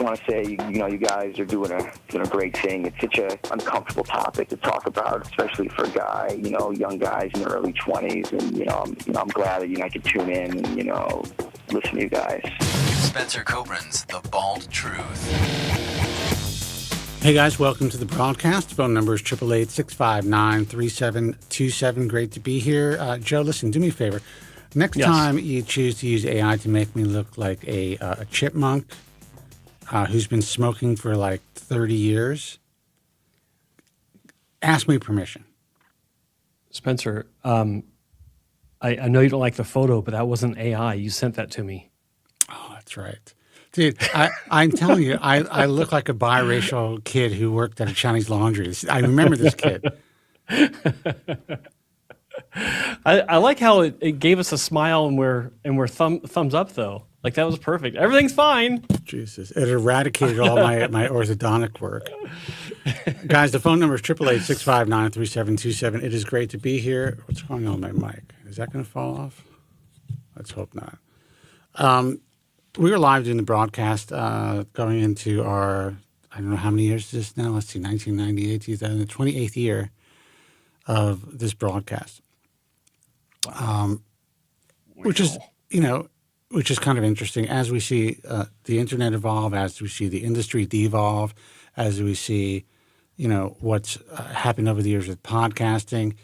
want to say, you guys are doing a great thing. It's such an uncomfortable topic to talk about, especially for a guy, young guys in their early 20s. And, I'm glad that, I could tune in and, listen to you guys. Spencer Kobren's The Bald Truth. Hey guys, welcome to the broadcast. Phone number is 888-659-3727. Great to be here. Joe, listen, do me a favor. Next time you choose to use AI to make me look like a chipmunk who's been smoking for like 30 years, ask me permission. Spencer, I know you don't like the photo, but that wasn't AI. You sent that to me. Oh, that's right. Dude, I'm telling you, I look like a biracial kid who worked at a Chinese laundry. I remember this kid. I like how it gave us a smile and we're thumbs up though. Like that was perfect. Everything's fine. Jesus, it eradicated all my orthodontic work. Guys, the phone number is 888-659-3727. It is great to be here. What's going on with my mic? Is that going to fall off? Let's hope not. We were live doing the broadcast going into our, I don't know how many years is this now? Let's see, 1998, 2000, the 28th year of this broadcast. Which is kind of interesting as we see the internet evolve, as we see the industry devolve, as we see, what's happened over the years with podcasting.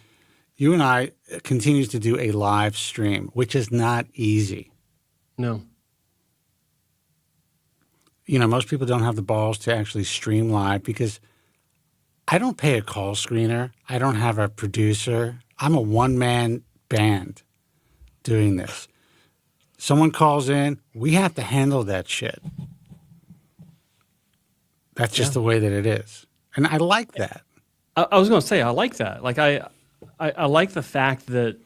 You and I continues to do a live stream, which is not easy. No. Most people don't have the balls to actually stream live because I don't pay a call screener. I don't have a producer. I'm a one-man band doing this. Someone calls in, we have to handle that shit. That's just the way that it is. And I like that. I was going to say, I like that. Like I like the fact that,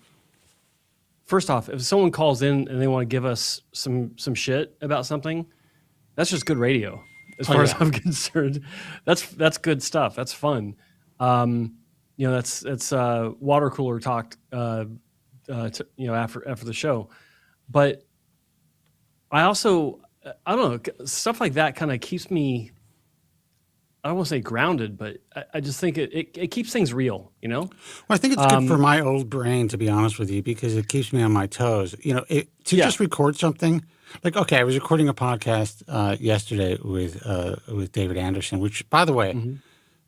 first off, if someone calls in and they want to give us some shit about something, that's just good radio, as far as I'm concerned. That's good stuff. That's fun. That's water cooler talk. After the show, but I also I don't know, stuff like that kind of keeps me. I don't want to say grounded, but I just think it keeps things real. Well, I think it's good for my old brain, to be honest with you, because it keeps me on my toes. Just record something. Like, okay, I was recording a podcast yesterday with David Anderson, which, by the way,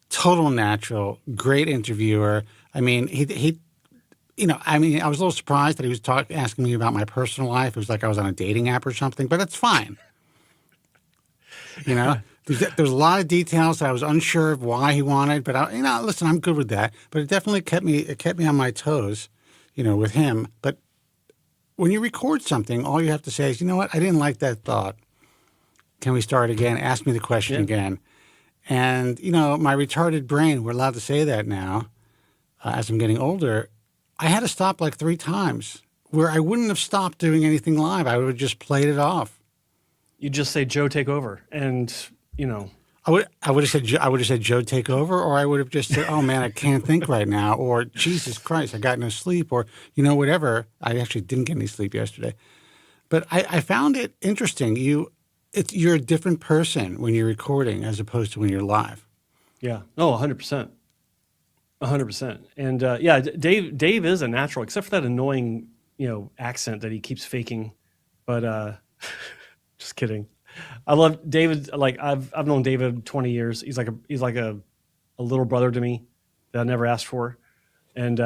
total natural, great interviewer. I mean, I was a little surprised that he was asking me about my personal life. It was like I was on a dating app or something, but it's fine. There's a lot of details that I was unsure of why he wanted, but listen, I'm good with that. But it definitely kept me on my toes, with him. But when you record something, all you have to say is, you know what, I didn't like that thought. Can we start again? Ask me the question again. And, my retarded brain, we're allowed to say that now, as I'm getting older, I had to stop like 3 times where I wouldn't have stopped doing anything live. I would have just played it off. You just say, Joe, take over. And, I would have said, Joe, take over, or I would have just said, oh man, I can't think right now, or Jesus Christ, I got no sleep, or whatever. I actually didn't get any sleep yesterday, but I found it interesting. You're a different person when you're recording as opposed to when you're live. Yeah. Oh, 100%. 100%. And Dave is a natural, except for that annoying accent that he keeps faking. But just kidding. I love David. Like I've known David 20 years. He's like a little brother to me that I never asked for, and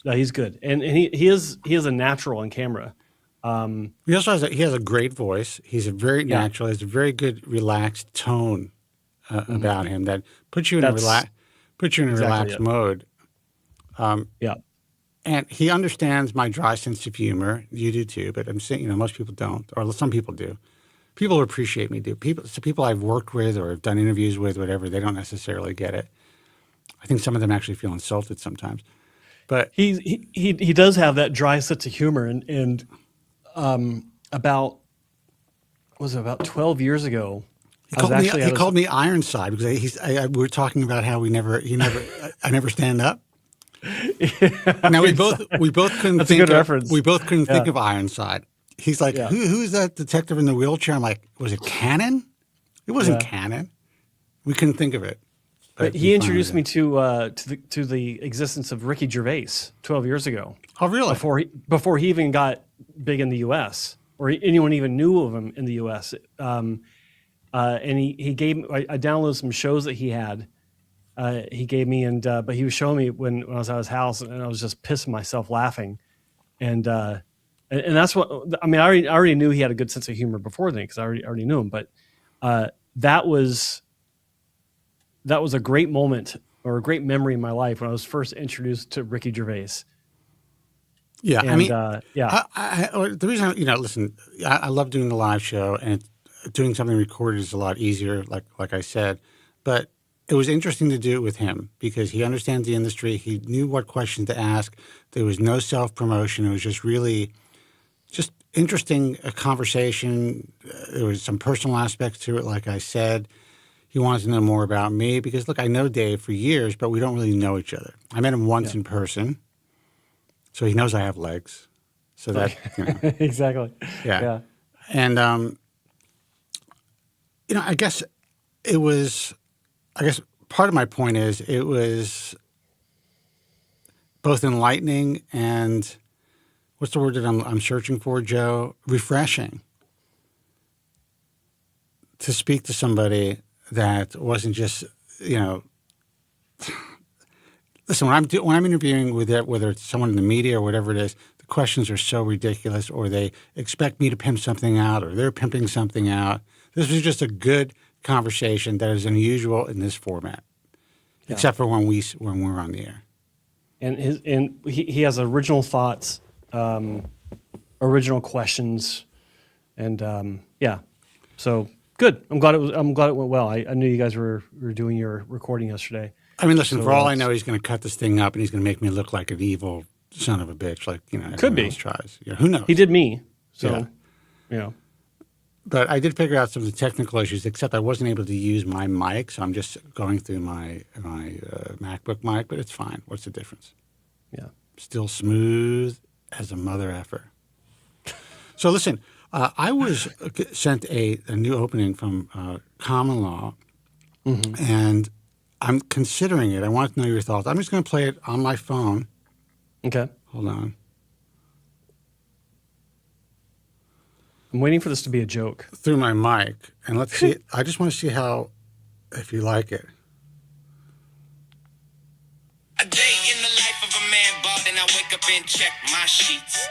he's good. And he is a natural on camera. He also has a great voice. He's a very natural. He has a very good relaxed tone about him that puts you in a relaxed mode. And he understands my dry sense of humor. You do too, but I'm saying most people don't, or some people do. People who appreciate me do. People I've worked with or have done interviews with, whatever, they don't necessarily get it. I think some of them actually feel insulted sometimes. But he does have that dry sense of humor, and about 12 years ago, he called me Ironside because we were talking about how I never stand up. Now we both couldn't That's think a good reference. We both couldn't think of Ironside. He's like, who's that detective in the wheelchair? I'm like, was it Cannon? It wasn't Yeah. canon. We couldn't think of it. But he introduced me to the existence of Ricky Gervais 12 years ago. Oh, really? Before he even got big in the U.S. or anyone even knew of him in the U.S. And he gave me, I downloaded some shows that he had. He gave me, but he was showing me when I was at his house, and I was just pissing myself laughing. And that's what I mean. I already knew he had a good sense of humor before then because I already knew him. But that was a great moment or a great memory in my life when I was first introduced to Ricky Gervais. Yeah, And, I mean, yeah. The reason, listen, I love doing the live show, and doing something recorded is a lot easier, like I said. But it was interesting to do it with him because he understands the industry. He knew what questions to ask. There was no self-promotion. It was just really just interesting conversation. There was some personal aspects to it, like I said. He wanted to know more about me because, look, I know Dave for years, but we don't really know each other. I met him once in person, so he knows I have legs. So that, Exactly. Yeah. And, I guess part of my point is it was both enlightening and, what's the word that I'm searching for, Joe? Refreshing. To speak to somebody that wasn't just, listen, when I'm interviewing with it, whether it's someone in the media or whatever it is, the questions are so ridiculous, or they expect me to pimp something out, or they're pimping something out. This was just a good conversation that is unusual in this format, except for when we're on the air. And he has original thoughts, original questions, and so good. I'm glad it went well. I knew you guys were doing your recording yesterday. I mean, listen, for all I know, he's going to cut this thing up and he's going to make me look like an evil son of a bitch, like everyone else tries. Who knows? He did me, so But I did figure out some of the technical issues, except I wasn't able to use my mic, so I'm just going through my MacBook mic, but it's fine. What's the difference? Yeah. Still smooth as a mother effer. So listen, I was sent a new opening from Common Law, and I'm considering it. I want to know your thoughts. I'm just going to play it on my phone. Okay. Hold on. I'm waiting for this to be a joke. Through my mic, and let's see. I just want to see if you like it. A day in the life of a man bald, and I wake up and check my sheets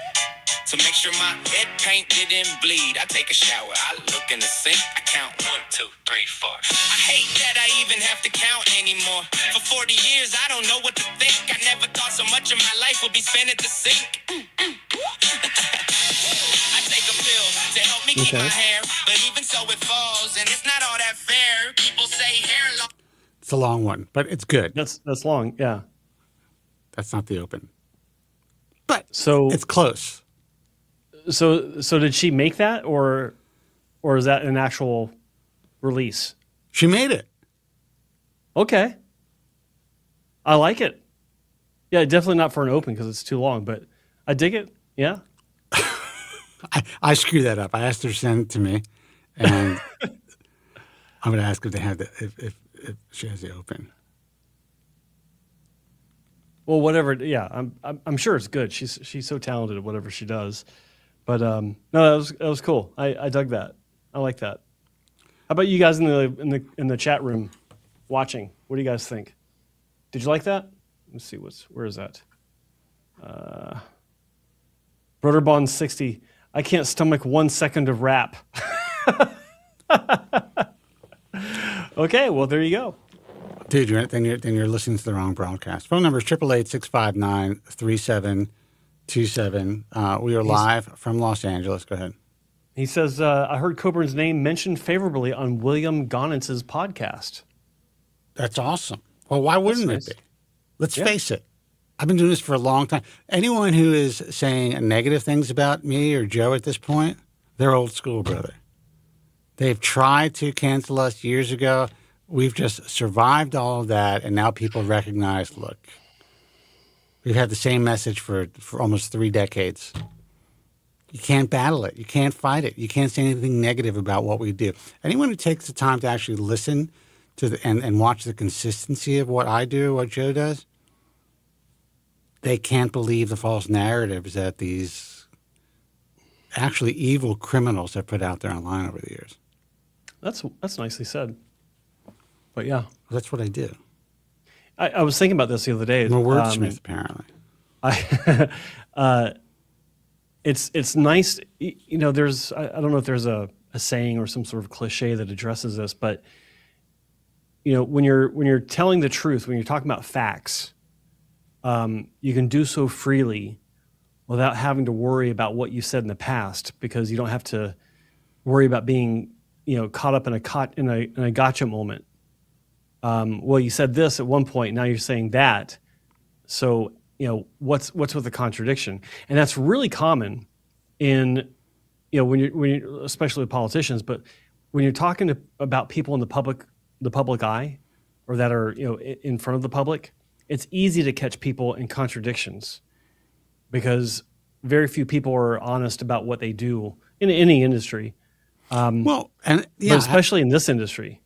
to make sure my head paint didn't bleed. I take a shower, I look in the sink, I count 1, 2, 3, 4. I hate that I even have to count anymore. For 40 years, I don't know what to think. I never thought so much of my life would be spent at the sink. I take a pill to help me keep my hair, but even so it falls, and it's not all that fair. People say hair loss. It's a long one, but it's good. That's long, yeah. That's not the open. But So it's close. So did she make that, or is that an actual release? She made it. Okay. I like it. Yeah, definitely not for an open because it's too long, but I dig it. Yeah. I screwed that up. I asked her to send it to me, and I'm going to ask if they have if she has the open. Well, whatever. Yeah, I'm sure it's good. She's so talented at whatever she does. But no, that was cool. I dug that. I like that. How about you guys in the chat room watching? What do you guys think? Did you like that? Let's see where is that? Broderbond 60. I can't stomach 1 second of rap. Okay, well there you go. Dude, then you're listening to the wrong broadcast. Phone number is 888-659-3727. We are live from Los Angeles. Go ahead. He says, I heard Kobren's name mentioned favorably on William Gonnitz's podcast. That's awesome. Well, why wouldn't nice. it be? Let's face it. I've been doing this for a long time. Anyone who is saying negative things about me or Joe at this point, they're old school, brother. They've tried to cancel us years ago. We've just survived all of that, and now people recognize, look, we've had the same message for almost 3 decades. You can't battle it. You can't fight it. You can't say anything negative about what we do. Anyone who takes the time to actually listen to and watch the consistency of what I do, what Joe does, they can't believe the false narratives that these actually evil criminals have put out there online over the years. That's nicely said. But yeah, That's what I do. I was thinking about this the other day. I'm a wordsmith, apparently. It's nice, there's, I don't know if there's a saying or some sort of cliche that addresses this, but when you're telling the truth, when you're talking about facts, you can do so freely without having to worry about what you said in the past, because you don't have to worry about being, caught up in a gotcha moment. Well, you said this at one point, now you're saying that. So, what's with the contradiction? And that's really common in, when you especially with politicians, but when you're talking about people in the public eye, or that are, in front of the public, it's easy to catch people in contradictions, because very few people are honest about what they do in any industry. But especially in this industry.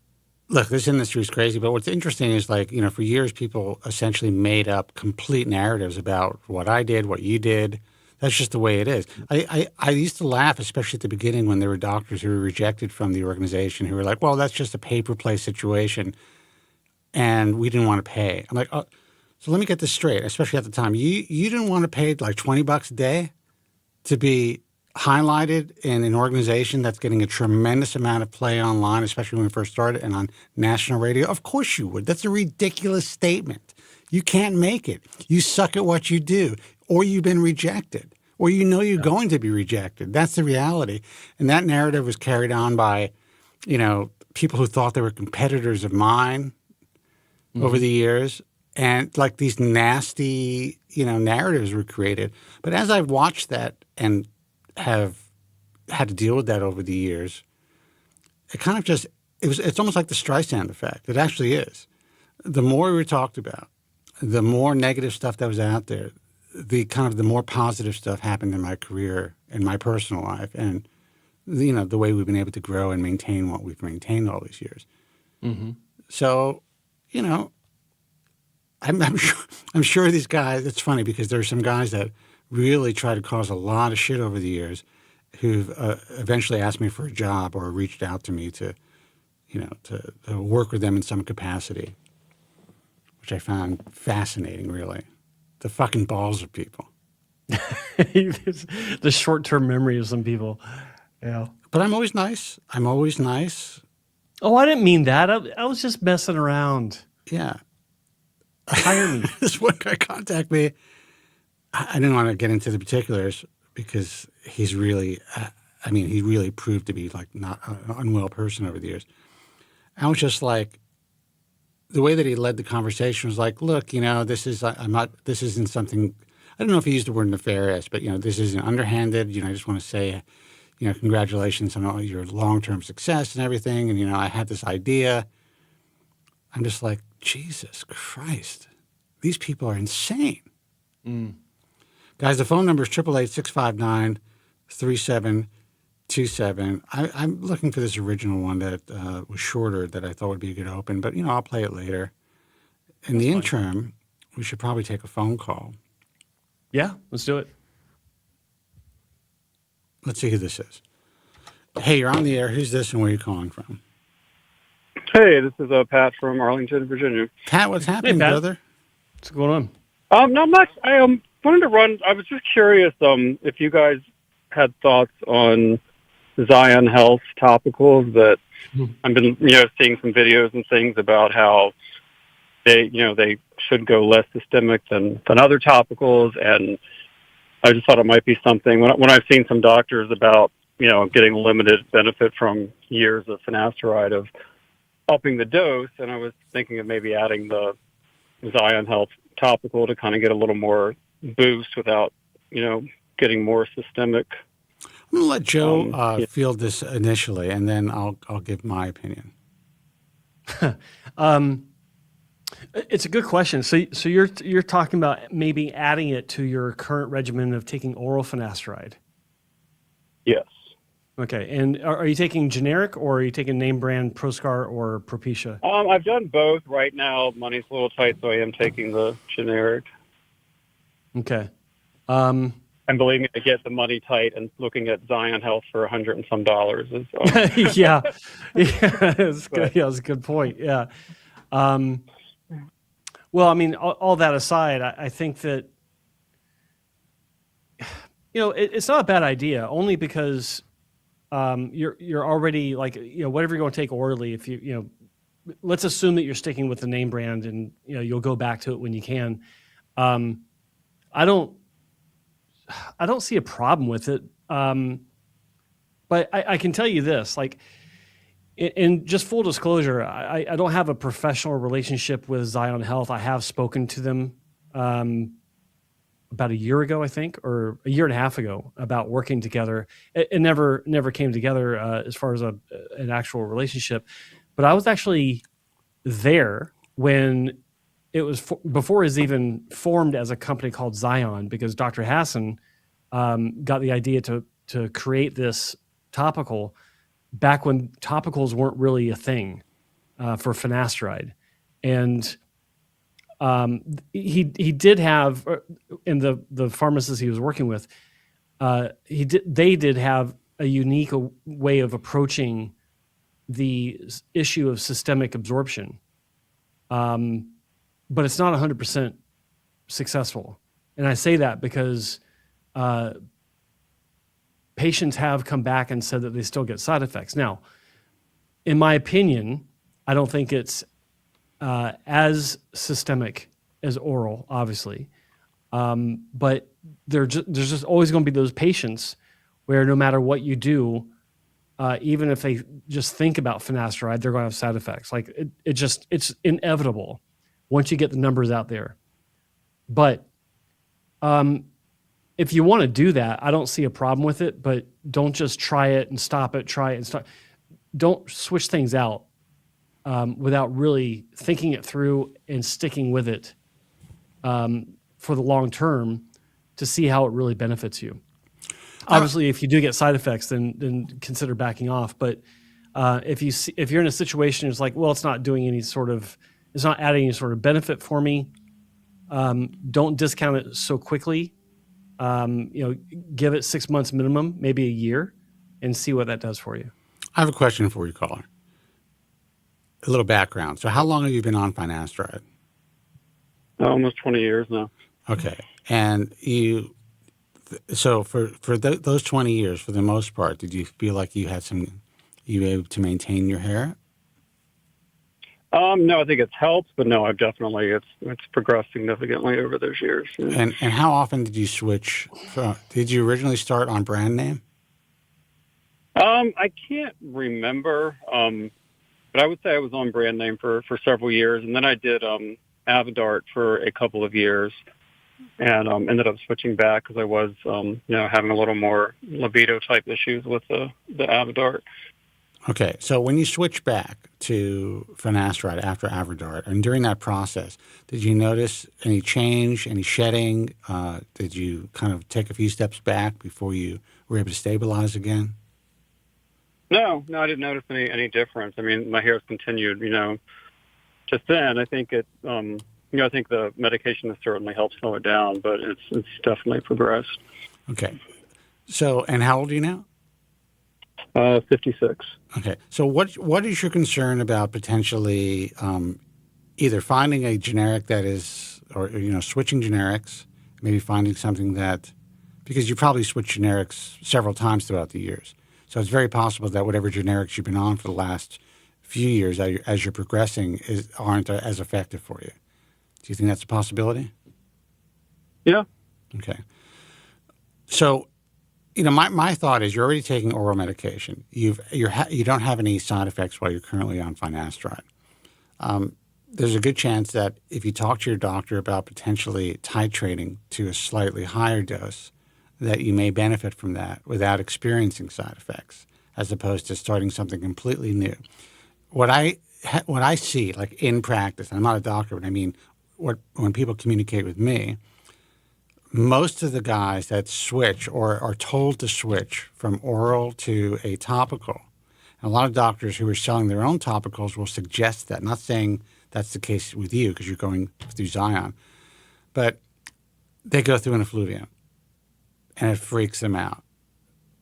Look, this industry is crazy, but what's interesting is for years, people essentially made up complete narratives about what I did, what you did. That's just the way it is. I used to laugh, especially at the beginning, when there were doctors who were rejected from the organization who were like, well, that's just a pay-per-play situation, and we didn't want to pay. I'm like, oh, so let me get this straight, especially at the time. You didn't want to pay like $20 a day to be highlighted in an organization that's getting a tremendous amount of play online, especially when we first started, and on national radio? Of course you would. That's a ridiculous statement. You can't make it. You suck at what you do, or you've been rejected, or you're going to be rejected. That's the reality. And that narrative was carried on by, people who thought they were competitors of mine over the years. And these nasty, narratives were created. But as I've watched that and have had to deal with that over the years, it kind of it's almost like the Streisand effect. It actually is. The more we were talked about, the more negative stuff that was out there, the more positive stuff happened in my career, in my personal life, and the way we've been able to grow and maintain what we've maintained all these years. Mm-hmm. So, I'm sure these guys, it's funny because there are some guys that really try to cause a lot of shit over the years who've eventually asked me for a job or reached out to me to work with them in some capacity, which I found fascinating, really. The fucking balls of people. The short-term memory of some people. Yeah. But I'm always nice. Oh, I didn't mean that. I was just messing around. Yeah. Hire me. This one guy contacted me. I didn't want to get into the particulars because he's really, he really proved to be not an unwell person over the years. I was just like, the way that he led the conversation was like, look, this isn't something, I don't know if he used the word nefarious, but, this isn't underhanded. I just want to say, congratulations on all your long-term success and everything. And, I had this idea. I'm just like, Jesus Christ, these people are insane. Mm. Guys, the phone number is 888-659-3727. I'm looking for this original one that was shorter that I thought would be a good open, but, I'll play it later. In the interim, we should probably take a phone call. Yeah, let's do it. Let's see who this is. Hey, you're on the air. Who's this and where are you calling from? Hey, this is Pat from Arlington, Virginia. Pat, what's happening, brother? What's going on? Not much. I wanted to run. I was just curious if you guys had thoughts on Zion Health topicals that I've been, seeing some videos and things about how they should go less systemic than other topicals, and I just thought it might be something when I've seen some doctors about getting limited benefit from years of finasteride of upping the dose, and I was thinking of maybe adding the Zion Health topical to kind of get a little more boost without, getting more systemic. I'm going to let Joe field this initially, and then I'll give my opinion. It's a good question. So you're talking about maybe adding it to your current regimen of taking oral finasteride. Yes. Okay. And are you taking generic or are you taking name brand Proscar or Propecia? I've done both. Right now, money's a little tight, so I am taking the generic. Okay. And believe me, to get the money tight and looking at Zion Health for $100 and some is. Yeah. It's good. Yeah, that's a good point. Yeah. Well, I mean, all that aside, I think that, it's not a bad idea only because you're already like, whatever you're going to take orally, if let's assume that you're sticking with the name brand and, you'll go back to it when you can. I don't see a problem with it. But I can tell you this, like, in just full disclosure, I don't have a professional relationship with Zion Health. I have spoken to them about a year ago, I think, or a year and a half ago, about working together. It never came together as far as an actual relationship. But I was actually there when it was before it was even formed as a company called Zion, because Dr. Hassan got the idea to create this topical back when topicals weren't really a thing for finasteride. And he did have, in the pharmacist he was working with, they did have a unique way of approaching the issue of systemic absorption. But it's not 100% successful. And I say that because patients have come back and said that they still get side effects. Now, in my opinion, I don't think it's as systemic as oral, obviously. But there's just always going to be those patients where no matter what you do, even if they just think about finasteride, they're going to have side effects. Like it's inevitable once you get the numbers out there. But if you want to do that, I don't see a problem with it, but don't just try it and stop it, try it and stop. Don't switch things out without really thinking it through and sticking with it for the long term to see how it really benefits you. Obviously, if you do get side effects, then consider backing off. But if you're in a situation it's like, well, it's not adding any sort of benefit for me, don't discount it so quickly. Give it 6 months minimum, maybe a year, and see what that does for you. I have a question for you, caller. A little background. So how long have you been on finasteride? Almost 20 years now. Okay. And so for those 20 years, for the most part, did you feel like you were able to maintain your hair? No, I think it's helped, but no, I've definitely, it's progressed significantly over those years. Yeah. And how often did you switch? Did you originally start on brand name? I can't remember, but I would say I was on brand name for several years, and then I did Avodart for a couple of years, and ended up switching back because I was, having a little more libido type issues with the Avodart. Okay, so when you switch back to finasteride after Avodart, and during that process, did you notice any change, any shedding? Did you kind of take a few steps back before you were able to stabilize again? No, I didn't notice any difference. I mean, my hair has continued, to thin. I think I think the medication has certainly helped slow it down, but it's definitely progressed. Okay, so and how old are you now? 56. Okay. So what is your concern about potentially either finding a generic that is, or switching generics, maybe finding something that, because you probably switched generics several times throughout the years. So it's very possible that whatever generics you've been on for the last few years as you're progressing aren't as effective for you. Do you think that's a possibility? Yeah. Okay. So my thought is you're already taking oral medication. You don't have any side effects while you're currently on finasteride. There's a good chance that if you talk to your doctor about potentially titrating to a slightly higher dose, that you may benefit from that without experiencing side effects, as opposed to starting something completely new. What I see, like in practice, I'm not a doctor, but I mean, when people communicate with me, most of the guys that switch or are told to switch from oral to a topical, and a lot of doctors who are selling their own topicals will suggest that. Not saying that's the case with you because you're going through Zion, but they go through an effluvium, and it freaks them out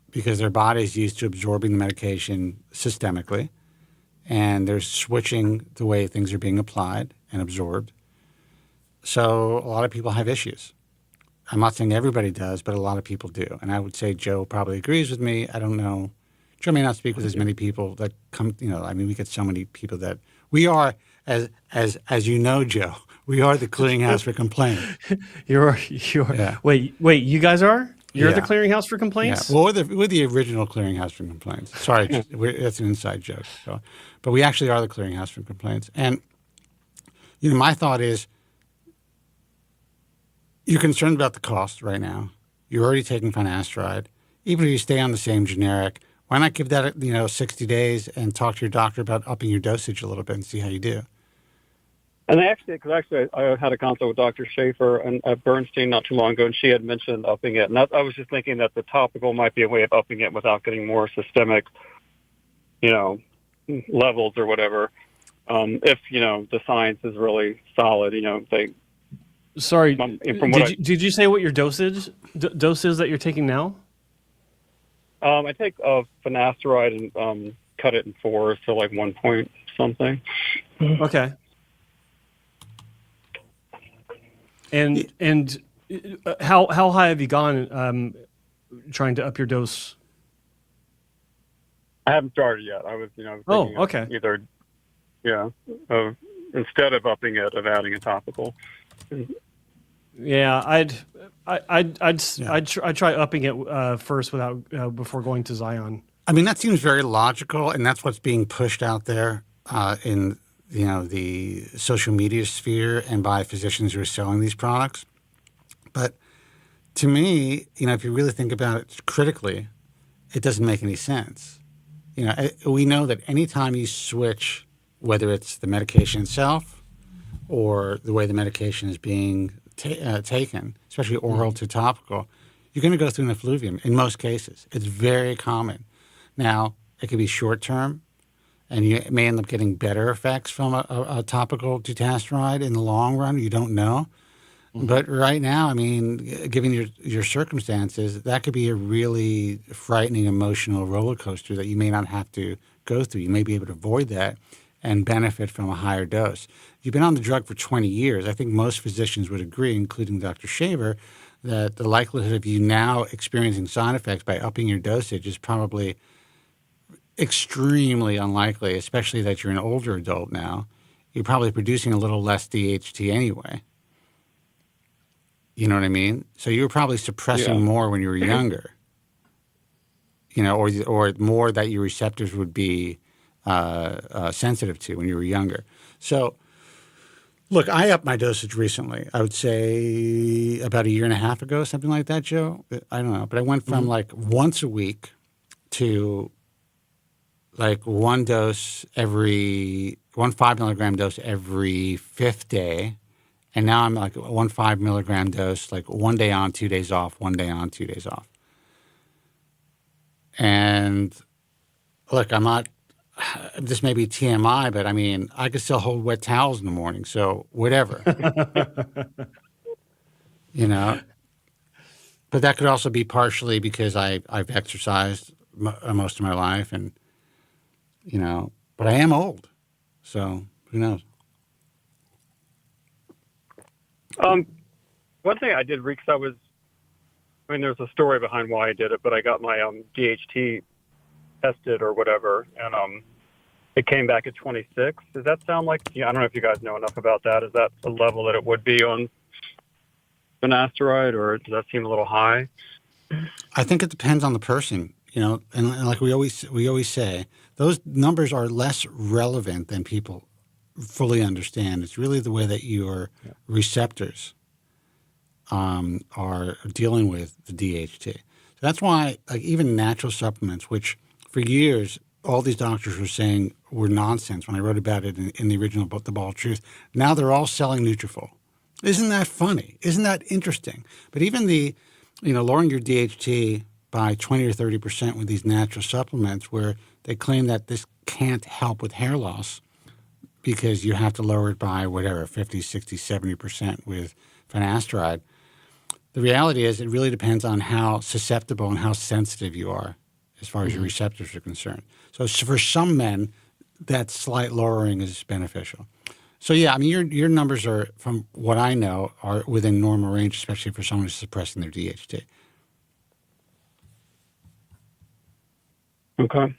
because their body is used to absorbing the medication systemically, and they're switching the way things are being applied and absorbed. So a lot of people have issues. I'm not saying everybody does, but a lot of people do. And I would say Joe probably agrees with me. I don't know. Joe may not speak with as many people that come, I mean, we get so many people that we are, as you know, Joe, we are the clearinghouse for complaints. You're Yeah. Wait, you guys are? You're Yeah. the clearinghouse for complaints? Yeah. Well, we're the original clearinghouse for complaints. Sorry, that's an inside joke. So, but we actually are the clearinghouse for complaints. And, my thought is, you're concerned about the cost right now. You're already taking finasteride. Even if you stay on the same generic, why not give that 60 days and talk to your doctor about upping your dosage a little bit and see how you do? And I had a consult with Dr. Schaefer at Bernstein not too long ago, and she had mentioned upping it. And I was just thinking that the topical might be a way of upping it without getting more systemic, levels or whatever. If the science is really solid, Sorry, from did you say what your dose is that you're taking now? I take finasteride and cut it in 4, so like 1 point something. Okay. And how high have you gone trying to up your dose? I haven't started yet. I was Oh, okay. Either instead of upping it, of adding a topical. Yeah, I'd try upping it first before going to Zion. I mean, that seems very logical, and that's what's being pushed out there in the social media sphere and by physicians who are selling these products. But to me, if you really think about it critically, it doesn't make any sense. We know that anytime you switch, whether it's the medication itself or the way the medication is being taken, especially oral to topical, you're going to go through an effluvium in most cases. It's very common. Now, it could be short-term, and you may end up getting better effects from a topical dutasteride in the long run. You don't know. Mm-hmm. But right now, I mean, given your circumstances, that could be a really frightening emotional roller coaster that you may not have to go through. You may be able to avoid that and benefit from a higher dose. You've been on the drug for 20 years. I think most physicians would agree, including Dr. Shaver, that the likelihood of you now experiencing side effects by upping your dosage is probably extremely unlikely, especially that you're an older adult now. You're probably producing a little less DHT anyway. You know what I mean? So you were probably suppressing more when you were younger, or more that your receptors would be sensitive to when you were younger. So, look, I upped my dosage recently. I would say about 1.5 years ago, something like that, Joe. I don't know. But I went from like once a week to like one 5 milligram dose every 5th day. And now I'm like 1 5 milligram dose, like 1 day on, 2 days off, 1 day on, 2 days off. And look, I'm not, this may be TMI, but I mean, I could still hold wet towels in the morning. So whatever, But that could also be partially because I've exercised most of my life and, but I am old. So who knows? One thing I did, because there's a story behind why I did it, but I got my DHT tested or whatever, and it came back at 26. Does that sound like, I don't know if you guys know enough about that. Is that a level that it would be on finasteride, or does that seem a little high? I think it depends on the person, and like we always say, those numbers are less relevant than people fully understand. It's really the way that your receptors are dealing with the DHT. So that's why, like, even natural supplements, which for years all these doctors were saying were nonsense when I wrote about it in the original book, The Bald Truth, now they're all selling Nutrafol. Isn't that funny? Isn't that interesting? But even lowering your DHT by 20 or 30% with these natural supplements where they claim that this can't help with hair loss because you have to lower it by whatever, 50, 60, 70% with finasteride. The reality is it really depends on how susceptible and how sensitive you are as far as your receptors are concerned. So for some men, that slight lowering is beneficial. So yeah, I mean, your numbers are, from what I know, are within normal range, especially for someone who's suppressing their DHT. Okay.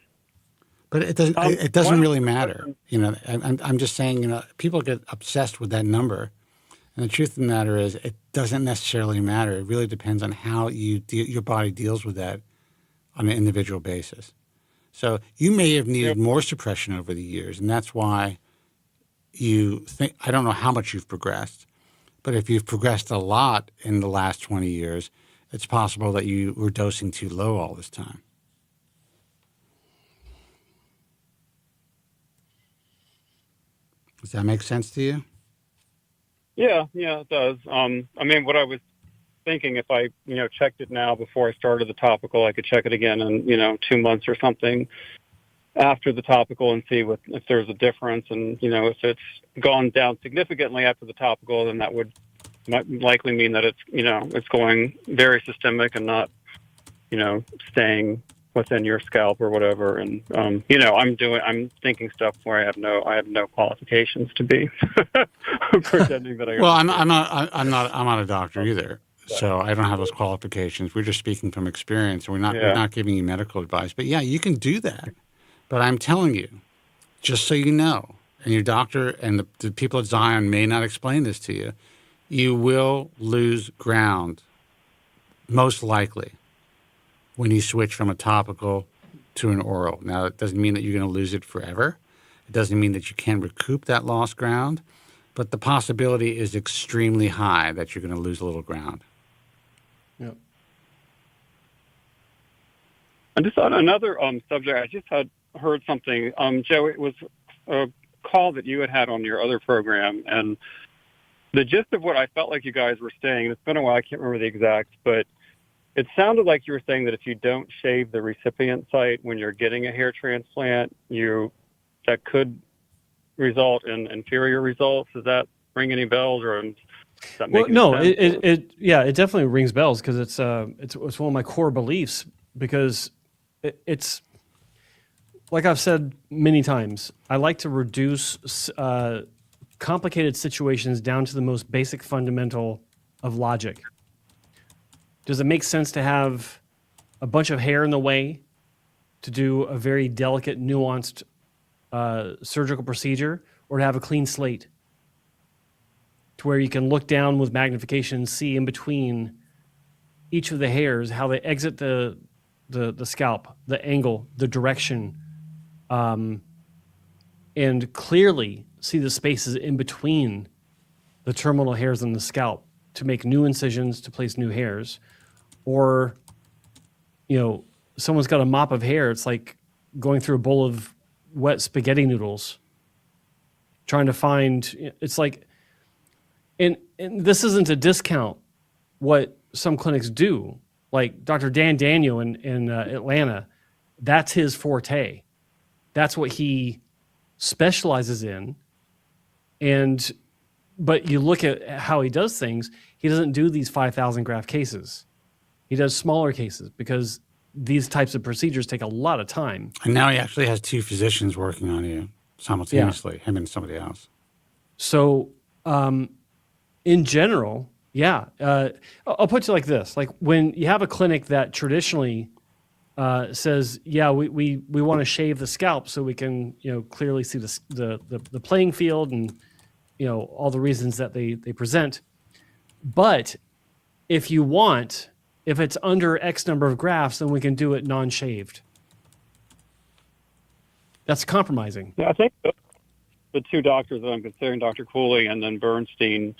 But it doesn't really matter. I'm just saying, people get obsessed with that number. And the truth of the matter is it doesn't necessarily matter. It really depends on how your body deals with that on an individual basis. So you may have needed more suppression over the years, and that's why you think, I don't know how much you've progressed, but if you've progressed a lot in the last 20 years, it's possible that you were dosing too low all this time. Does that make sense to you? Yeah, it does. I mean, what I was thinking, if I, checked it now before I started the topical, I could check it again in, 2 months or something after the topical and see if there's a difference. And, if it's gone down significantly after the topical, then that might likely mean that it's going very systemic and not, staying within your scalp or whatever. And, I'm thinking stuff where I have no qualifications to be pretending that I. Well, I'm not a doctor either. So I don't have those qualifications. We're just speaking from experience. We're not giving you medical advice. But yeah, you can do that. But I'm telling you, just so you know, and your doctor and the people at Zion may not explain this to you, you will lose ground, most likely, when you switch from a topical to an oral. Now, it doesn't mean that you're going to lose it forever. It doesn't mean that you can recoup that lost ground. But the possibility is extremely high that you're going to lose a little ground. Yep. And just on another subject, I just had heard something. Joe, it was a call that you had on your other program, and the gist of what I felt like you guys were saying, and it's been a while, I can't remember the exact, but it sounded like you were saying that if you don't shave the recipient site when you're getting a hair transplant, that could result in inferior results. Does that ring any bells, or does that make any sense? It definitely rings bells because it's one of my core beliefs, because it's like I've said many times, I like to reduce complicated situations down to the most basic fundamental of logic. Does it make sense to have a bunch of hair in the way to do a very delicate, nuanced surgical procedure, or to have a clean slate to where you can look down with magnification and see in between each of the hairs how they exit the scalp, the angle, the direction, and clearly see the spaces in between the terminal hairs in the scalp to make new incisions, to place new hairs? Or, someone's got a mop of hair. It's like going through a bowl of wet spaghetti noodles, trying to find, it's like, and this isn't a discount what some clinics do. Like Dr. Dan Daniel in Atlanta, that's his forte. That's what he specializes in. But you look at how he does things, he doesn't do these 5,000 graft cases. He does smaller cases because these types of procedures take a lot of time. And now he actually has 2 physicians working on you simultaneously, him and somebody else. So in general, I'll put it like this. Like when you have a clinic that traditionally says, we want to shave the scalp so we can, clearly see the playing field and, all the reasons that they present. But if it's under X number of grafts, then we can do it non-shaved. That's compromising. Yeah, I think the 2 doctors that I'm considering, Dr. Cooley and then Bernstein,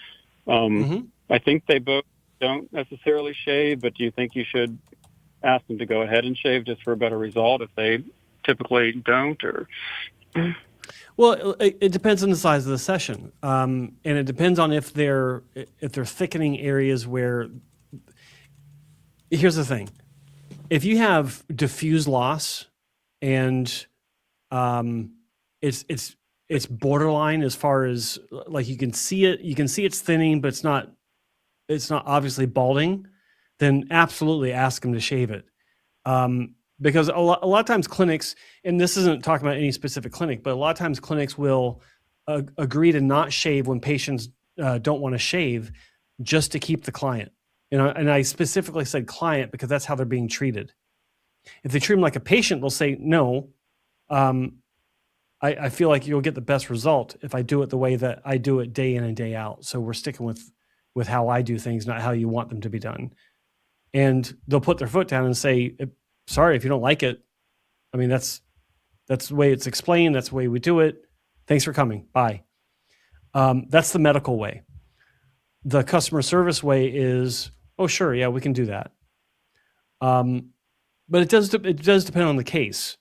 I think they both don't necessarily shave, but do you think you should ask them to go ahead and shave just for a better result if they typically don't? Or Well, it depends on the size of the session, and it depends on if they're thickening areas where. Here's the thing: if you have diffuse loss, and it's borderline as far as like you can see it's thinning, but it's not obviously balding, then absolutely ask them to shave it. Because a lot of times clinics, and this isn't talking about any specific clinic, but a lot of times clinics will agree to not shave when patients don't want to shave, just to keep the client. And I specifically said client because that's how they're being treated. If they treat them like a patient, they'll say, no, I feel like you'll get the best result if I do it the way that I do it day in and day out. So we're sticking with how I do things, not how you want them to be done. And they'll put their foot down and say, sorry, if you don't like it. I mean, that's the way it's explained. That's the way we do it. Thanks for coming. Bye. That's the medical way. The customer service way is, oh, sure, yeah, we can do that. But it does depend on the case.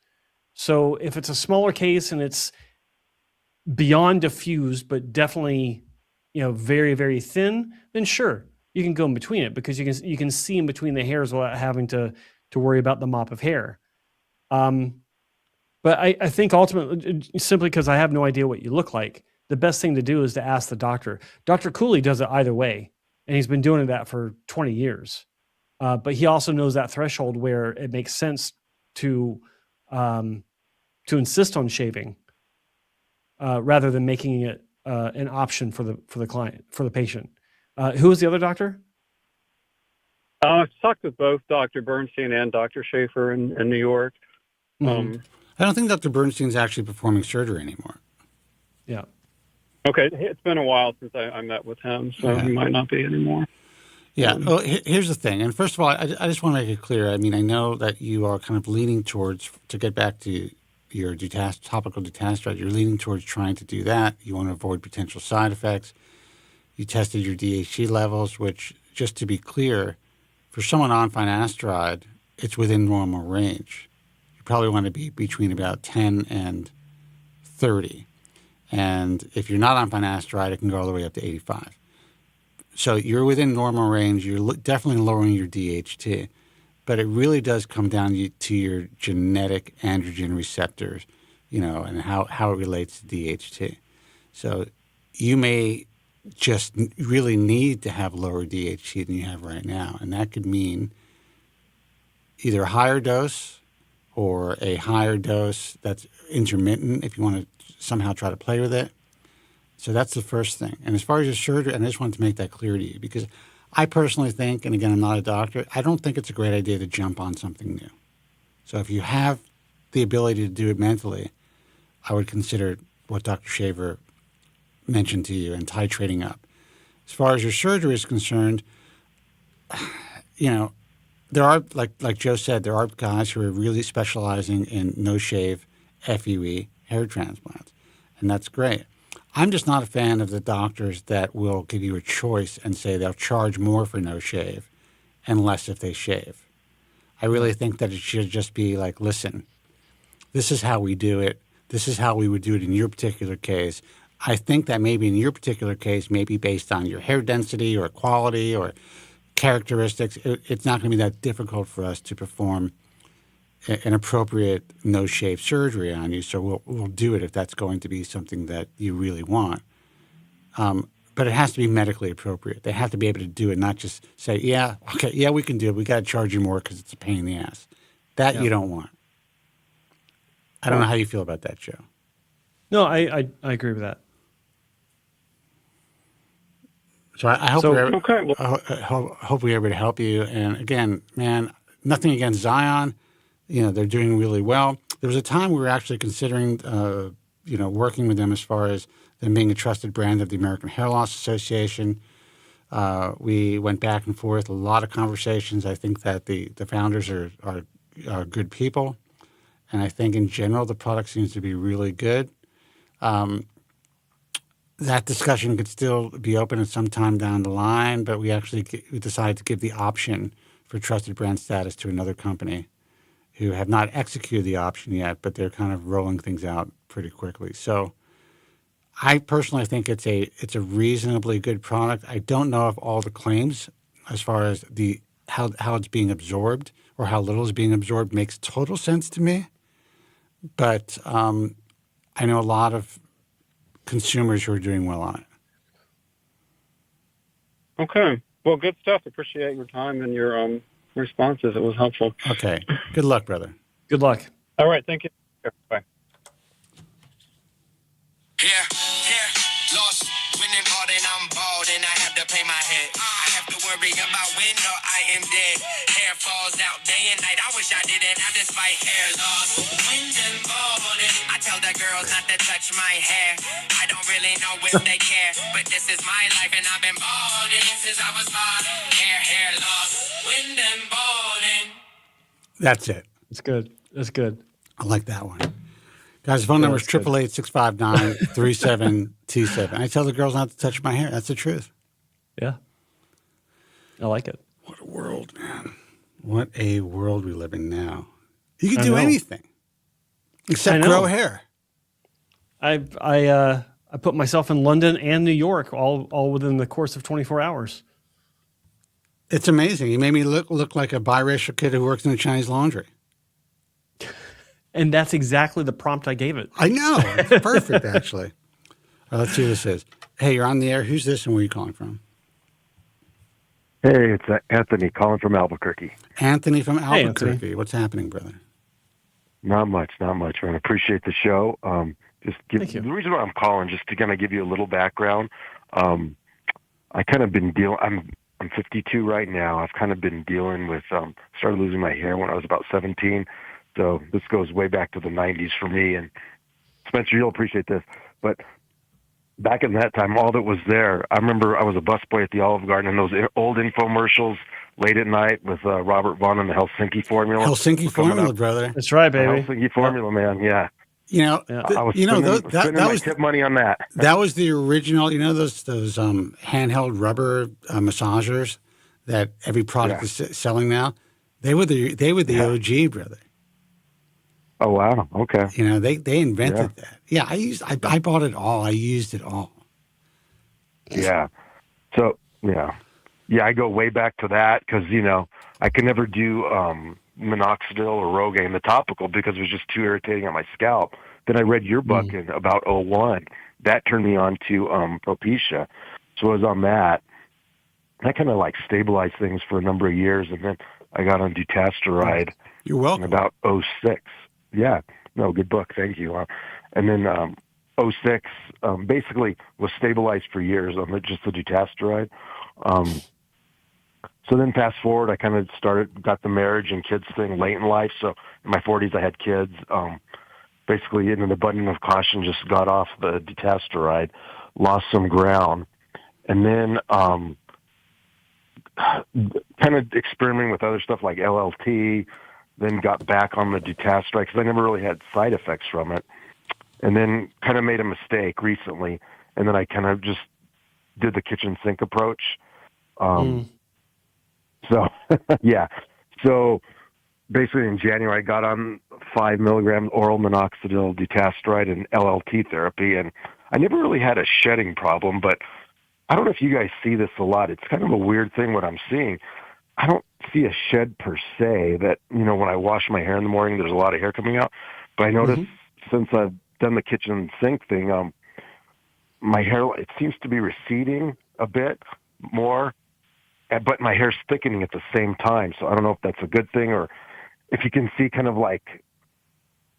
So if it's a smaller case and it's beyond diffused, but definitely, very, very thin, then sure, you can go in between it because you can see in between the hairs without having to worry about the mop of hair. But I think ultimately, simply because I have no idea what you look like, the best thing to do is to ask the doctor. Dr. Cooley does it either way, and he's been doing that for 20 years. But he also knows that threshold where it makes sense to insist on shaving rather than making it an option for the client, for the patient. Who was the other doctor? I've talked with both Dr. Bernstein and Dr. Schaefer in New York. I don't think Dr. Bernstein's actually performing surgery anymore. Yeah. Okay, it's been a while since I met with him, so he might not be anymore. Yeah. Well, here's the thing. And first of all, I just want to make it clear. I mean, I know that you are kind of leaning towards, to get back to your topical dutasteride, you're leaning towards trying to do that. You want to avoid potential side effects. You tested your DHT levels, which, just to be clear, for someone on finasteride, it's within normal range. You probably want to be between about 10 and 30. And if you're not on finasteride, it can go all the way up to 85. So you're within normal range. You're definitely lowering your DHT. But it really does come down to your genetic androgen receptors, and how it relates to DHT. So you may just really need to have lower DHT than you have right now. And that could mean either a higher dose or a higher dose that's intermittent if you want to somehow try to play with it. So that's the first thing. And as far as your surgery, and I just wanted to make that clear to you because I personally think, and again, I'm not a doctor, I don't think it's a great idea to jump on something new. So if you have the ability to do it mentally, I would consider what Dr. Shaver mentioned to you and titrating up. As far as your surgery is concerned, there are, like Joe said, there are guys who are really specializing in no-shave FUE hair transplants, and that's great. I'm just not a fan of the doctors that will give you a choice and say they'll charge more for no shave and less if they shave. I really think that it should just be like, listen, this is how we do it. This is how we would do it in your particular case. I think that maybe in your particular case, maybe based on your hair density or quality or characteristics, it's not going to be that difficult for us to perform an appropriate no-shave surgery on you. So we'll do it if that's going to be something that you really want. But it has to be medically appropriate. They have to be able to do it, not just say, yeah, okay, yeah, we can do it. We got to charge you more because it's a pain in the ass. That you don't want. I don't know how you feel about that, Joe. No, I agree with that. So I hope hope we're able to help you. And again, man, nothing against Zion. They're doing really well. There was a time we were actually considering, working with them as far as them being a trusted brand of the American Hair Loss Association. We went back and forth, a lot of conversations. I think that the founders are good people. And I think in general, the product seems to be really good. That discussion could still be open at some time down the line, but we decided to give the option for trusted brand status to another company who have not executed the option yet, but they're kind of rolling things out pretty quickly. So I personally think it's a reasonably good product. I don't know if all the claims as far as how it's being absorbed or how little is being absorbed makes total sense to me. But I know a lot of consumers who are doing well on it. Okay. Well, good stuff. Appreciate your time and your responses. It was helpful. Okay. Good luck, brother. Good luck. All right. Thank you. Bye. Lost, winning hard and I'm bald and I have to pay my head. I have to worry about when or I am dead. Hair falls out day and night. I wish I didn't have this fight. Hair lost, wind and balding. I tell the girls not to touch my hair. I don't really know if they care, but this is my life and I've been balding since I was 5. Hair lost, wind and balding. That's it. It's good. That's good. I like that one. Guys, the phone number is 888-659-3727. I tell the girls not to touch my hair. That's the truth. Yeah. I like it. What a world, man. What a world we live in now. You can do anything except grow hair. I put myself in London and New York all within the course of 24 hours. It's amazing. You made me look like a biracial kid who works in a Chinese laundry. And that's exactly the prompt I gave it. I know. It's perfect, actually. Let's see who this is. Hey, you're on the air. Who's this and where are you calling from? Hey, it's Anthony calling from Albuquerque. Anthony from Hey, Albuquerque. Anthony. What's happening, brother? Not much. Man. Appreciate the show. Thank you. The reason why I'm calling, just to kind of give you a little background. I kind of been dealing. I'm 52 right now. I've kind of been dealing with. Started losing my hair when I was about 17. So this goes way back to the 90s for me. And Spencer, you'll appreciate this. But back in that time, all that was there, I remember I was a busboy at the Olive Garden and those old infomercials late at night with Robert Vaughn and the Helsinki formula. Helsinki formula, brother. That's right, baby. The Helsinki formula, man. Yeah. You know, I was spending that my was tip money on that. That was the original. You know those handheld rubber massagers that every product is selling now. They were the OG, brother. Oh wow! Okay. You know they invented that. Yeah, I bought it all. I used it all. Yeah. So yeah, I go way back to that because I could never do minoxidil or Rogaine, the topical, because it was just too irritating on my scalp. Then I read your book in about '01. That turned me on to Propecia. So I was on that. That kind of like stabilized things for a number of years, and then I got on dutasteride. You're welcome. In about '06. Yeah. No, good book. Thank you. And then '06 basically was stabilized for years on just the dutasteride. So then fast forward, I kind of got the marriage and kids thing late in life. So in my 40s, I had kids. Basically, in an abundance of caution, just got off the dutasteride, lost some ground. And then kind of experimenting with other stuff like LLT, then got back on the dutasteride because I never really had side effects from it. And then kind of made a mistake recently, and then I kind of just did the kitchen sink approach. So, yeah. So basically in January, I got on 5 milligrams oral minoxidil, dutasteride, and LLT therapy, and I never really had a shedding problem, but I don't know if you guys see this a lot. It's kind of a weird thing what I'm seeing. I don't see a shed per se that, when I wash my hair in the morning, there's a lot of hair coming out. But I noticed since I've done the kitchen sink thing, my hair, it seems to be receding a bit more, but my hair's thickening at the same time. So I don't know if that's a good thing or if you can see kind of like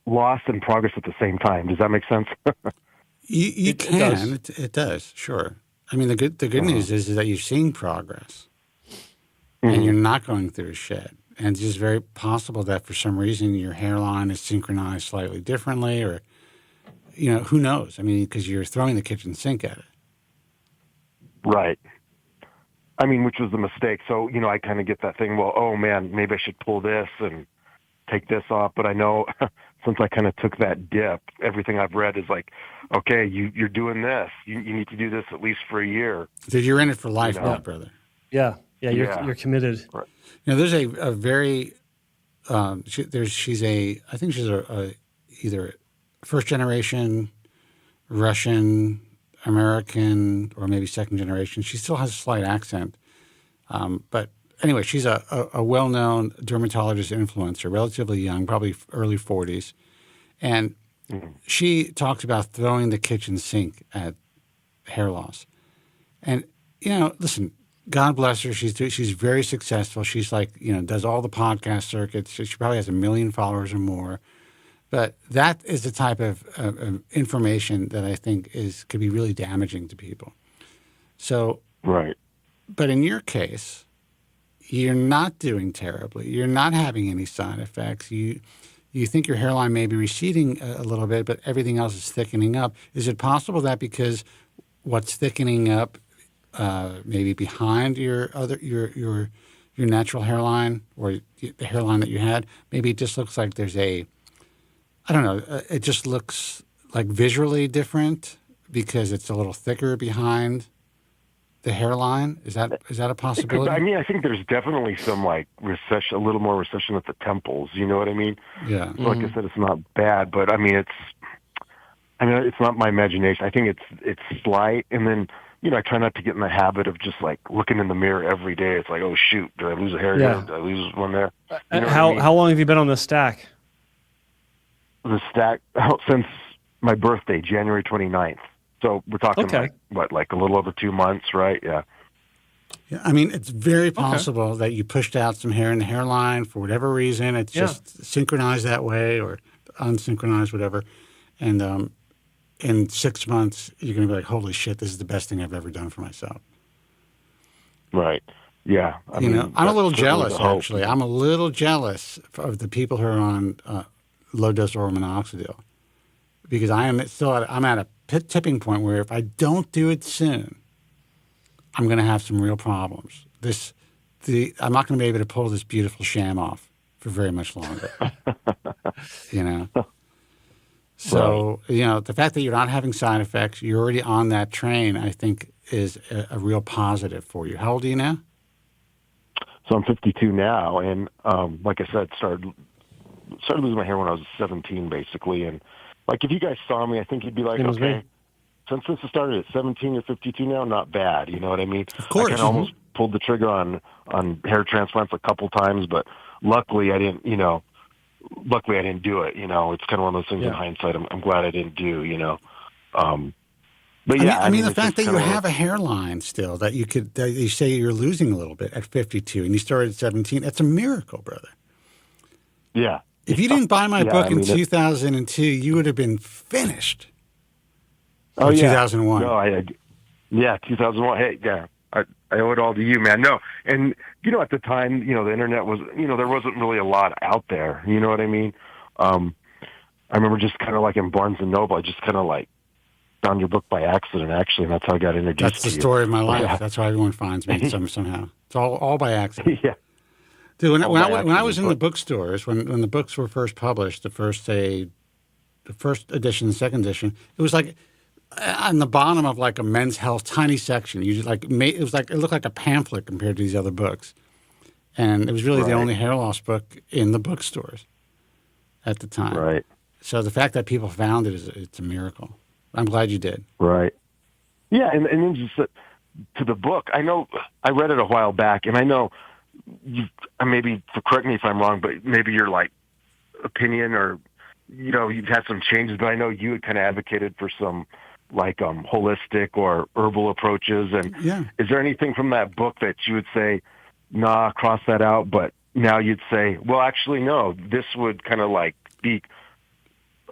loss and progress at the same time. Does that make sense? You can. It does, sure. I mean, the good news is that you've seen progress. And you're not going through a shed. And it's just very possible that for some reason your hairline is synchronized slightly differently or, who knows? I mean, because you're throwing the kitchen sink at it. Right. I mean, which was a mistake. So, I kind of get that thing, well, oh, man, maybe I should pull this and take this off. But I know since I kind of took that dip, everything I've read is like, okay, you're doing this. You need to do this at least for a year. Because you're in it for life now, brother. Yeah. Yeah, you're committed. Right. There's a very I think she's a either first generation Russian American or maybe second generation. She still has a slight accent, but anyway, she's a well-known dermatologist influencer, relatively young, probably early 40s, and she talks about throwing the kitchen sink at hair loss. And listen, God bless her. She's very successful. She's does all the podcast circuits. She probably has 1 million followers or more. But that is the type of information that I think could be really damaging to people. So, Right. But in your case, you're not doing terribly. You're not having any side effects. You think your hairline may be receding a little bit, but everything else is thickening up. Is it possible that because what's thickening up maybe behind your natural hairline or the hairline that you had, maybe it just looks like there's I don't know, it just looks like visually different because it's a little thicker behind the hairline? Is that a possibility? I mean, I think there's definitely some recession, a little more recession at the temples. You know what I mean? Yeah. Like I said, it's not bad, but I mean, it's not my imagination. I think it's slight, and then I try not to get in the habit of just looking in the mirror every day. It's like, oh shoot, did I lose a hair here? Did I lose one there? You know how long have you been on this stack? The stack since my birthday, January 29th. So we're talking a little over 2 months, right? Yeah. Yeah, I mean, it's very possible that you pushed out some hair in the hairline for whatever reason. It's just synchronized that way or unsynchronized, whatever. And in 6 months, you're going to be like, holy shit, this is the best thing I've ever done for myself. Right. Yeah. I mean, I'm a little jealous, actually. I'm a little jealous of the people who are on low-dose oral minoxidil because I'm at a tipping point where if I don't do it soon, I'm going to have some real problems. I'm not going to be able to pull this beautiful sham off for very much longer. So, the fact that you're not having side effects, you're already on that train, I think is a real positive for you. How old are you now? So I'm 52 now, and like I said, started losing my hair when I was 17, basically. And if you guys saw me, I think you'd be like, okay, since it started at 17 or 52 now, not bad. You know what I mean? Of course. I kind of almost pulled the trigger on hair transplants a couple times, but luckily I didn't. Luckily I didn't do it. It's kind of one of those things in hindsight. I'm glad I didn't do. But yeah, I mean the fact that you have a hairline still that you say you're losing a little bit at 52 and you started at 17, that's a miracle, brother. Yeah. If you didn't buy my book in 2002, you would have been finished. Oh, yeah. 2001. No, 2001. Hey, yeah, I owe it all to you, man. No, and at the time, the internet was, there wasn't really a lot out there. You know what I mean? I remember just kind of in Barnes and Noble, I just kind of found your book by accident, actually, and that's how I got introduced to you. That's the story of my life. Yeah. That's how everyone finds me somehow. It's all by accident. Yeah. Dude, when I was in the bookstores, when the books were first published, the first edition, the second edition, it was on the bottom of a Men's Health tiny section. You it looked like a pamphlet compared to these other books, and it was really the only hair loss book in the bookstores at the time. Right. So the fact that people found it's a miracle. I'm glad you did. Right. Yeah, and then just to the book, I know I read it a while back, and I know. Maybe correct me if I'm wrong, but maybe your opinion or you've had some changes, but I know you had kind of advocated for some holistic or herbal approaches. And is there anything from that book that you would say, nah, cross that out, but now you'd say, well, actually, no, this would kind of be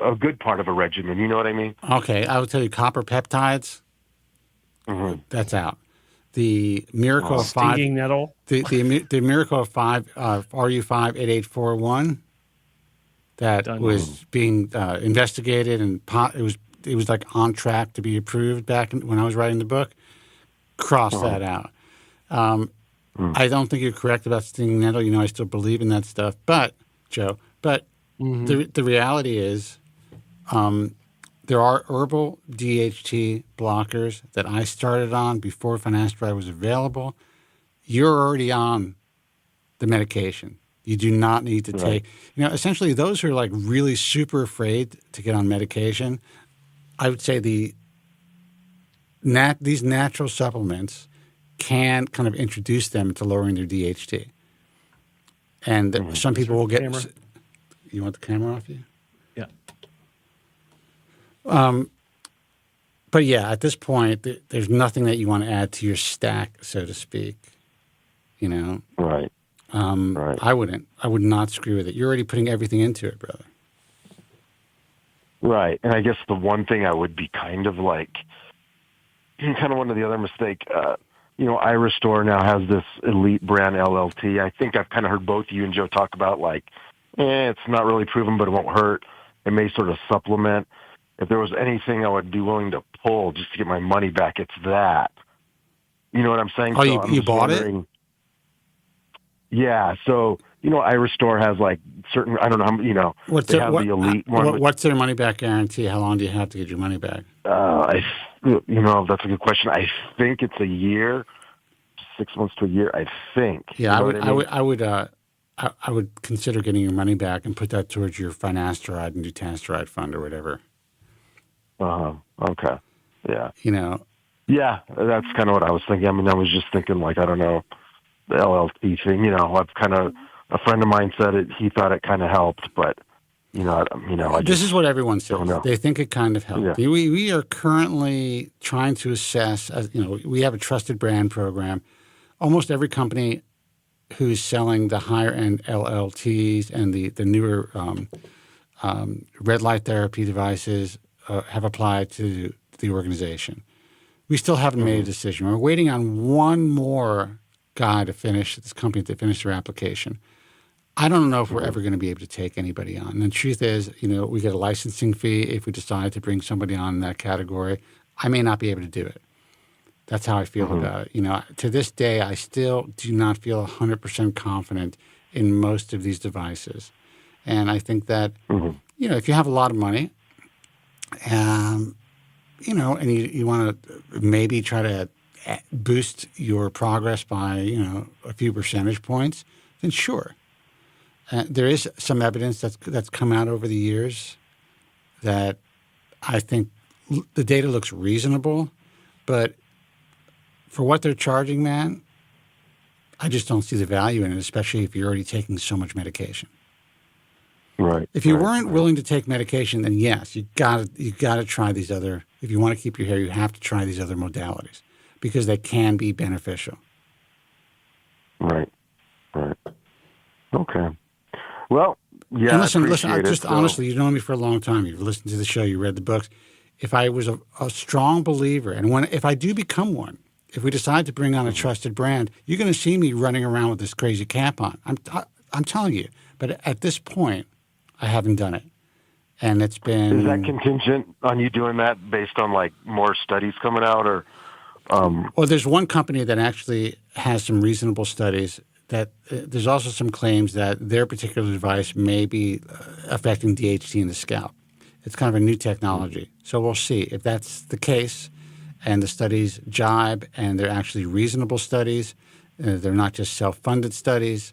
a good part of a regimen. You know what I mean? Okay, I would tell you copper peptides. Mm-hmm. That's out. The Miracle of 5 stinging nettle. The Miracle of 5 RU58841 that was being investigated and it was on track to be approved back when I was writing the book. Cross that out. I don't think you're correct about stinging nettle. I still believe in that stuff, but Joe, the reality is. There are herbal DHT blockers that I started on before finasteride was available. You're already on the medication. You do not need to take, essentially those who are like really super afraid to get on medication, I would say these natural supplements can kind of introduce them into lowering their DHT. And some people will get... Camera? You want the camera off you? Yeah. But yeah, at this point, there's nothing that you want to add to your stack, so to speak. Right. Right. I wouldn't. I would not screw with it. You're already putting everything into it, brother. Right. And I guess the one thing I would be kind of like, kind of one of the other mistake, Iristore now has this elite brand LLT. I think I've kind of heard both you and Joe talk about like, it's not really proven, but it won't hurt. It may sort of supplement. If there was anything I would be willing to pull just to get my money back, it's that. You know what I'm saying? Oh, so you bought it? Yeah. So, Iristore has like certain, I don't know how, What's the elite one. What's their money back guarantee? How long do you have to get your money back? That's a good question. I think it's a year, 6 months to a year, I think. Yeah, I I would consider getting your money back and put that towards your finasteride and dutasteride fund or whatever. Okay. Yeah. Yeah, that's kind of what I was thinking. I mean, I was just thinking like, I don't know, the LLT thing, I've kind of, a friend of mine said it, he thought it kind of helped, but, this is what everyone says. They think it kind of helped. Yeah. We are currently trying to assess, we have a trusted brand program. Almost every company who's selling the higher end LLTs and the newer red light therapy devices have applied to the organization. We still haven't made a decision. We're waiting on one more guy to finish, this company to finish their application. I don't know if we're ever going to be able to take anybody on. And the truth is, we get a licensing fee if we decide to bring somebody on in that category. I may not be able to do it. That's how I feel about it. To this day, I still do not feel 100% confident in most of these devices. And I think that, if you have a lot of money, and you want to maybe try to boost your progress by, a few percentage points, then sure. There is some evidence that's come out over the years that I think the data looks reasonable, but for what they're charging, man, I just don't see the value in it, especially if you're already taking so much medication. Right. If you weren't willing to take medication, then yes, you got to try these other. If you want to keep your hair, you have to try these other modalities because they can be beneficial. Right. Okay. Well, yeah. And listen. Honestly, you've known me for a long time. You've listened to the show. You read the books. If I was a strong believer, and if I do become one, if we decide to bring on a trusted brand, you're going to see me running around with this crazy cap on. I'm telling you. But at this point, I haven't done it. And it's been... Is that contingent on you doing that based on, like, more studies coming out, or... Well, there's one company that actually has some reasonable studies that there's also some claims that their particular device may be affecting DHT in the scalp. It's kind of a new technology. So we'll see if that's the case and the studies jibe and they're actually reasonable studies. They're not just self-funded studies,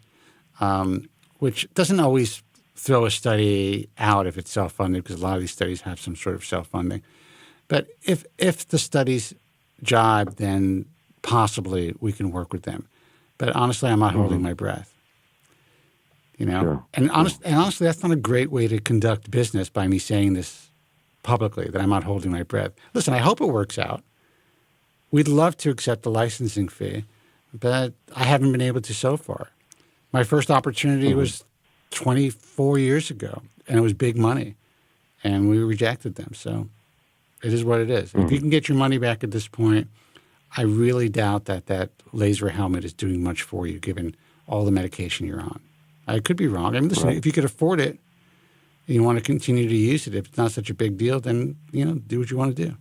which doesn't always throw a study out if it's self-funded because a lot of these studies have some sort of self-funding. But if the studies jibe, then possibly we can work with them. But honestly, I'm not holding my breath. Sure. And honestly, that's not a great way to conduct business by me saying this publicly, that I'm not holding my breath. Listen, I hope it works out. We'd love to accept the licensing fee, but I haven't been able to so far. My first opportunity was 24 years ago, and it was big money, and we rejected them. So it is what it is. If you can get your money back at this point, I really doubt that laser helmet is doing much for you, given all the medication you're on. I could be wrong. I mean, listen, if you could afford it and you want to continue to use it, if it's not such a big deal, then, do what you want to do.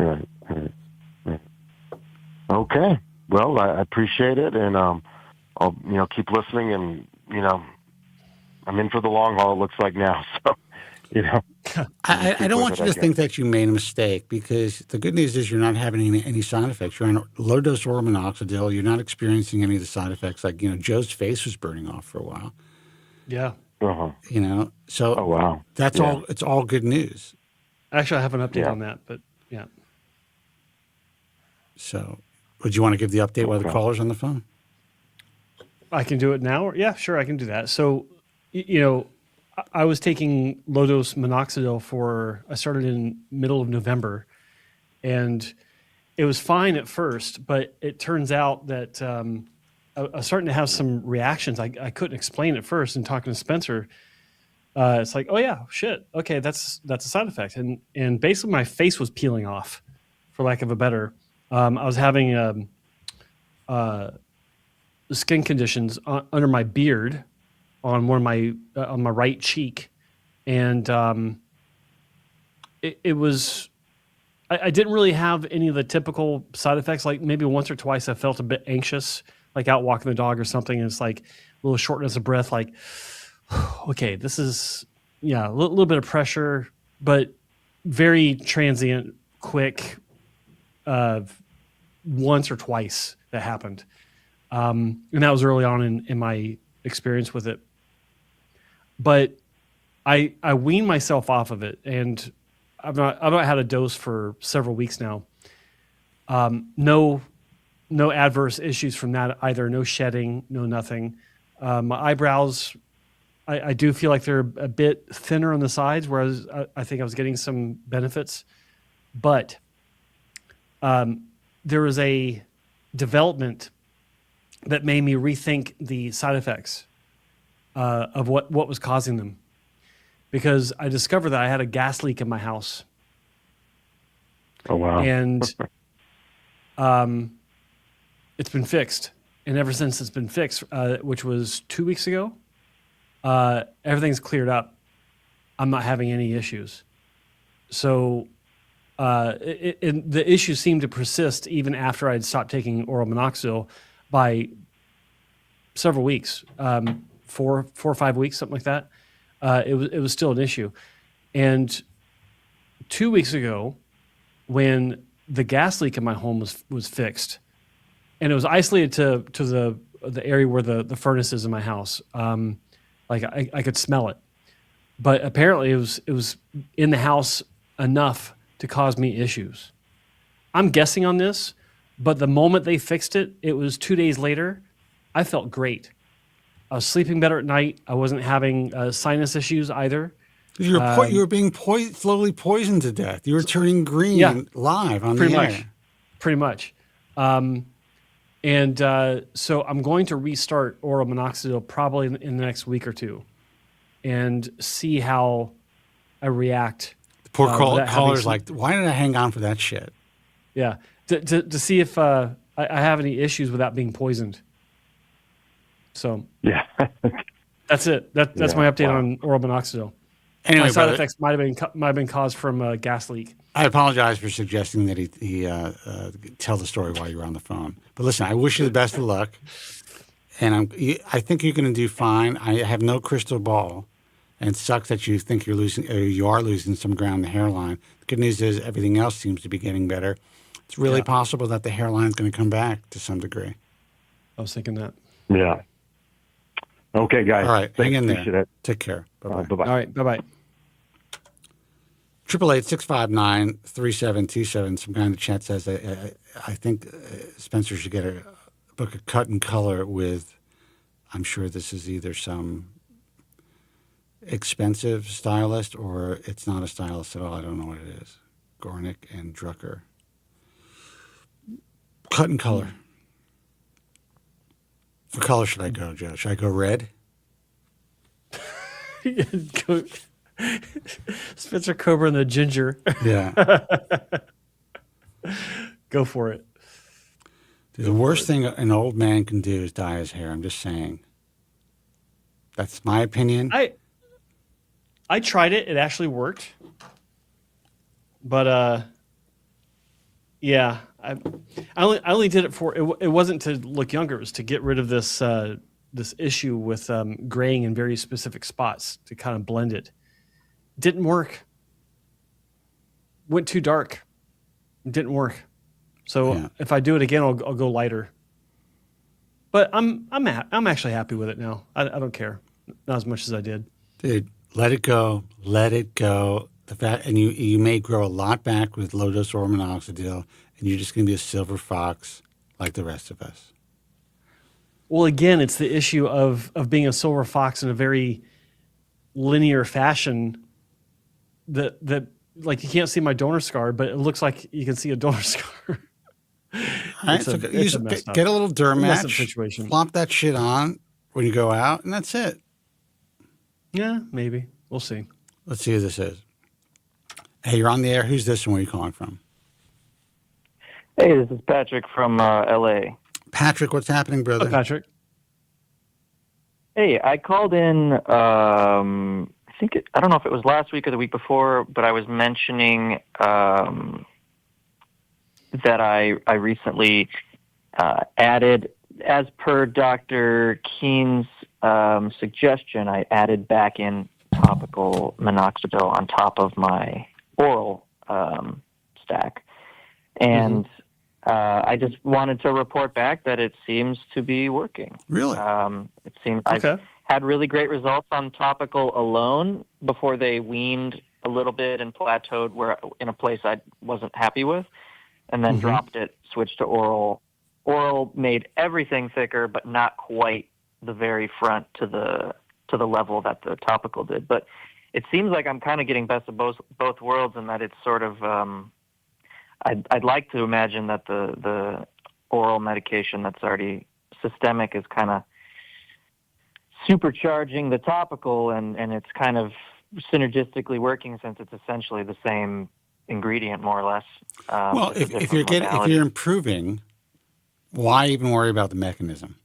Right. Okay. Well, I appreciate it, and I'll, keep listening, and, I'm in for the long haul, it looks like now, so, I don't want you to think that you made a mistake, because the good news is you're not having any side effects. You're on low dose oral minoxidil. You're not experiencing any of the side effects. Like, Joe's face was burning off for a while. Yeah. So Oh, wow. That's all. It's all good news. Actually, I have an update on that, but yeah. So, would you want to give the update while the caller's on the phone? I can do it now. Yeah, sure, I can do that. So, I was taking low dose minoxidil I started in middle of November, and it was fine at first, but it turns out that I was starting to have some reactions. I couldn't explain at first, and talking to Spencer, it's like, oh yeah, shit. Okay, that's a side effect. And basically my face was peeling off, for lack of a better. I was having skin conditions under my beard, on one of on my right cheek, and it was. I didn't really have any of the typical side effects. Like maybe once or twice, I felt a bit anxious, like out walking the dog or something. And it's like a little shortness of breath. Like, okay, this is a little bit of pressure, but very transient, quick. Once or twice that happened, and that was early on in my experience with it. But I weaned myself off of it, and I've not had a dose for several weeks now. No adverse issues from that either. No shedding, no nothing. My eyebrows, I do feel like they're a bit thinner on the sides, whereas I think I was getting some benefits. But there was a development that made me rethink the side effects of what was causing them, because I discovered that I had a gas leak in my house. Oh, wow. And it's been fixed. And ever since it's been fixed, which was 2 weeks ago, everything's cleared up. I'm not having any issues. So the issues seemed to persist even after I'd stopped taking oral minoxidil by several weeks, 4 or 5 weeks, something like that. It was still an issue. And 2 weeks ago, when the gas leak in my home was fixed, and it was isolated to the area where the furnace is in my house, like I could smell it, but apparently it was in the house enough to cause me issues. I'm guessing on this, but the moment they fixed it, it was 2 days later. I felt great. I was sleeping better at night. I wasn't having sinus issues either. You were being slowly poisoned to death. You were turning green live on the air. Pretty much. So I'm going to restart oral minoxidil probably in the next week or two, and see how I react. The poor caller's like, why did I hang on for that shit? Yeah, to see if I have any issues without being poisoned. So yeah, that's it. That's my update on oral minoxidil. Anyway, my side effects might have been caused from a gas leak. I apologize for suggesting that he tell the story while you were on the phone. But listen, I wish you the best of luck, and I think you're going to do fine. I have no crystal ball, and it sucks that you think you are losing some ground in the hairline. The good news is everything else seems to be getting better. It's really possible that the hairline is going to come back to some degree. I was thinking that. Yeah. Okay, guys. All right, hang in there. Appreciate it. Take care. Bye-bye. Bye-bye. All right, bye-bye. 888-659-3727. Some guy in the chat says, I think Spencer should get a book of Cut and Color with, I'm sure this is either some expensive stylist or it's not a stylist at all. I don't know what it is. Gornick and Drucker. Cut and Color. What color should I go, Joe? Should I go red? Spencer Kobren the ginger. Yeah. Go for it. The worst thing an old man can do is dye his hair. I'm just saying. That's my opinion. I tried it. It actually worked. But yeah, I only did it for it wasn't to look younger. It was to get rid of this issue with graying in very specific spots to kind of blend it. Didn't work. went too dark. It didn't work. So Yeah. if I do it again, I'll go lighter. But I'm actually happy with it now. I don't care, not as much as I did. Dude, let it go. Let it go. The fact, and you may grow a lot back with low dose oral minoxidil, and you're just going to be a silver fox like the rest of us. Well, again, it's the issue of being a silver fox in a very linear fashion. That like you can't see my donor scar, but it looks like you can see a donor scar. All right, so get a little derm match, situation. Plop that shit on when you go out, and that's it. Yeah, maybe. We'll see. Let's see who this is. Hey, you're on the air. Who's this and where are you calling from? Hey, this is Patrick from L.A. Patrick, what's happening, brother? Hello, Patrick. Hey, I called in, I don't know if it was last week or the week before, but I was mentioning that I recently added, as per Dr. Keen's suggestion, I added back in topical minoxidil on top of my oral stack. And I just wanted to report back that it seems to be working. Really? It seems I've had really great results on topical alone before they weaned a little bit and plateaued where in a place I wasn't happy with, and then dropped it, switched to oral. Oral made everything thicker, but not quite the very front to the level that the topical did. But it seems like I'm kind of getting best of both worlds, and that it's sort of I'd like to imagine that the oral medication that's already systemic is kind of supercharging the topical, and it's kind of synergistically working since it's essentially the same ingredient, more or less. Well, if you're improving, why even worry about the mechanism?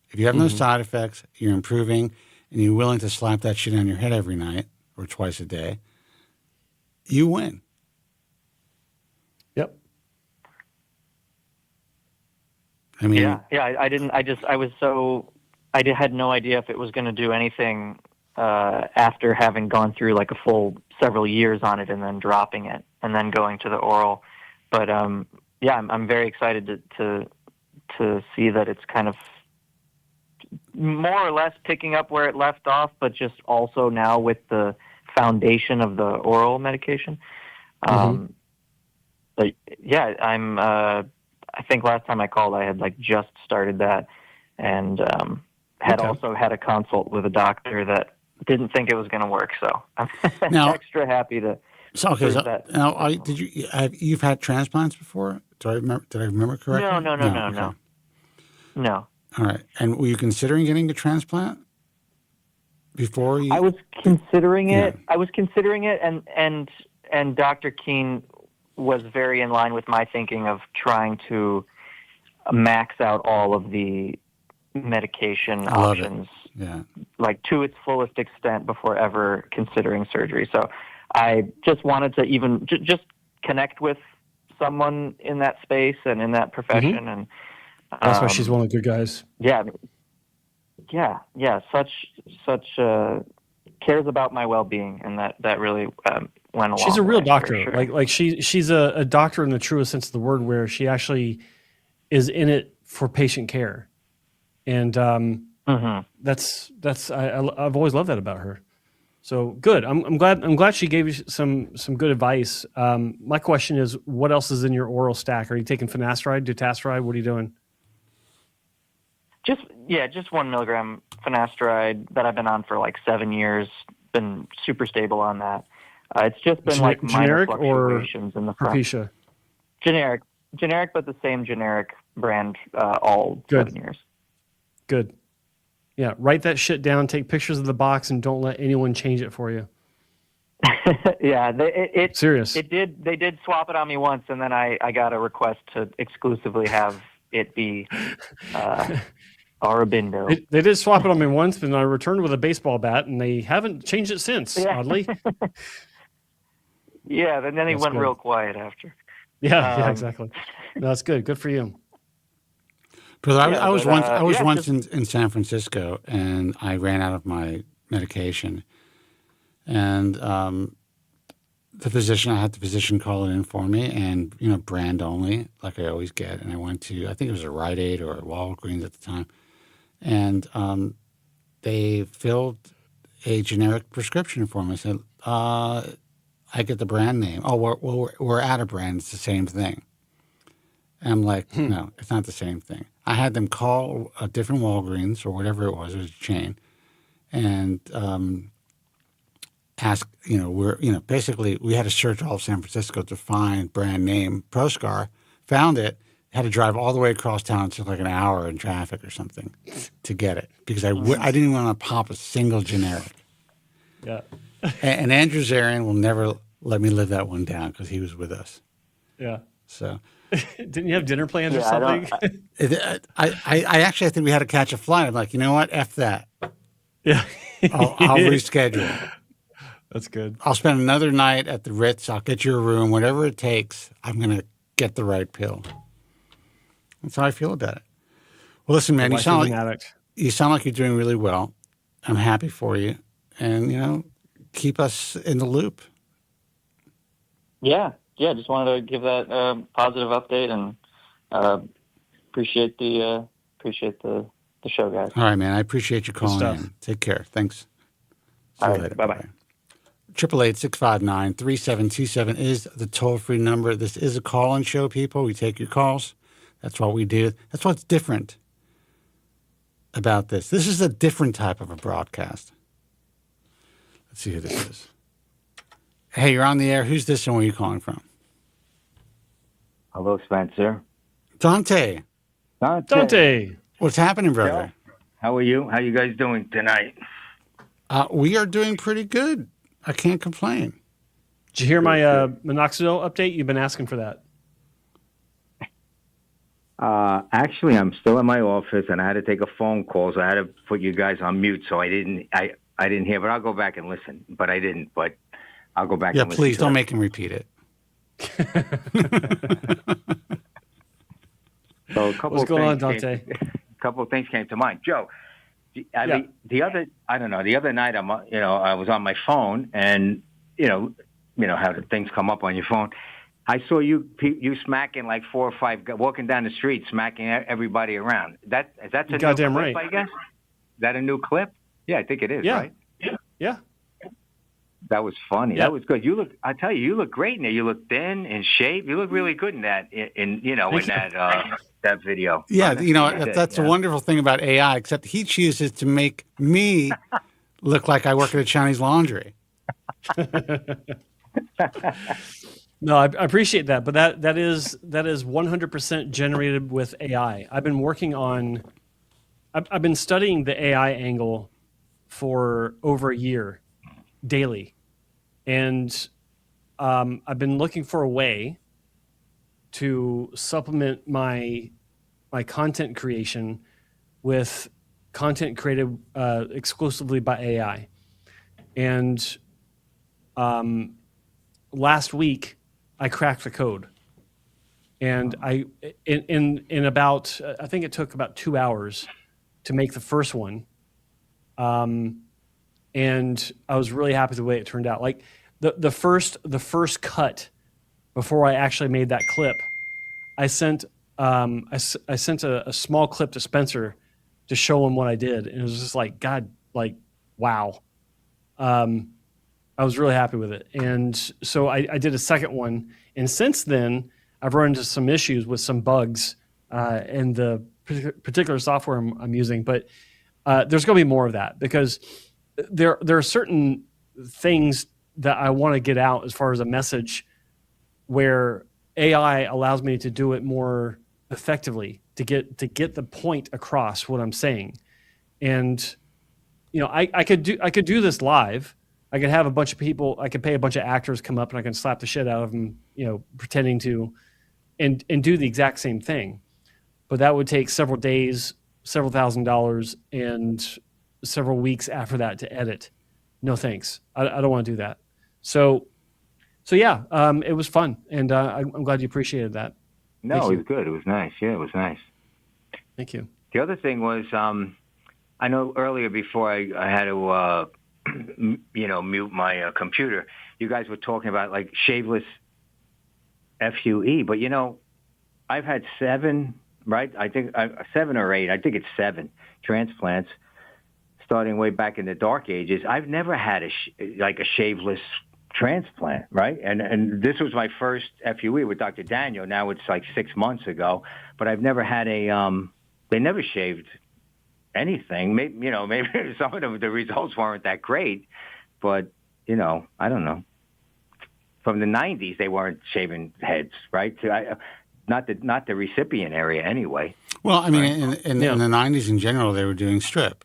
If you have no side effects, you're improving, and you're willing to slap that shit on your head every night or twice a day, you win. Yep. I mean, I had no idea if it was going to do anything after having gone through like a full several years on it and then dropping it and then going to the oral. But I'm very excited to see that it's kind of more or less picking up where it left off, but just also now with the foundation of the oral medication. But yeah, I think last time I called, I had like just started that, and had also had a consult with a doctor that didn't think it was going to work. So I'm now, extra happy to. That. Now, you've had transplants before? Did I remember correctly? No. All right. And were you considering getting a transplant before you? I was considering it. Yeah. I was considering it, and Dr. Keen was very in line with my thinking of trying to max out all of the medication options, like to its fullest extent before ever considering surgery. So I just wanted to even just connect with someone in that space and in that profession, and that's why she's one of the good guys. Yeah. Such cares about my well-being, and that really went along. She's a real doctor. Sure. Like she's a doctor in the truest sense of the word, where she actually is in it for patient care, and that's I've always loved that about her. So good. I'm glad she gave you some good advice. My question is, what else is in your oral stack? Are you taking finasteride, dutasteride? What are you doing? Just 1 milligram finasteride that I've been on for like 7 years. Been super stable on that. It's just been like minor fluctuations in the front. Propecia? Generic, but the same generic brand all 7 years. Good. Yeah, write that shit down. Take pictures of the box, and don't let anyone change it for you. Yeah, serious. They did swap it on me once, and then I got a request to exclusively have it be Aurobindo. They did swap it on me once, and I returned with a baseball bat, and they haven't changed it since, oddly. Yeah, and then they went real quiet after. Yeah, exactly. No, that's good. Good for you. Brother, I was once in San Francisco, and I ran out of my medication, and the physician. I had the physician call it in for me, and brand only, like I always get. And I went to, I think it was a Rite Aid or a Walgreens at the time, and they filled a generic prescription for me. I said, I get the brand name. Oh, we're out of brand. It's the same thing. And I'm like, no, it's not the same thing. I had them call a different Walgreens or whatever it was a chain, and ask, basically we had to search all of San Francisco to find brand name Proscar. Found it, had to drive all the way across town. It took like an hour in traffic or something to get it because I didn't want to pop a single generic. Yeah. And Andrew Zarian will never let me live that one down because he was with us. Yeah. So. Didn't you have dinner plans or something? I actually think we had to catch a flight. I'm like, you know what? F that. Yeah. I'll reschedule. That's good. I'll spend another night at the Ritz. I'll get you a room, whatever it takes. I'm going to get the right pill. That's how I feel about it. Well, listen, man, you sound like you're doing really well. I'm happy for you. And, keep us in the loop. Yeah. Just wanted to give that positive update and appreciate the show, guys. All right, man. I appreciate you calling in. Take care. Thanks. See you later. Bye-bye. 888-659-3727 is the toll-free number. This is a call-in show, people. We take your calls. That's what we do. That's what's different about this. This is a different type of a broadcast. Let's see who this is. Hey, you're on the air. Who's this and where are you calling from? Hello, Spencer. Dante. What's happening, brother? How are you? How you guys doing tonight? We are doing pretty good. I can't complain. Did you hear my minoxidil update? You've been asking for that. Actually, I'm still in my office, and I had to take a phone call, so I had to put you guys on mute, so I didn't hear, but I'll go back and listen. But I didn't, but I'll go back and listen. Yeah, please, don't make him repeat it. So what's going on, Dante? A couple of things came to mind. Joe, the other night I was on my phone, and how the things come up on your phone. I saw you smacking like 4 or 5 guys walking down the street, smacking everybody around. That's a goddamn new clip, right. I guess. Is that a new clip? Yeah, I think it is. Yeah. Right? Yeah. That was funny. Yep. That was good. I tell you, you look great in there. You look thin in shape. You look really good in that. That video. Yeah, that's a wonderful thing about AI. Except he chooses to make me look like I work at a Chinese laundry. No, I appreciate that, but that is 100% generated with AI. I've been studying the AI angle for over a year, daily, and I've been looking for a way to supplement my content creation with content created exclusively by AI, and last week I cracked the code, and in about I think it took about 2 hours to make the first one, and I was really happy with the way it turned out. Like the first cut before I actually made that clip, I sent a small clip to Spencer to show him what I did, and it was just like, God, like, wow. I was really happy with it. And so I did a second one. And since then, I've run into some issues with some bugs in the particular software I'm using. But there's going to be more of that because there are certain things that I want to get out as far as a message where AI allows me to do it more effectively to get the point across what I'm saying. And, I could do this live. I could have a bunch of people, I could pay a bunch of actors come up and I can slap the shit out of them, pretending to, and do the exact same thing. But that would take several days, several $1,000s, and several weeks after that to edit. No thanks. I don't want to do that. So yeah, it was fun. And I'm glad you appreciated that. No, it was good. It was nice. Yeah, it was nice. Thank you. The other thing was, I know earlier before I had to, mute my computer. you guys were talking about like shaveless FUE, but I've had 7, right? I think 7 or 8. I think it's 7 transplants, starting way back in the dark ages. I've never had a shaveless transplant, right? And this was my first FUE with Dr. Daniel. Now it's like 6 months ago, but I've never had they never shaved anything. Maybe some of the results weren't that great, but I don't know. From the 90s, they weren't shaving heads, right? Not the recipient area anyway. Well, I mean, right? in the 90s in general, they were doing strip.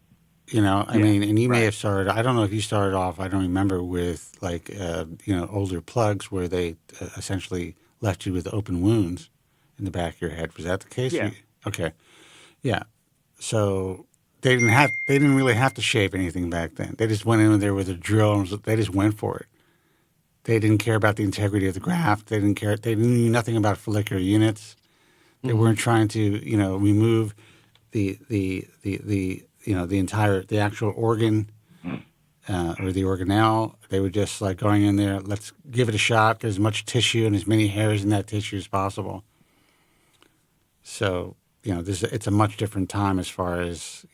I mean, and you may have started, I don't know if you started off, I don't remember, with older plugs where they essentially left you with open wounds in the back of your head. Was that the case? Yeah. Okay. Yeah. So they didn't really have to shave anything back then. They just went in there with a drill and they just went for it. They didn't care about the integrity of the graft. They didn't care. They knew nothing about follicular units. They weren't trying to, remove the actual organ or the organelle. They were just like going in there. Let's give it a shot. Get as much tissue and as many hairs in that tissue as possible. So it's a much different time as far as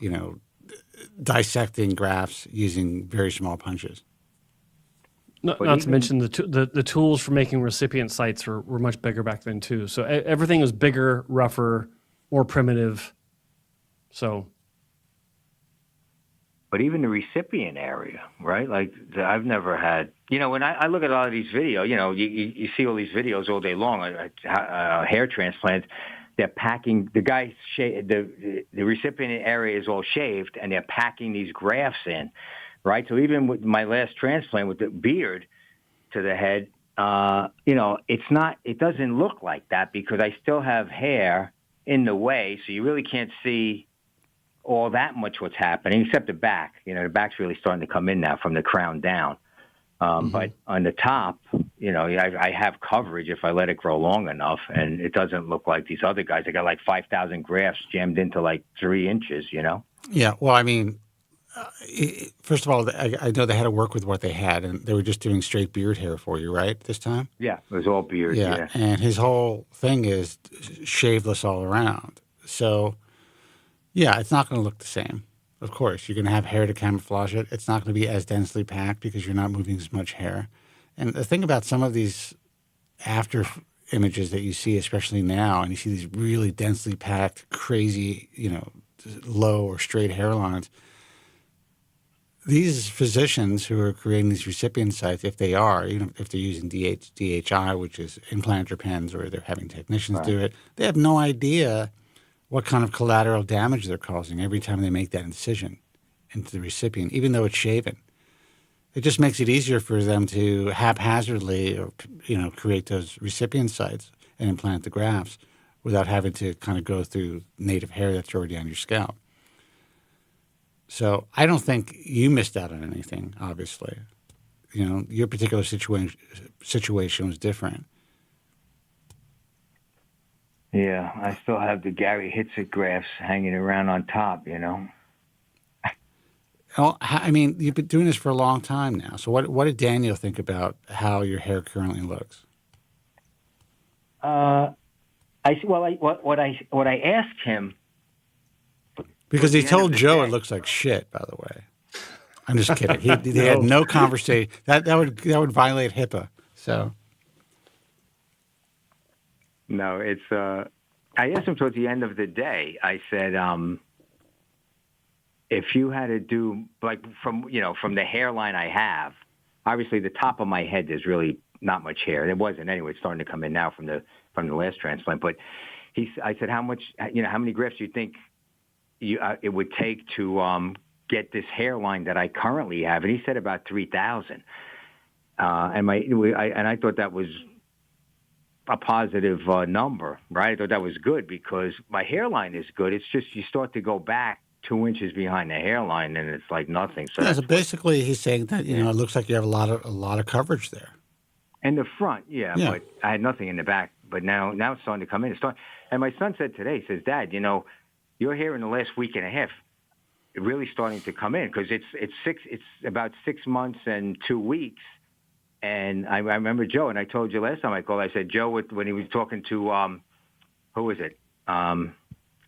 dissecting grafts using very small punches. Not to mention the tools for making recipient sites were much bigger back then too. So everything was bigger, rougher, more primitive. So, but even the recipient area, right? Like I've never had. When I look at all of these videos, you see all these videos all day long, hair transplants. They're packing the guy. The recipient area is all shaved, and they're packing these grafts in. Right, so even with my last transplant with the beard to the head, it's not. It doesn't look like that because I still have hair in the way, so you really can't see all that much what's happening except the back. The back's really starting to come in now from the crown down. But on the top, I have coverage if I let it grow long enough, and it doesn't look like these other guys. They got like 5,000 grafts jammed into like 3 inches. Yeah. Well, I mean. First of all, I know they had to work with what they had, and they were just doing straight beard hair for you, right, this time? Yeah, it was all beard, yeah. And his whole thing is shaveless all around. So, yeah, it's not going to look the same. Of course, you're going to have hair to camouflage it. It's not going to be as densely packed because you're not moving as much hair. And the thing about some of these after images that you see, especially now, and you see these really densely packed, crazy, low or straight hairlines, these physicians who are creating these recipient sites, if they are, if they're using DHI, which is implanter pens, or they're having technicians do it, they have no idea what kind of collateral damage they're causing every time they make that incision into the recipient, even though it's shaven. It just makes it easier for them to haphazardly, create those recipient sites and implant the grafts without having to kind of go through native hair that's already on your scalp. So I don't think you missed out on anything, obviously. Your particular situation was different. Yeah, I still have the Gary Hitzig grafts hanging around on top, Well, I mean, you've been doing this for a long time now. So what did Daniel think about how your hair currently looks? What I asked him. Because he told Joe it looks like shit, by the way. I'm just kidding. They had no conversation. That would violate HIPAA. So no, it's. I asked him towards the end of the day. I said, if you had to do like from the hairline I have, obviously the top of my head there's really not much hair. There wasn't anyway. It's starting to come in now from the last transplant. But I said, how many grafts do you think it would take to get this hairline that I currently have? And he said about 3,000. And I thought that was a positive number, right? I thought that was good because my hairline is good. It's just you start to go back 2 inches behind the hairline, and it's like nothing. So, basically, he's saying that it looks like you have a lot of coverage there. In the front, yeah, but I had nothing in the back. But now it's starting to come in. And my son said today, he says, Dad, your hair in the last week and a half, really starting to come in because it's about 6 months and 2 weeks And I remember Joe, and I told you last time I called, I said, Joe, when he was talking to, who was it?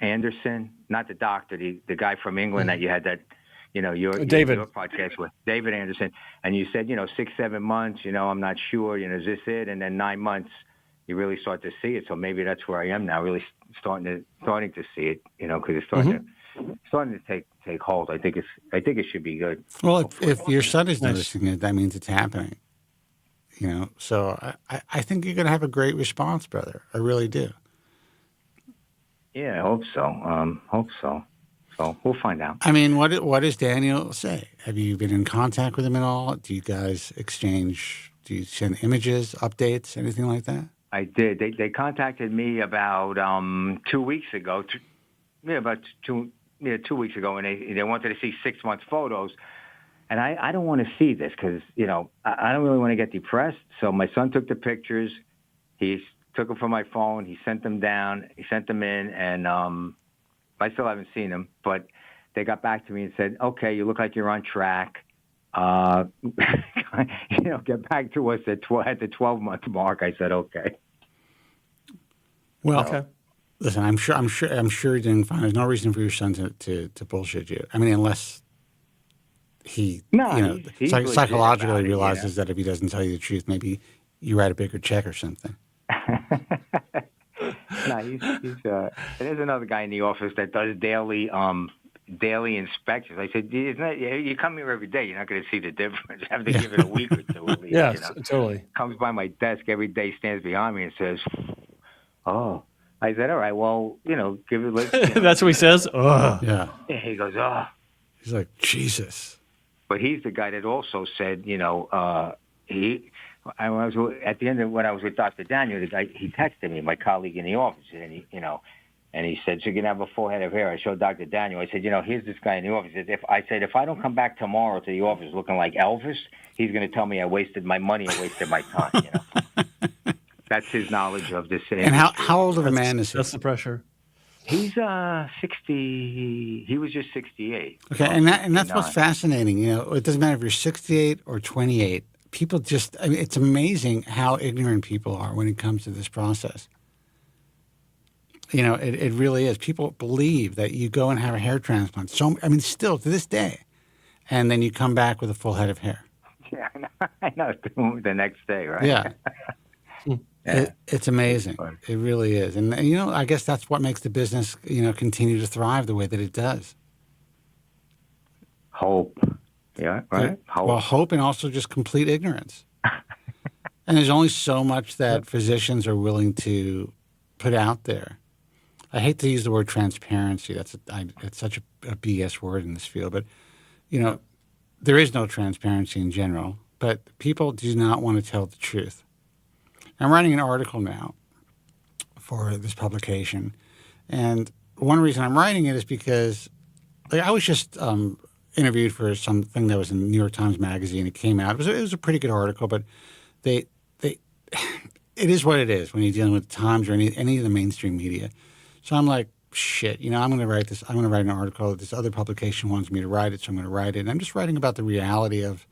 Anderson, not the doctor, the guy from England that you had that, your podcast with, David Anderson. And you said, 6-7 months, I'm not sure, is this it? And then 9 months, you really start to see it. So maybe that's where I am now, really starting to see it, because it's starting to take hold. I think it should be good. Well, if your son is noticing it, that means it's happening. So I think you're going to have a great response, brother. I really do. Yeah, I hope so. So we'll find out. I mean, what does Daniel say? Have you been in contact with him at all? Do you guys exchange? Do you send images, updates, anything like that? I did. They contacted me about 2 weeks ago. 2 weeks ago, and they wanted to see 6 months photos. And I don't want to see this because, I don't really want to get depressed. So my son took the pictures. He took them from my phone. He sent them down. He sent them in. And I still haven't seen them. But they got back to me and said, okay, you look like you're on track. Get back to us at the 12-month mark. I said, okay. Well, okay. Listen, I'm sure you didn't find. There's no reason for your son to bullshit you. I mean, unless he, he's psychologically realizes that if he doesn't tell you the truth, maybe you write a bigger check or something. There's another guy in the office that does daily inspections. I said, you come here every day. You're not going to see the difference. I have to give it a week or two at least. Yeah, totally. Comes by my desk every day, stands behind me and says, oh. I said, all right, well, give it. That's what he says? Oh. Yeah. He goes, oh. He's like, Jesus. But he's the guy that also said, at the end of when I was with Dr. Daniel, the guy, he texted me, my colleague in the office, and he said, so you're going to have a full head of hair. I showed Dr. Daniel. I said, here's this guy in the office. If I don't come back tomorrow to the office looking like Elvis, he's going to tell me I wasted my money and wasted my time, That's his knowledge of this. And how old of a man is he? That's the pressure. He's 60. He was just 68. Okay, and that's what's fascinating. It doesn't matter if you're 68 or 28. People just, it's amazing how ignorant people are when it comes to this process. It really is. People believe that you go and have a hair transplant. Still to this day, and then you come back with a full head of hair. Yeah, I know. The next day, right? Yeah. It's amazing. It really is. And, I guess that's what makes the business, continue to thrive the way that it does. Hope. Yeah, right? Hope. Well, hope and also just complete ignorance. And there's only so much that physicians are willing to put out there. I hate to use the word transparency. It's such a BS word in this field. But, there is no transparency in general. But people do not want to tell the truth. I'm writing an article now for this publication, and one reason I'm writing it is because I was just interviewed for something that was in the New York Times Magazine. It came out. It was a pretty good article, but it is what it is when you're dealing with the Times or any of the mainstream media. So I'm like, shit, I'm going to write this. I'm going to write an article. This other publication wants me to write it, so I'm going to write it. And I'm just writing about the reality of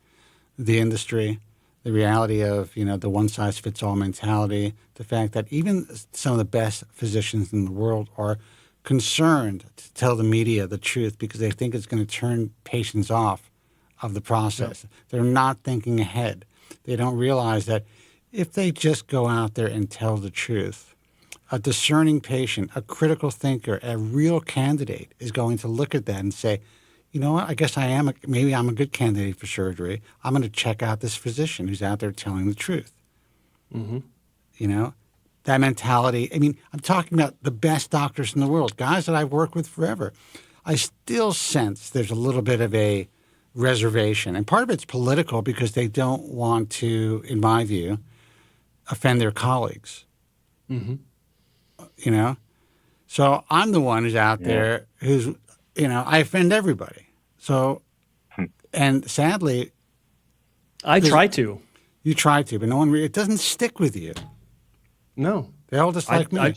the industry. The reality of, the one-size-fits-all mentality, the fact that even some of the best physicians in the world are concerned to tell the media the truth because they think it's going to turn patients off of the process. Yep. They're not thinking ahead. They don't realize that if they just go out there and tell the truth, a discerning patient, a critical thinker, a real candidate is going to look at that and say, you know what, I guess maybe I'm a good candidate for surgery. I'm going to check out this physician who's out there telling the truth. Mm-hmm. That mentality. I'm talking about the best doctors in the world, guys that I've worked with forever. I still sense there's a little bit of a reservation. And part of it's political because they don't want to, in my view, offend their colleagues. Mm-hmm. So I'm the one who's out there who's, I offend everybody. So, and sadly, I try to. You try to, but no one. It doesn't stick with you. No, they all just like me.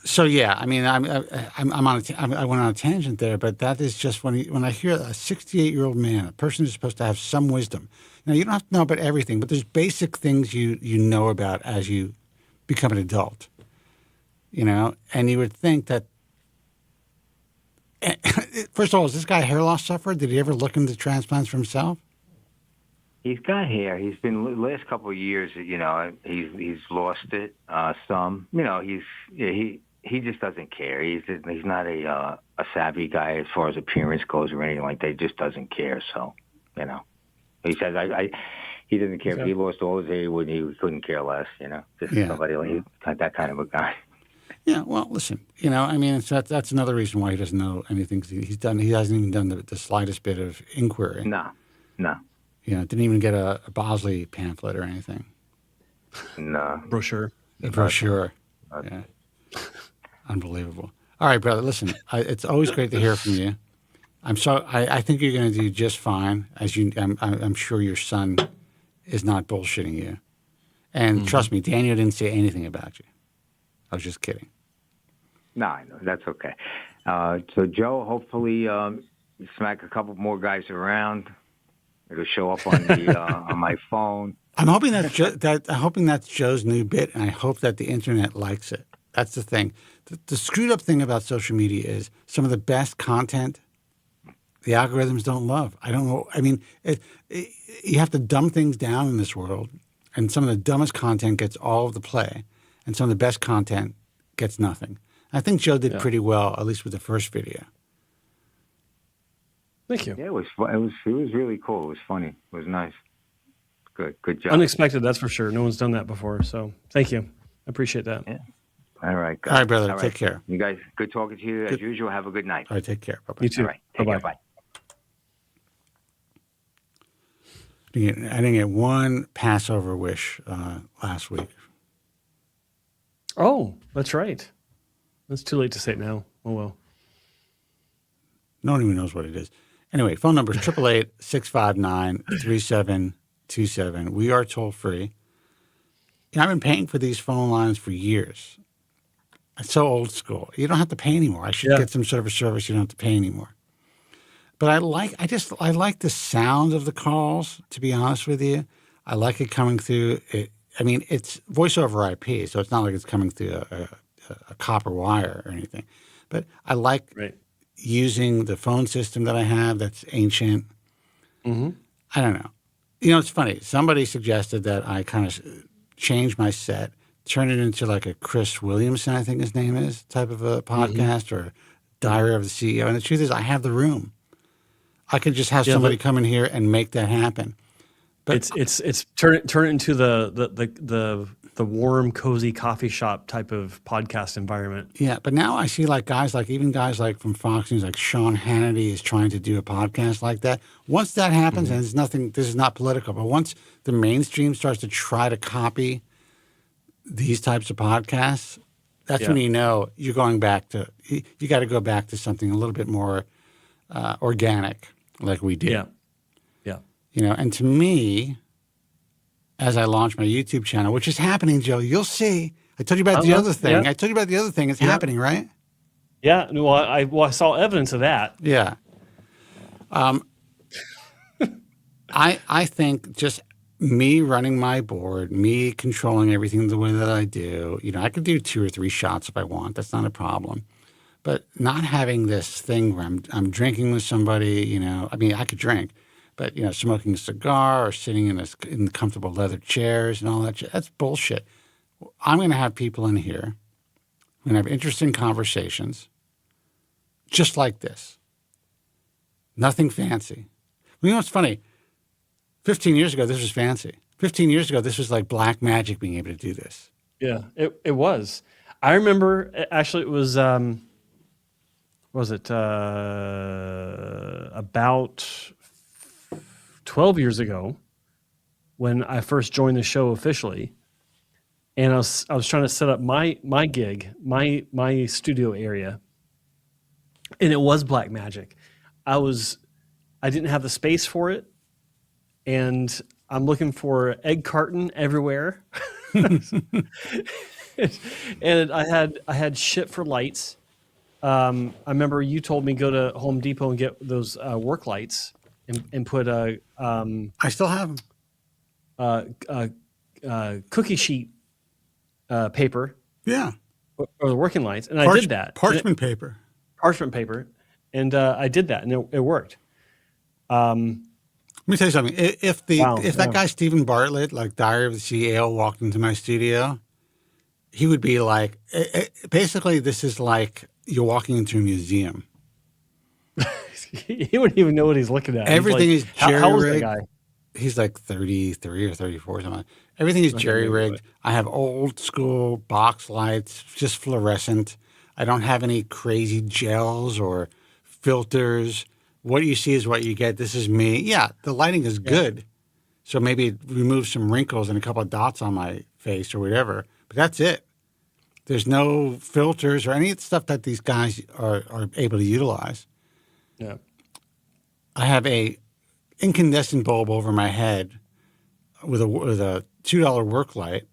So yeah, I mean, I went on a tangent there, but that is just when I hear a 68-year-old man, a person who's supposed to have some wisdom. Now you don't have to know about everything, but there's basic things you know about as you become an adult. And you would think that. First of all, is this guy a hair loss sufferer? Did he ever look into transplants for himself? He's got hair. He's been the last couple of years. He's lost it some. He just doesn't care. He's not a savvy guy as far as appearance goes or anything like that. He just doesn't care. So, he says he doesn't care. If he lost all his hair, he couldn't care less. Just somebody like that kind of a guy. Yeah, well, listen, that's another reason why he doesn't know anything. He hasn't even done the slightest bit of inquiry. No. Didn't even get a Bosley pamphlet or anything. No. Brochure. A brochure. Yeah. Unbelievable. All right, brother, listen, it's always great to hear from you. I think you're going to do just fine. I'm sure your son is not bullshitting you. And trust me, Daniel didn't say anything about you. I was just kidding. No, I know. That's okay. So, Joe, hopefully you smack a couple more guys around. It'll show up on the on my phone. I'm hoping that's Joe's new bit, and I hope that the internet likes it. That's the thing. The screwed up thing about social media is some of the best content the algorithms don't love. I don't know. I mean, you have to dumb things down in this world, and some of the dumbest content gets all of the play, and some of the best content gets nothing. I think Joe did pretty well, at least with the first video. Thank you. Yeah, it was really cool. It was funny. It was nice. Good job. Unexpected, that's for sure. No one's done that before, so thank you. I appreciate that. Yeah. All right, guys. All right, brother. All right. Take care. You guys, good talking to you as usual. Have a good night. All right, take care. Bye-bye. You too. All right. Take care. Bye. I didn't get one Passover wish last week. Oh, that's right. It's too late to say it now. Oh, well. No one even knows what it is. Anyway, phone number is 888-659-3727. We are toll free. I've been paying for these phone lines for years. It's so old school. You don't have to pay anymore. I should get some sort of a service you don't have to pay anymore. But I like the sound of the calls, to be honest with you. I like it coming through. It's voice over IP, so it's not like it's coming through a copper wire or anything. But I like using the phone system that I have that's ancient. Mm-hmm. I don't know. It's funny. Somebody suggested that I kind of change my set, turn it into like a Chris Williamson, I think his name is, type of a podcast or Diary of the CEO. And the truth is, I have the room. I could just have somebody come in here and make that happen. But it's turn it into the warm, cozy coffee shop type of podcast environment. Yeah, but now I see guys from Fox News, like Sean Hannity is trying to do a podcast like that. Once that happens, and this is not political, but once the mainstream starts to try to copy these types of podcasts, that's when you're going back to, you got to go back to something a little bit more organic, like we did. Yeah. And to me, as I launch my YouTube channel, which is happening, Joe, you'll see. I told you about the other thing. Yeah. I told you about the other thing. It's happening, right? Yeah. Well, I saw evidence of that. Yeah. I think just me running my board, me controlling everything the way that I do, I could do 2 or 3 shots if I want. That's not a problem. But not having this thing where I'm drinking with somebody, I could drink. But, smoking a cigar or sitting in comfortable leather chairs and all that shit, that's bullshit. I'm going to have people in here. We're going to have interesting conversations just like this. Nothing fancy. What's funny? 15 years ago, this was fancy. 15 years ago, this was like black magic being able to do this. Yeah, it was. I remember, actually, it was, about 12 years ago when I first joined the show officially, and I was trying to set up my gig, my studio area, and it was black magic. I didn't have the space for it, and I'm looking for egg carton everywhere. and I had shit for lights. I remember you told me go to Home Depot and get those work lights and put a I still have them. Cookie sheet paper. Yeah. Or the working lights, and I did that. Parchment paper. Parchment paper, and I did that, and it worked. Let me tell you something. If that guy Stephen Bartlett, like Diary of the CEO, walked into my studio, he would be like, basically, this is like you're walking into a museum. He wouldn't even know what he's looking at. Everything is jerry-rigged. How old is that guy? He's like 33 or 34 or something. Everything is jerry-rigged. I have old school box lights, just fluorescent. I don't have any crazy gels or filters. What you see is what you get. This is me. Yeah, the lighting is good. So maybe it removes some wrinkles and a couple of dots on my face or whatever. But that's it. There's no filters or any of the stuff that these guys are able to utilize. Yeah. I have a incandescent bulb over my head with a $2 work light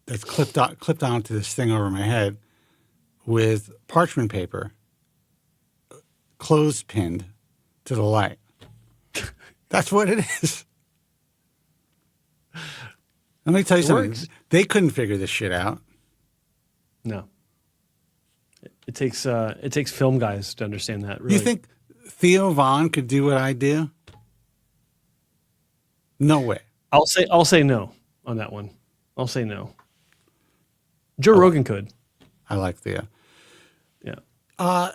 that's clipped onto this thing over my head with parchment paper clothespined to the light. That's what it is. Let me tell you something. They couldn't figure this shit out. No. It takes film guys to understand that. Really. You think Theo Von could do what I do? No way. I'll say no on that one. I'll say no. Joe Rogan could. I like Theo. Yeah.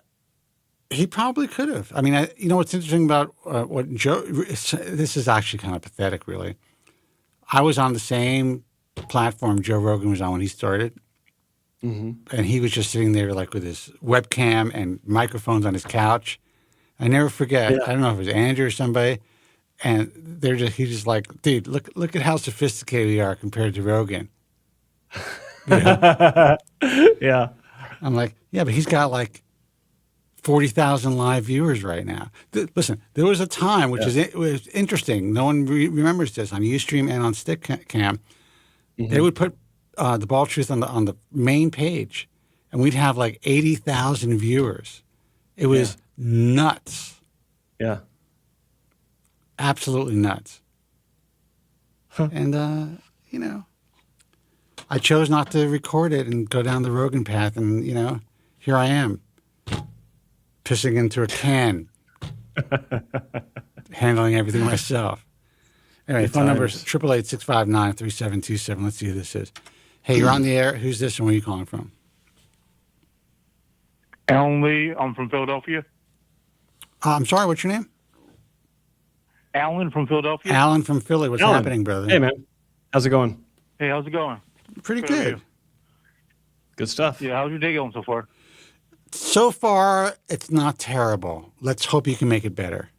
He probably could have. I mean, you know what's interesting about what Joe? This is actually kind of pathetic, really. I was on the same platform Joe Rogan was on when he started. Mm-hmm. And he was just sitting there like with his webcam and microphones on his couch. I never forget. Yeah. I don't know if it was Andrew or somebody. And he's just like, dude, look at how sophisticated we are compared to Rogan. Yeah. Yeah. I'm like, yeah, but he's got like 40,000 live viewers right now. Listen, there was a time, it was interesting. No one remembers this on Ustream and on Stickcam. Mm-hmm. They would put the Bald Truth on the main page, and we'd have like 80,000 viewers. It was nuts. Yeah. Absolutely nuts. Huh. And, I chose not to record it and go down the Rogan path, and, here I am, pissing into a can, handling everything myself. Anyway, phone number is 888-659-3727. Let's see who this is. Hey, you're on the air. Who's this and where are you calling from? Alan Lee. I'm from Philadelphia. I'm sorry, what's your name? Alan from Philadelphia. Alan from Philly. What's happening, brother? Hey, man. How's it going? Hey, how's it going? Pretty good. Good stuff. Yeah, how's your day going so far? So far, it's not terrible. Let's hope you can make it better.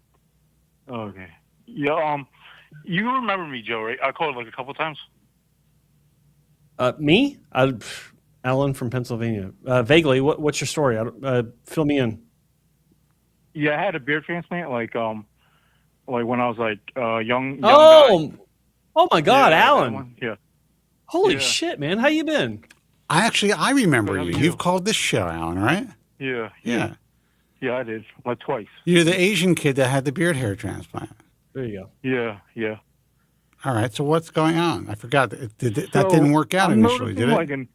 Okay. Yeah, you remember me, Joe, right? I called like a couple times. Me? Alan from Pennsylvania. Vaguely, what's your story? Fill me in. Yeah, I had a beard transplant, like when I was like young guy. Oh my God, Alan! Yeah. Holy shit, man! How you been? I remember you. You've called this show, Alan, right? Yeah. Yeah, I did like twice. You're the Asian kid that had the beard hair transplant. There you go. Yeah. All right. So what's going on? I forgot that didn't work out initially, did it?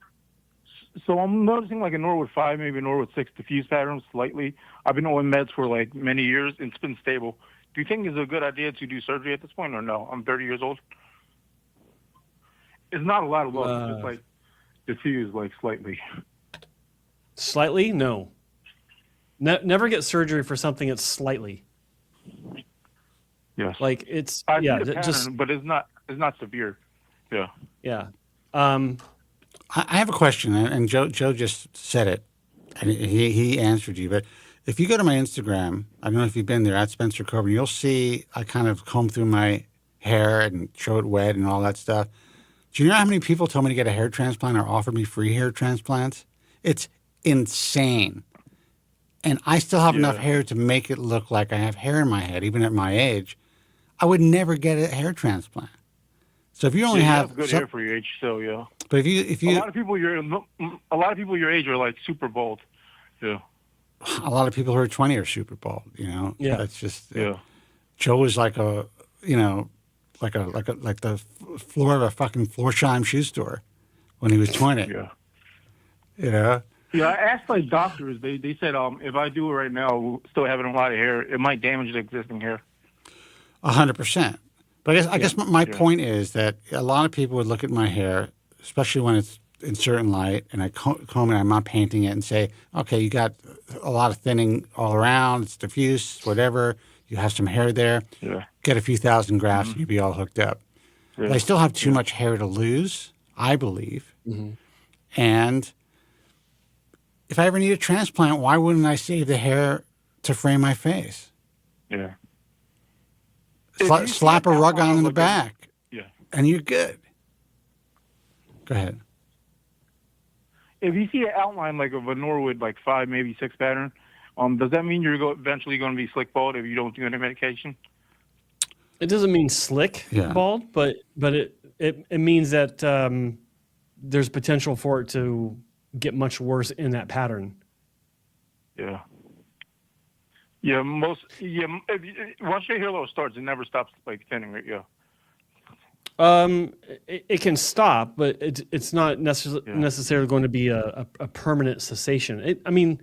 So I'm noticing like a Norwood 5, maybe a Norwood 6 diffuse pattern slightly. I've been on meds for like many years and it's been stable. Do you think it's a good idea to do surgery at this point or no? I'm 30 years old. It's not a lot of loss. It's just like diffuse, like slightly. Slightly? No. Never get surgery for something that's slightly. Yes. Like it's pattern, but it's not severe. Yeah. Yeah. I have a question, and Joe just said it, and he answered you. But if you go to my Instagram, I don't know if you've been there, at Spencer Kobren, you'll see I kind of comb through my hair and show it wet and all that stuff. Do you know how many people told me to get a hair transplant or offered me free hair transplants? It's insane. And I still have enough hair to make it look like I have hair in my head, even at my age. I would never get a hair transplant. So if you only have good hair for your age, so yeah. But if you a lot of people your age are like super bald. Yeah. A lot of people who are 20 are super bald. Yeah. That's just Yeah. Joe was like a like the floor of a fucking Florsheim shoe store when he was 20. Yeah. Yeah, I asked like doctors. They said if I do it right now, still having a lot of hair, it might damage the existing hair. 100%. But I guess my point is that a lot of people would look at my hair, especially when it's in certain light, and I comb it, I'm not painting it, and say, okay, you got a lot of thinning all around, it's diffuse, whatever, you have some hair there, get a few thousand grafts, and you'd be all hooked up. Yeah. But I still have too much hair to lose, I believe, and if I ever need a transplant, why wouldn't I save the hair to frame my face? Yeah. Slap a rug on in the back, and you're good. Go ahead. If you see an outline like of a Norwood, like 5, maybe 6 pattern, does that mean you're eventually going to be slick bald if you don't do any medication? It doesn't mean slick bald, but it means that there's potential for it to get much worse in that pattern. Yeah. Yeah, once your hair loss starts, it never stops like thinning, right? Yeah. It can stop, but it's not necessarily going to be a permanent cessation. I mean,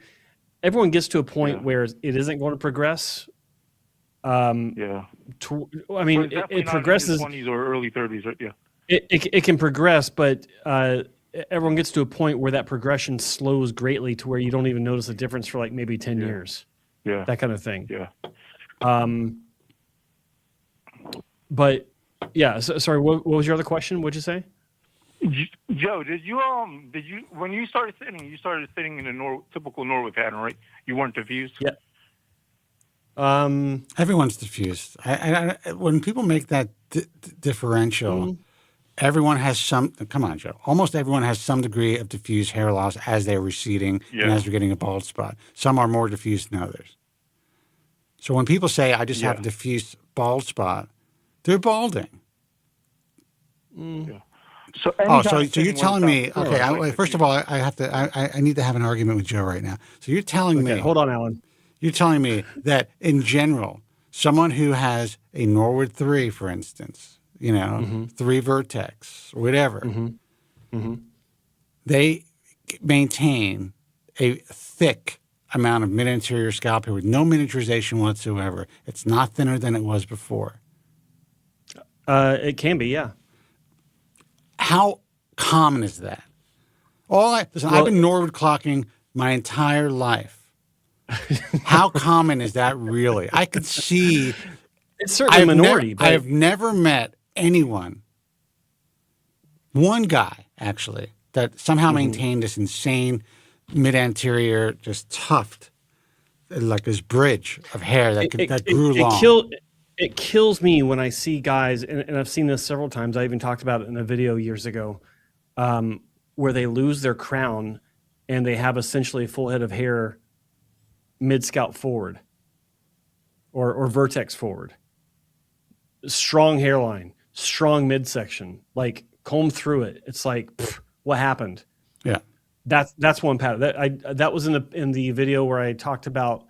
everyone gets to a point where it isn't going to progress. I mean, it progresses. In 20s or early 30s, right? Yeah. It can progress, but everyone gets to a point where that progression slows greatly to where you don't even notice a difference for like maybe 10 years. Yeah. That kind of thing. Yeah. But yeah, sorry, what was your other question? What'd you say? Joe, did you when you started thinning in a typical Norwood pattern, right? You weren't diffused? Yeah. Everyone's diffused. When people make that differential, everyone has some. Come on, Joe. Almost everyone has some degree of diffused hair loss as they're receding and as they're getting a bald spot. Some are more diffused than others. So when people say, "I just have a diffuse bald spot," they're balding. Yeah. So you're telling me? Okay. First of all, I need to have an argument with Joe right now. So you're telling me? Hold on, Alan. You're telling me that in general, someone who has a Norwood 3, for instance, 3 vertex, whatever, they maintain a thick amount of mid-anterior scalp hair with no miniaturization whatsoever. It's not thinner than it was before. It can be, yeah. How common is that? I've been Norwood clocking my entire life. How common is that really? I could see. It's certainly a minority. I have never met anyone, one guy actually, that somehow maintained this insane mid-anterior, just tuft, like this bridge of hair that grew long. It kills me when I see guys, and I've seen this several times. I even talked about it in a video years ago, where they lose their crown and they have essentially a full head of hair mid-scalp forward or vertex forward. Strong hairline, strong midsection, like comb through it. It's like, what happened? Yeah. That's one pattern. That was in the video where I talked about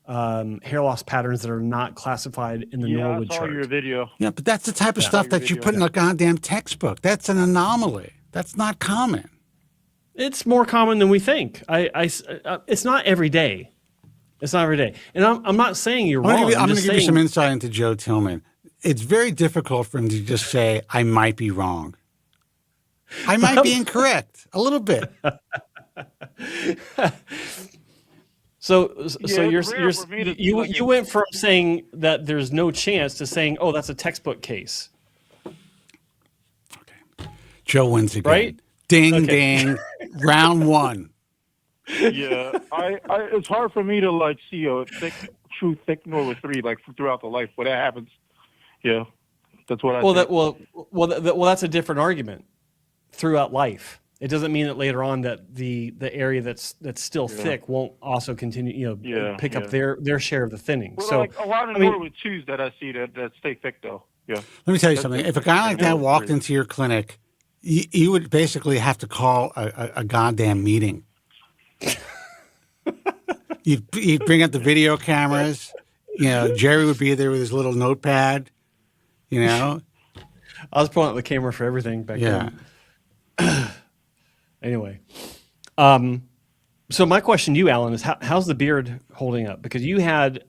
hair loss patterns that are not classified in the Norwood chart. I saw your video. Yeah, but that's the type of stuff that you put in a goddamn textbook. That's an anomaly. That's not common. It's more common than we think. It's not every day. It's not every day. And I'm not saying you're wrong. I'm going to give you some insight into Joe Tillman. It's very difficult for him to just say, I might be wrong. I might be incorrect a little bit. So you went from saying that there's no chance to saying, oh, that's a textbook case. Okay. Joe wins again. Right? Ding, ding. Round 1. Yeah, it's hard for me to see a true thick Norwood 3 throughout the life, but that happens. Yeah, that's what I think. Well, that's a different argument. Throughout life, it doesn't mean that later on that the area that's still thick won't also continue, pick up their share of the thinning. Well, so a lot of Norwood 2s that I see that stay thick though. Yeah. Let me tell you something. If a guy like that walked into your clinic You would basically have to call a goddamn meeting. You'd bring up the video cameras. Jerry would be there with his little notepad. I was pulling out the camera for everything back then. Anyway, so my question to you, Alan, is how's the beard holding up? Because you had,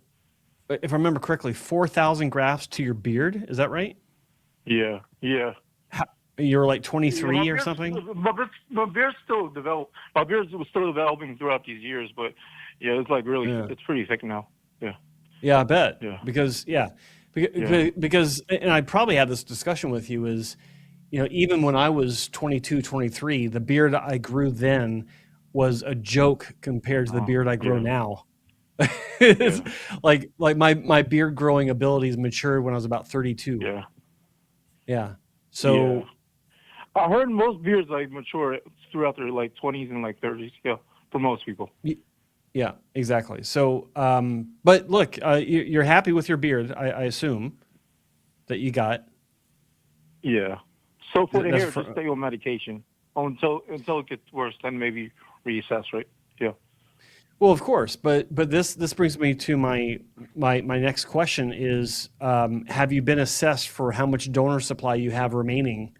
if I remember correctly, 4,000 grafts to your beard. Is that right? Yeah. You were like 23 or something? My beard's still developed. My beard was still developing throughout these years, but yeah, it's like really, it's pretty thick now. Yeah. Yeah, I bet. Yeah. Because and I probably had this discussion with you is, even when I was 22, 23, the beard I grew then was a joke compared to the beard I grow now. It's like my beard growing abilities matured when I was about 32. Yeah. So I heard most beards mature throughout their 20s and 30s. Yeah, for most people. Yeah, exactly. So, but look, you're happy with your beard, I assume, that you got. Yeah. So for the hair, just stay on medication until it gets worse, then maybe reassess, right? Yeah. Well, of course, but this brings me to my next question is, have you been assessed for how much donor supply you have remaining?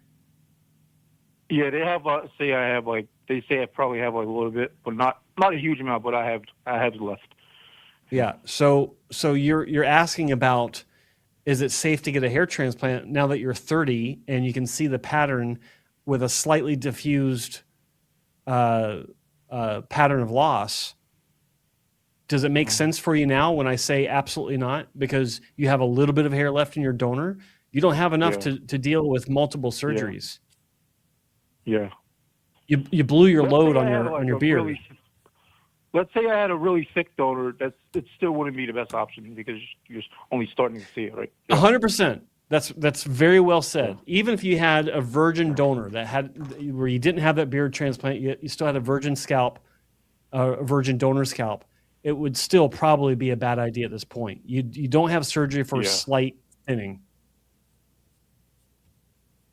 Yeah, they have they say I probably have a little bit, but not a huge amount, but I have left. Yeah. So you're asking about, is it safe to get a hair transplant now that you're 30 and you can see the pattern with a slightly diffused pattern of loss? Does it make sense for you now when I say absolutely not? Because you have a little bit of hair left in your donor. You don't have enough to deal with multiple surgeries. Yeah. You blew your load on your beard. Let's say I had a really thick donor. It still wouldn't be the best option because you're only starting to see it, right? 100%. That's very well said. Even if you had a virgin donor where you didn't have that beard transplant, you still had a virgin scalp, a virgin donor scalp, it would still probably be a bad idea at this point. You don't have surgery for slight thinning.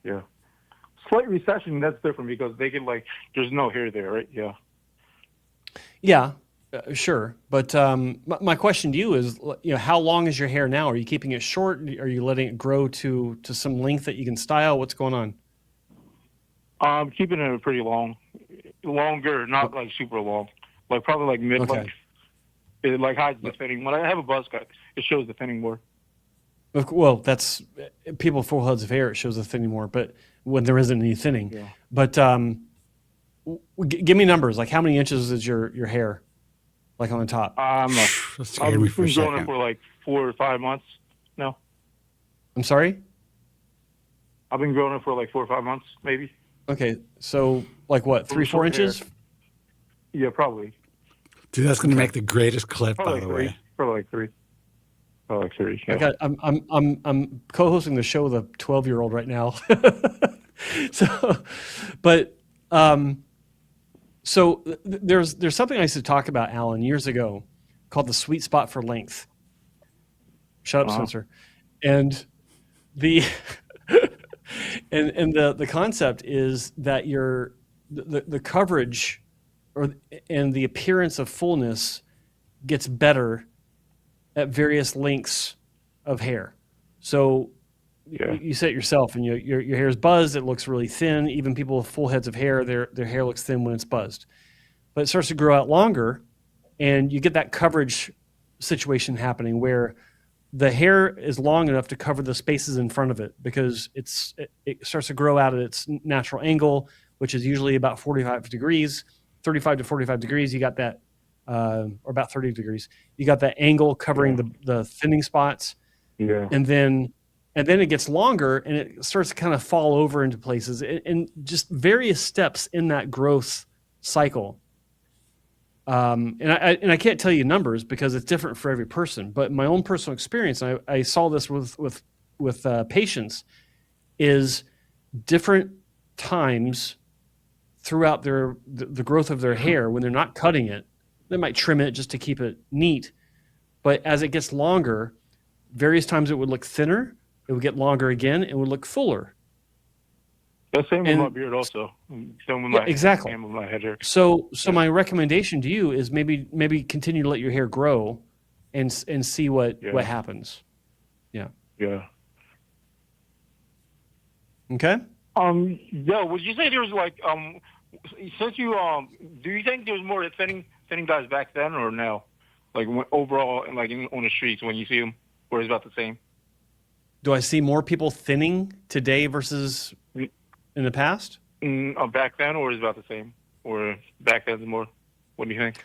Yeah. Slight recession, that's different because they can there's no hair there, right? Yeah. Yeah, sure. But my question to you is, how long is your hair now? Are you keeping it short? Are you letting it grow to some length that you can style? What's going on? I'm keeping it pretty longer, not super long, probably mid-length. Okay. It hides the thinning. When I have a buzz cut, it shows the thinning more. Well, that's people with full heads of hair. It shows the thinning more, but when there isn't any thinning. Yeah. But give me numbers. How many inches is your hair, on the top? I've been growing it for 4 or 5 months now. I'm sorry? I've been growing it for 4 or 5 months, maybe. Okay, so what, 3-4 inches? Yeah, probably. Dude, that's going to make the greatest clip, probably by the way. Probably 3. Probably 3. Yeah. I'm co-hosting the show with a 12-year-old right now. So there's something I used to talk about, Alan, years ago, called the sweet spot for length. Shut up, Spencer. And the and the concept is that the coverage and the appearance of fullness gets better at various lengths of hair. So you say it yourself, and your hair is buzzed. It looks really thin. Even people with full heads of hair, their hair looks thin when it's buzzed. But it starts to grow out longer, and you get that coverage situation happening where the hair is long enough to cover the spaces in front of it because it starts to grow out at its natural angle, which is usually about 35 degrees, 35 to 45 degrees. You got that, or about 30 degrees. You got that angle covering the thinning spots. Yeah. And then it gets longer and it starts to kind of fall over into places and just various steps in that growth cycle. And I can't tell you numbers because it's different for every person, but my own personal experience, I saw this with patients, is different times throughout the growth of their hair when they're not cutting it. They might trim it just to keep it neat, but as it gets longer, various times it would look thinner, it would get longer again, it would look fuller. The same with And my beard also. Same with yeah, my exactly. same with my head hair. So my recommendation to you is maybe continue to let your hair grow, and see what happens. Yeah. Yeah. Okay. Yeah. Would you say there was like since you do you think there's more thinning guys back then or now, like overall like on the streets when you see them, or is it about the same? Do I see more people thinning today versus in the past? Back then, or is it about the same, or back then more? What do you think?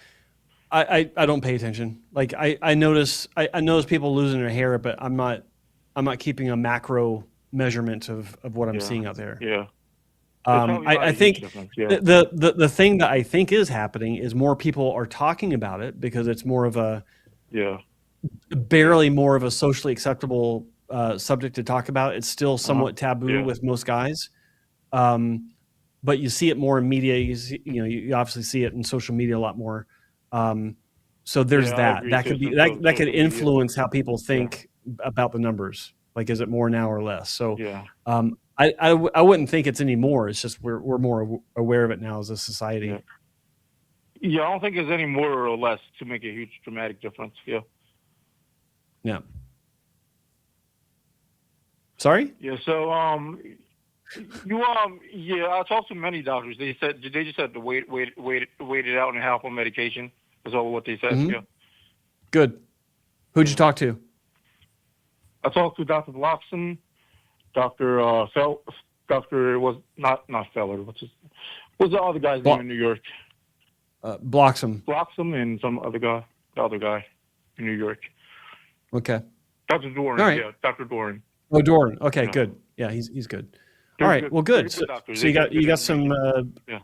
I don't pay attention. Like I notice people losing their hair, but I'm not keeping a macro measurement of what I'm seeing out there. Yeah. I think the thing that I think is happening is more people are talking about it because it's more of a barely more of a socially acceptable subject to talk about. It's still somewhat taboo with most guys, but you see it more in media. You obviously see it in social media a lot more. So there's that could be that could influence how people think about the numbers. Like, is it more now or less? So I wouldn't think it's any more. It's just we're more aware of it now as a society. Yeah, I don't think there's any more or less to make a huge dramatic difference. Yeah. Yeah. Sorry? Yeah. So I talked to many doctors. They just had to wait it out and half on medication. That's all what they said. Mm-hmm. Yeah. Good. Who'd you talk to? I talked to Dr. Bloxham, Dr. Dr. was not Feller. What's the other guy's name in New York? Bloxham. Bloxham and some other guy, the other guy in New York. Okay. Dr. Doran. All right. Yeah, Dr. Doran. Oh, Doran. Okay, good. Yeah, he's good. All right. Well, good. So you got some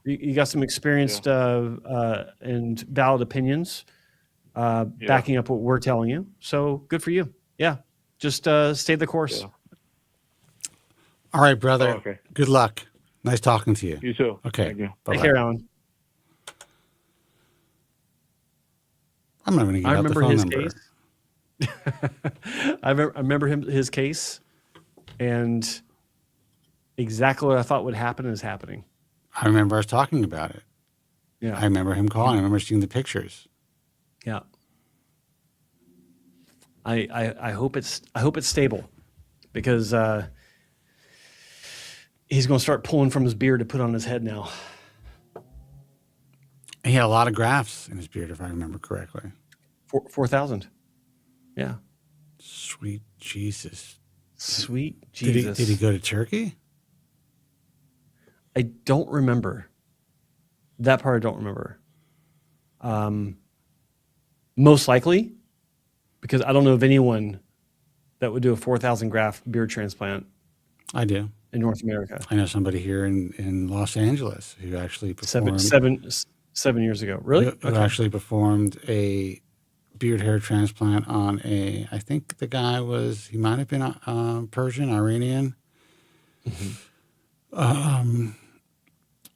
you got some experienced and valid opinions backing up what we're telling you. So good for you. Yeah. Just stay the course. Yeah. All right, brother. Oh, okay. Good luck. Nice talking to you. You too. Okay. Thank you. Bye-bye. Take care, Alan. I'm not going to give out the phone number. Case. I remember his case, and exactly what I thought would happen is happening. I remember us talking about it. Yeah. I remember him calling. I remember seeing the pictures. Yeah. I hope it's stable, because he's going to start pulling from his beard to put on his head now. He had a lot of grafts in his beard, if I remember correctly. 4,000. Yeah. Sweet Jesus. Sweet Jesus. Did he go to Turkey? I don't remember. That part I don't remember. Most likely, because I don't know of anyone that would do a 4,000 graft beard transplant. I do. In North America. I know somebody here in Los Angeles who actually performed... 7 years ago. Really? Who actually performed a beard hair transplant on I think the guy he might have been Persian, Iranian. Mm-hmm.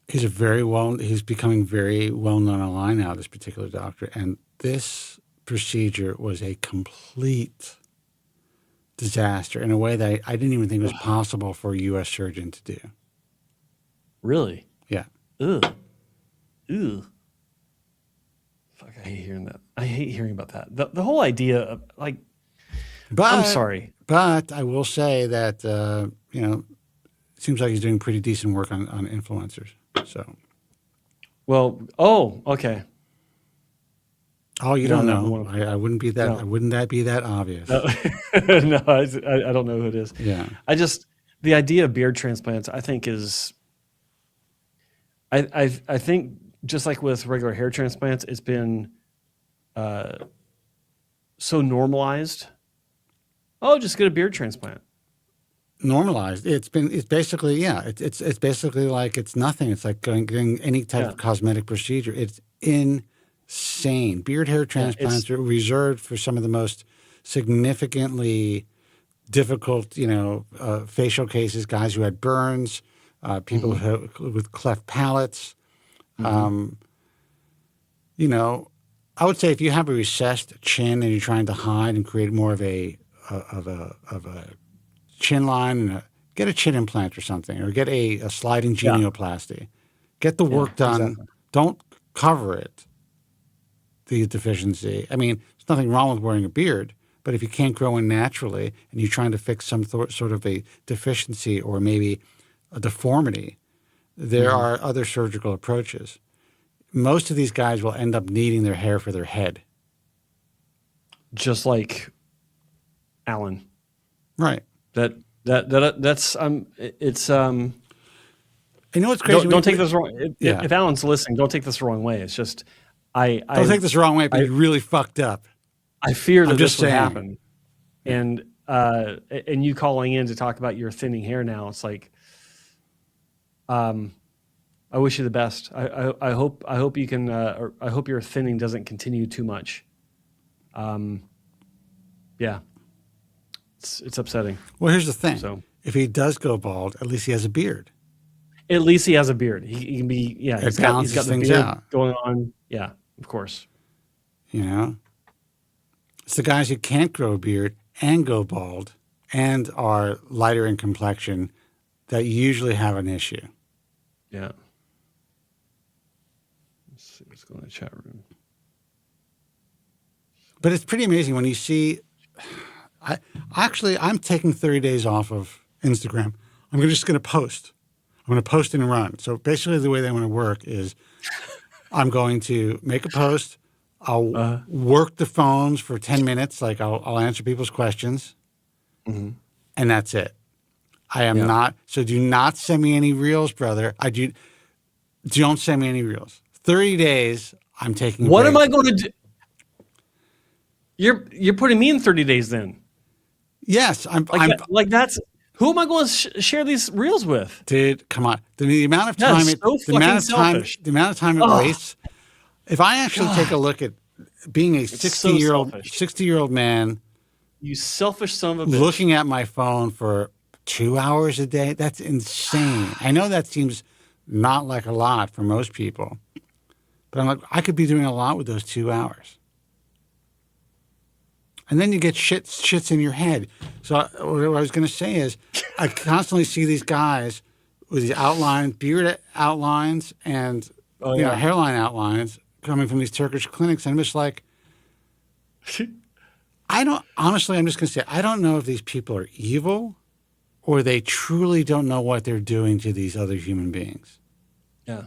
He's becoming very well known online now, this particular doctor. And this procedure was a complete disaster in a way that I didn't even think was possible for a U.S. surgeon to do. Really? Yeah. Ugh. Fuck, I hate hearing that. I hate hearing about that. The whole idea of, like, I'm sorry. But I will say that, it seems like he's doing pretty decent work on influencers. So. Well, okay. Oh, you don't know. I wouldn't be that. No. Wouldn't that be that obvious? No, no, I don't know who it is. Yeah. The idea of beard transplants, I think is, I think just like with regular hair transplants, it's been so normalized. Oh, just get a beard transplant. Normalized. It's basically It's basically like it's nothing. It's like getting any type of cosmetic procedure. It's insane. Beard hair transplants are reserved for some of the most significantly difficult, facial cases. Guys who had burns, people with cleft palates. Mm-hmm. I would say if you have a recessed chin and you're trying to hide and create more of a chin line and get a chin implant or something, or get a sliding genioplasty. Get the work done. Exactly. Don't cover it, the deficiency. I mean, there's nothing wrong with wearing a beard, but if you can't grow in naturally and you're trying to fix some sort of a deficiency or maybe a deformity, there are other surgical approaches. Most of these guys will end up needing their hair for their head. Just like Alan. Right. That's it's You know what's crazy? Don't take this wrong. If Alan's listening, don't take this the wrong way. It's just don't take this the wrong way, but you really fucked up. I fear that this would saying. happen. And you calling in to talk about your thinning hair now, it's like, I wish you the best. I hope you can. I hope your thinning doesn't continue too much. Yeah, it's upsetting. Well, here's the thing. So if he does go bald, at least he has a beard. At least he has a beard. He can be. Yeah, he's got the beard out. going on. Yeah, of course. You know, it's the guys who can't grow a beard and go bald and are lighter in complexion that usually have an issue. Yeah. Let's see what's going on in the chat room. But it's pretty amazing when you see. I'm taking 30 days off of Instagram. I'm just going to post. I'm going to post and run. So basically, the way they want to work is, I'm going to make a post. I'll work the phones for 10 minutes. Like I'll answer people's questions, and that's it. I am not. So do not send me any reels, brother. Don't send me any reels. 30 days. I'm taking. What am I going to do? You're putting me in 30 days then. Yes, I'm that's who am I going to share these reels with? Dude, come on. The amount of time the amount of time it wastes. If I actually take a look at being a 60-year-old man, you selfish son of a bitch, looking at my phone for 2 hours a day, that's insane. I know that seems not like a lot for most people, but I'm like, I could be doing a lot with those 2 hours. And then you get shits in your head. So what I was going to say is, I constantly see these guys with these beard outlines and hairline outlines coming from these Turkish clinics. And I'm just like, I'm just going to say, I don't know if these people are evil or they truly don't know what they're doing to these other human beings. Yeah.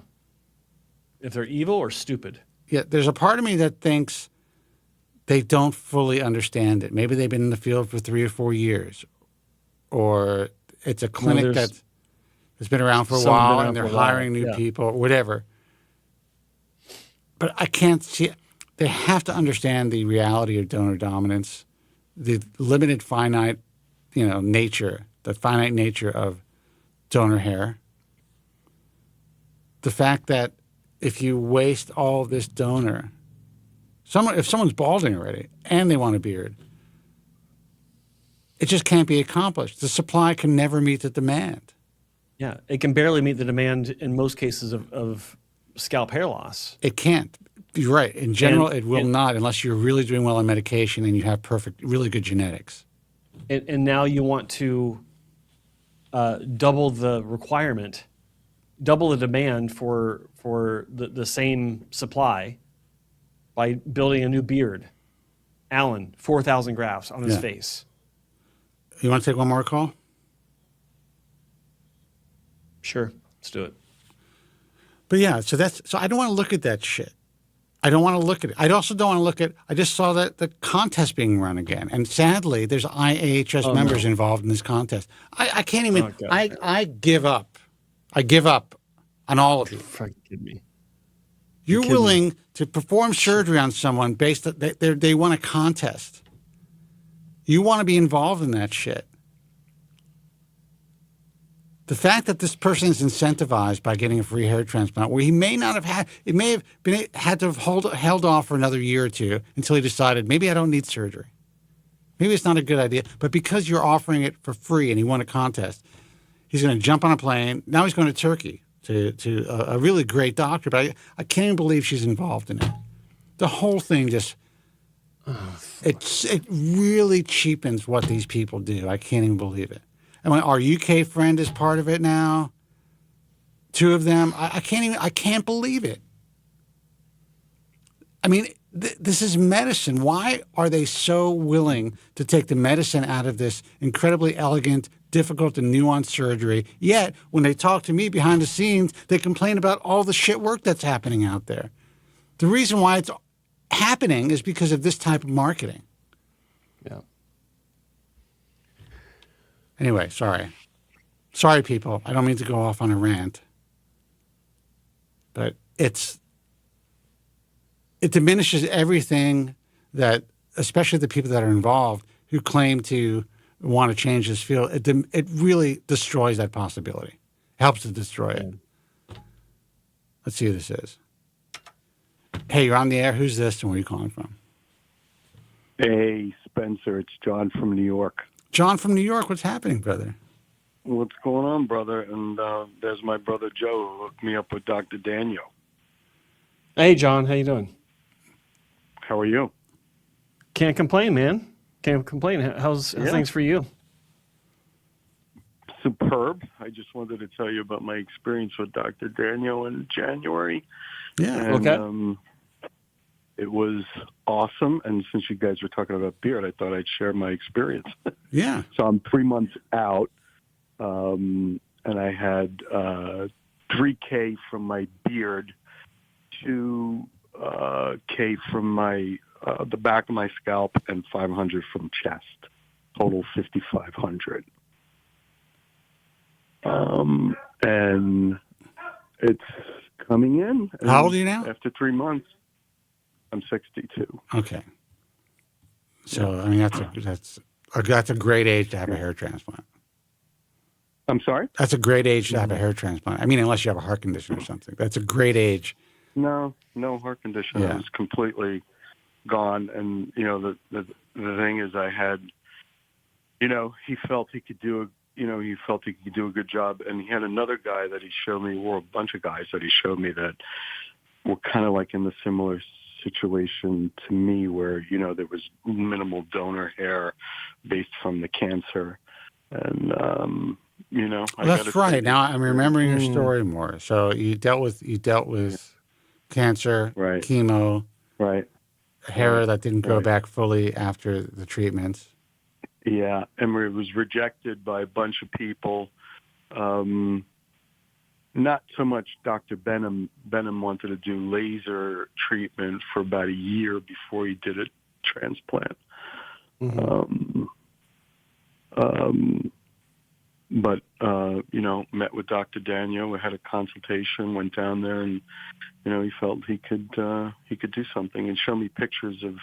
If they're evil or stupid. Yeah, there's a part of me that thinks they don't fully understand it. Maybe they've been in the field for 3 or 4 years, or it's a clinic that's been around for a while and they're hiring new people, or whatever. But I can't see. They have to understand the reality of donor dominance, the limited finite, nature, the finite nature of donor hair. The fact that if you waste all this donor. If someone's balding already and they want a beard, it just can't be accomplished. The supply can never meet the demand. Yeah, it can barely meet the demand in most cases of scalp hair loss. It can't. You're right. In general, it will not unless you're really doing well on medication and you have really good genetics. And now you want to double the requirement, double the demand for the same supply. By building a new beard. Alan, 4,000 grafts on his face. You want to take one more call? Sure, let's do it. But yeah, so I don't want to look at that shit. I don't want to look at it. I also don't want to look at, I just saw that the contest being run again. And sadly, there's IAHS members involved in this contest. I can't even, I give up. I give up on all of you. Fucking kidding me. You're willing to perform surgery on someone based on they want a contest. You want to be involved in that shit. The fact that this person is incentivized by getting a free hair transplant, where he may not have had to have held off for another year or two until he decided, maybe I don't need surgery. Maybe it's not a good idea. But because you're offering it for free and he won a contest, he's going to jump on a plane. Now he's going to Turkey. To a really great doctor, but I can't even believe she's involved in it. The whole thing just, it really cheapens what these people do. I can't even believe it. And our UK friend is part of it now. 2 of them. I can't believe it. I mean, this is medicine. Why are they so willing to take the medicine out of this incredibly elegant, difficult, and nuanced surgery? Yet, when they talk to me behind the scenes, they complain about all the shit work that's happening out there. The reason why it's happening is because of this type of marketing. Yeah. Anyway, sorry. Sorry, people. I don't mean to go off on a rant. But it diminishes everything that, especially the people that are involved who claim to want to change this field. It really destroys that possibility. Helps to destroy it. Let's see who this is. Hey, you're on the air. Who's this and where are you calling from? Hey, Spencer. It's John from New York. John from New York. What's happening, brother? What's going on, brother? And there's my brother Joe who hooked me up with Dr. Daniel. Hey, John. How you doing? How are you? Can't complain, man. Can't complain. How's things for you? Superb. I just wanted to tell you about my experience with Dr. Daniel in January. Yeah. And, Okay. It was awesome. And since you guys were talking about beard, I thought I'd share my experience. Yeah. So I'm 3 months out. And I had $3K from my beard, $2K from my the back of my scalp, and $500 from chest. Total $5,500. And it's coming in. How old are you now? After 3 months, I'm 62. Okay. So I mean that's a great age to have a hair transplant. I'm sorry? That's a great age to have a hair transplant. I mean, unless you have a heart condition or something. That's a great age. No heart condition. Yeah. It was completely gone. And, the thing is I had, he felt he could do a good job. And he had another guy that he showed me, or a bunch of guys that he showed me that were kind of like in the similar situation to me where, there was minimal donor hair based from the cancer. And, that's right. Now I'm remembering your story more. So you dealt with cancer, right, chemo, right, hair that didn't grow back fully after the treatments. Yeah, and it was rejected by a bunch of people. Not so much Dr. Benham. Benham wanted to do laser treatment for about a year before he did a transplant. Mm-hmm. But met with Dr. Daniel. We had a consultation. Went down there, and he felt he could do something, and show me pictures of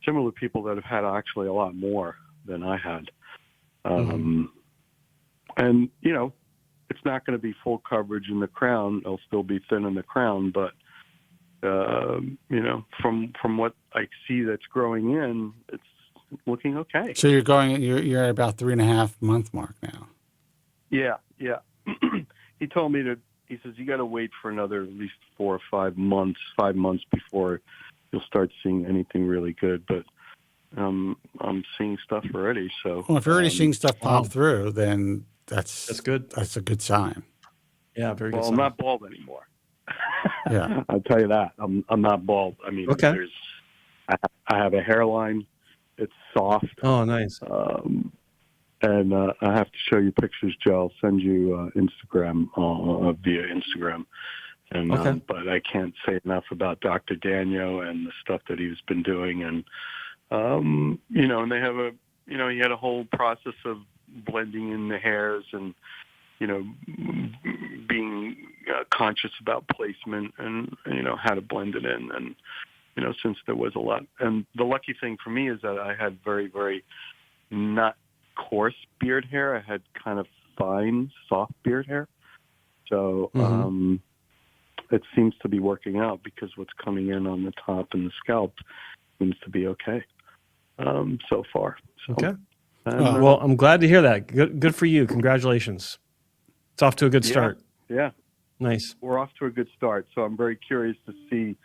similar people that have had actually a lot more than I had. And it's not going to be full coverage in the crown. It'll still be thin in the crown, but from what I see that's growing in, it's looking okay. So you're at about 3.5 month mark now. Yeah. He told me he says, you got to wait for another at least 4 or 5 months, before you'll start seeing anything really good. But I'm seeing stuff already. So if you're already seeing stuff pop through, then that's good. That's a good sign. Yeah, very good. Well, sign. I'm not bald anymore. Yeah, I'll tell you that. I'm not bald. I mean, I have a hairline. It's soft. Oh, nice. And I have to show you pictures, Joe. I'll send you Instagram via Instagram. And but I can't say enough about Dr. Daniel and the stuff that he's been doing. And and they have he had a whole process of blending in the hairs and being conscious about placement and how to blend it in. And since there was a lot, and the lucky thing for me is that I had very, very not coarse beard hair. I had kind of fine, soft beard hair. So it seems to be working out because what's coming in on the top and the scalp seems to be okay so far. So, okay. Well, I'm glad to hear that. Good for you. Congratulations. It's off to a good start. Yeah. Nice. We're off to a good start. So I'm very curious to see,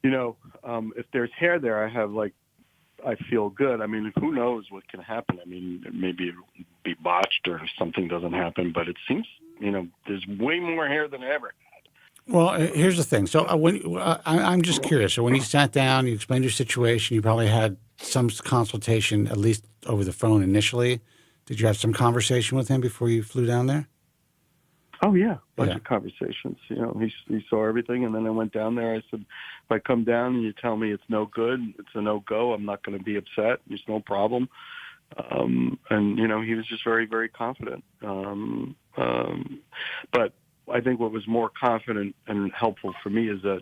if there's hair there. I have I feel good. I mean, who knows what can happen? I mean, maybe it'll be botched or something doesn't happen, but it seems, there's way more hair than ever. Well, here's the thing. So I'm just curious. So when you sat down, you explained your situation, you probably had some consultation, at least over the phone initially. Did you have some conversation with him before you flew down there? Oh, yeah. Bunch of conversations. He saw everything, and then I went down there. I said, if I come down and you tell me it's no good, it's a no-go, I'm not going to be upset. There's no problem. And, he was just very, very confident. But I think what was more confident and helpful for me is that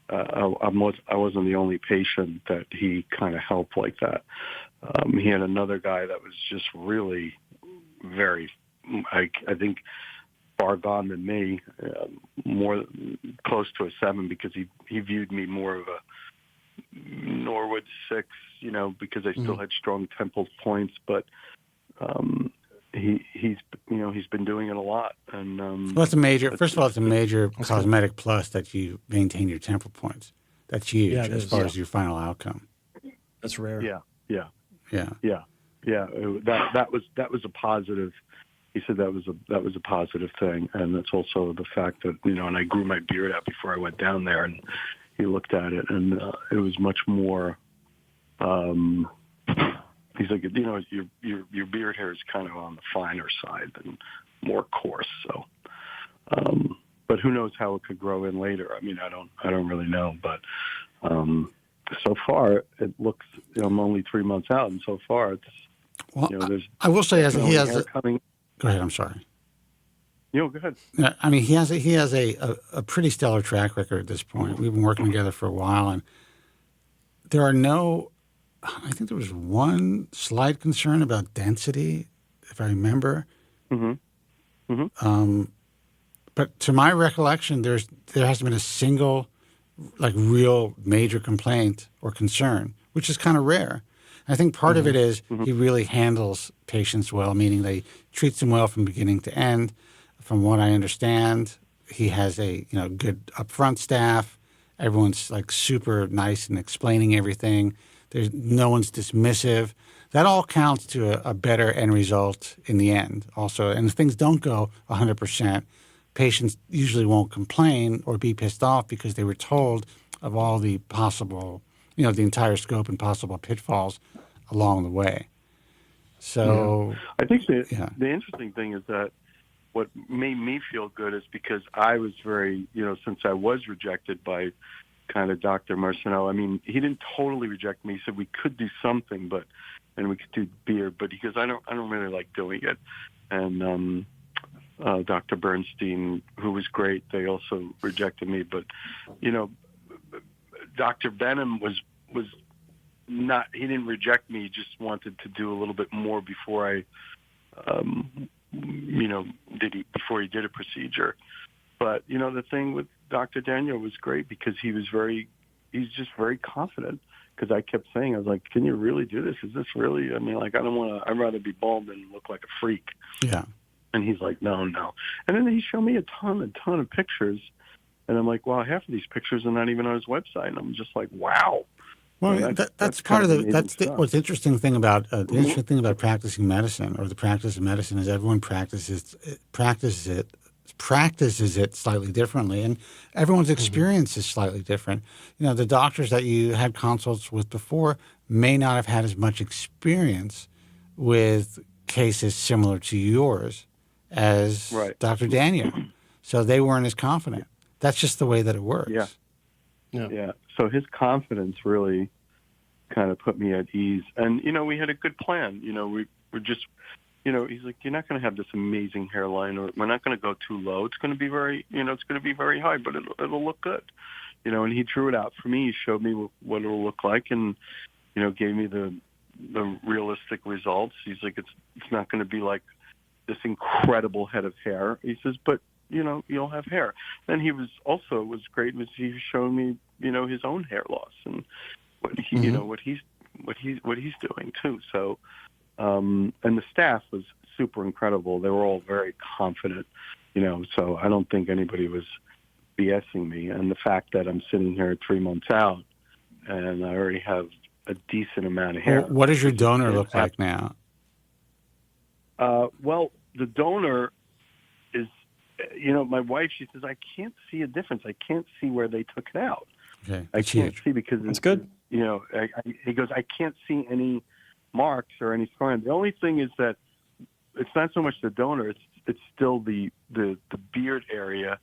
I wasn't the only patient that he kind of helped like that. He had another guy that was just really very, I think, far gone than me, more close to a 7 because he viewed me more of a Norwood 6, because I still had strong temple points, but he's been doing it a lot. And well, that's a major. First of all, it's a major cosmetic plus that you maintain your temple points. That's huge as far as your final outcome. That's rare. Yeah. That was a positive. He said that was a positive thing, and that's also the fact that and I grew my beard out before I went down there, and he looked at it, and it was much more. He's like, your beard hair is kind of on the finer side and more coarse. So, but who knows how it could grow in later? I mean, I don't really know, but so far it looks. I'm only 3 months out, and so far it's. Well, I will say, as he has coming. Go ahead. I'm sorry. Go ahead. I mean, he has a pretty stellar track record at this point. We've been working together for a while, and there are no. I think there was one slight concern about density, if I remember. Mm-hmm. Mm-hmm. But to my recollection, there hasn't been a single, real major complaint or concern, which is kind of rare. I think part of it is he really handles patients well, meaning they treats them well from beginning to end. From what I understand, he has a good upfront staff. Everyone's super nice and explaining everything. There's no one's dismissive. That all counts to a better end result in the end. Also, and if things don't go 100%, patients usually won't complain or be pissed off because they were told of all the possible, the entire scope and possible pitfalls along the way. So I think the interesting thing is that what made me feel good is because I was very, since I was rejected by kind of Dr. Marcineau. I mean, he didn't totally reject me. He said we could do something, and we could do beer, but he goes, I don't really like doing it. And Dr. Bernstein, who was great, they also rejected me. But Dr. Benham was not. He didn't reject me. He just wanted to do a little bit more before I, before he did a procedure. But the thing with Dr. Daniel was great because he's just very confident. Because I kept saying, I was like, can you really do this? Is this really? I mean, I don't want to. I'd rather be bald than look like a freak. Yeah. And he's like, no. And then he showed me a ton of pictures, and I'm like, wow, half of these pictures are not even on his website. And I'm just like, wow. Well, that's part of what's interesting thing about the interesting thing about practicing medicine or the practice of medicine is everyone practices it slightly differently, and everyone's experience is slightly different. The doctors that you had consults with before may not have had as much experience with cases similar to yours as Dr. Daniel, so they weren't as confident. That's just the way that it works. Yeah. So his confidence really kind of put me at ease, and we had a good plan. We were just. He's like, you're not going to have this amazing hairline, or we're not going to go too low. It's going to be very, it's going to be very high, but it'll look good. And he drew it out for me. He showed me what it'll look like, and gave me the realistic results. He's like, it's not going to be like this incredible head of hair. He says, but you'll have hair. Then he was great was he showed me his own hair loss and what he what he's doing too. So. And the staff was super incredible. They were all very confident, so I don't think anybody was BSing me. And the fact that I'm sitting here 3 months out and I already have, a decent amount of hair. Well, what does your donor look like now? Well, the donor is, my wife, she says, I can't see a difference. I can't see where they took it out. Okay, I can't see because it's good. He goes, I can't see any marks or any scarring. The only thing is that it's not so much the donor; it's still the beard area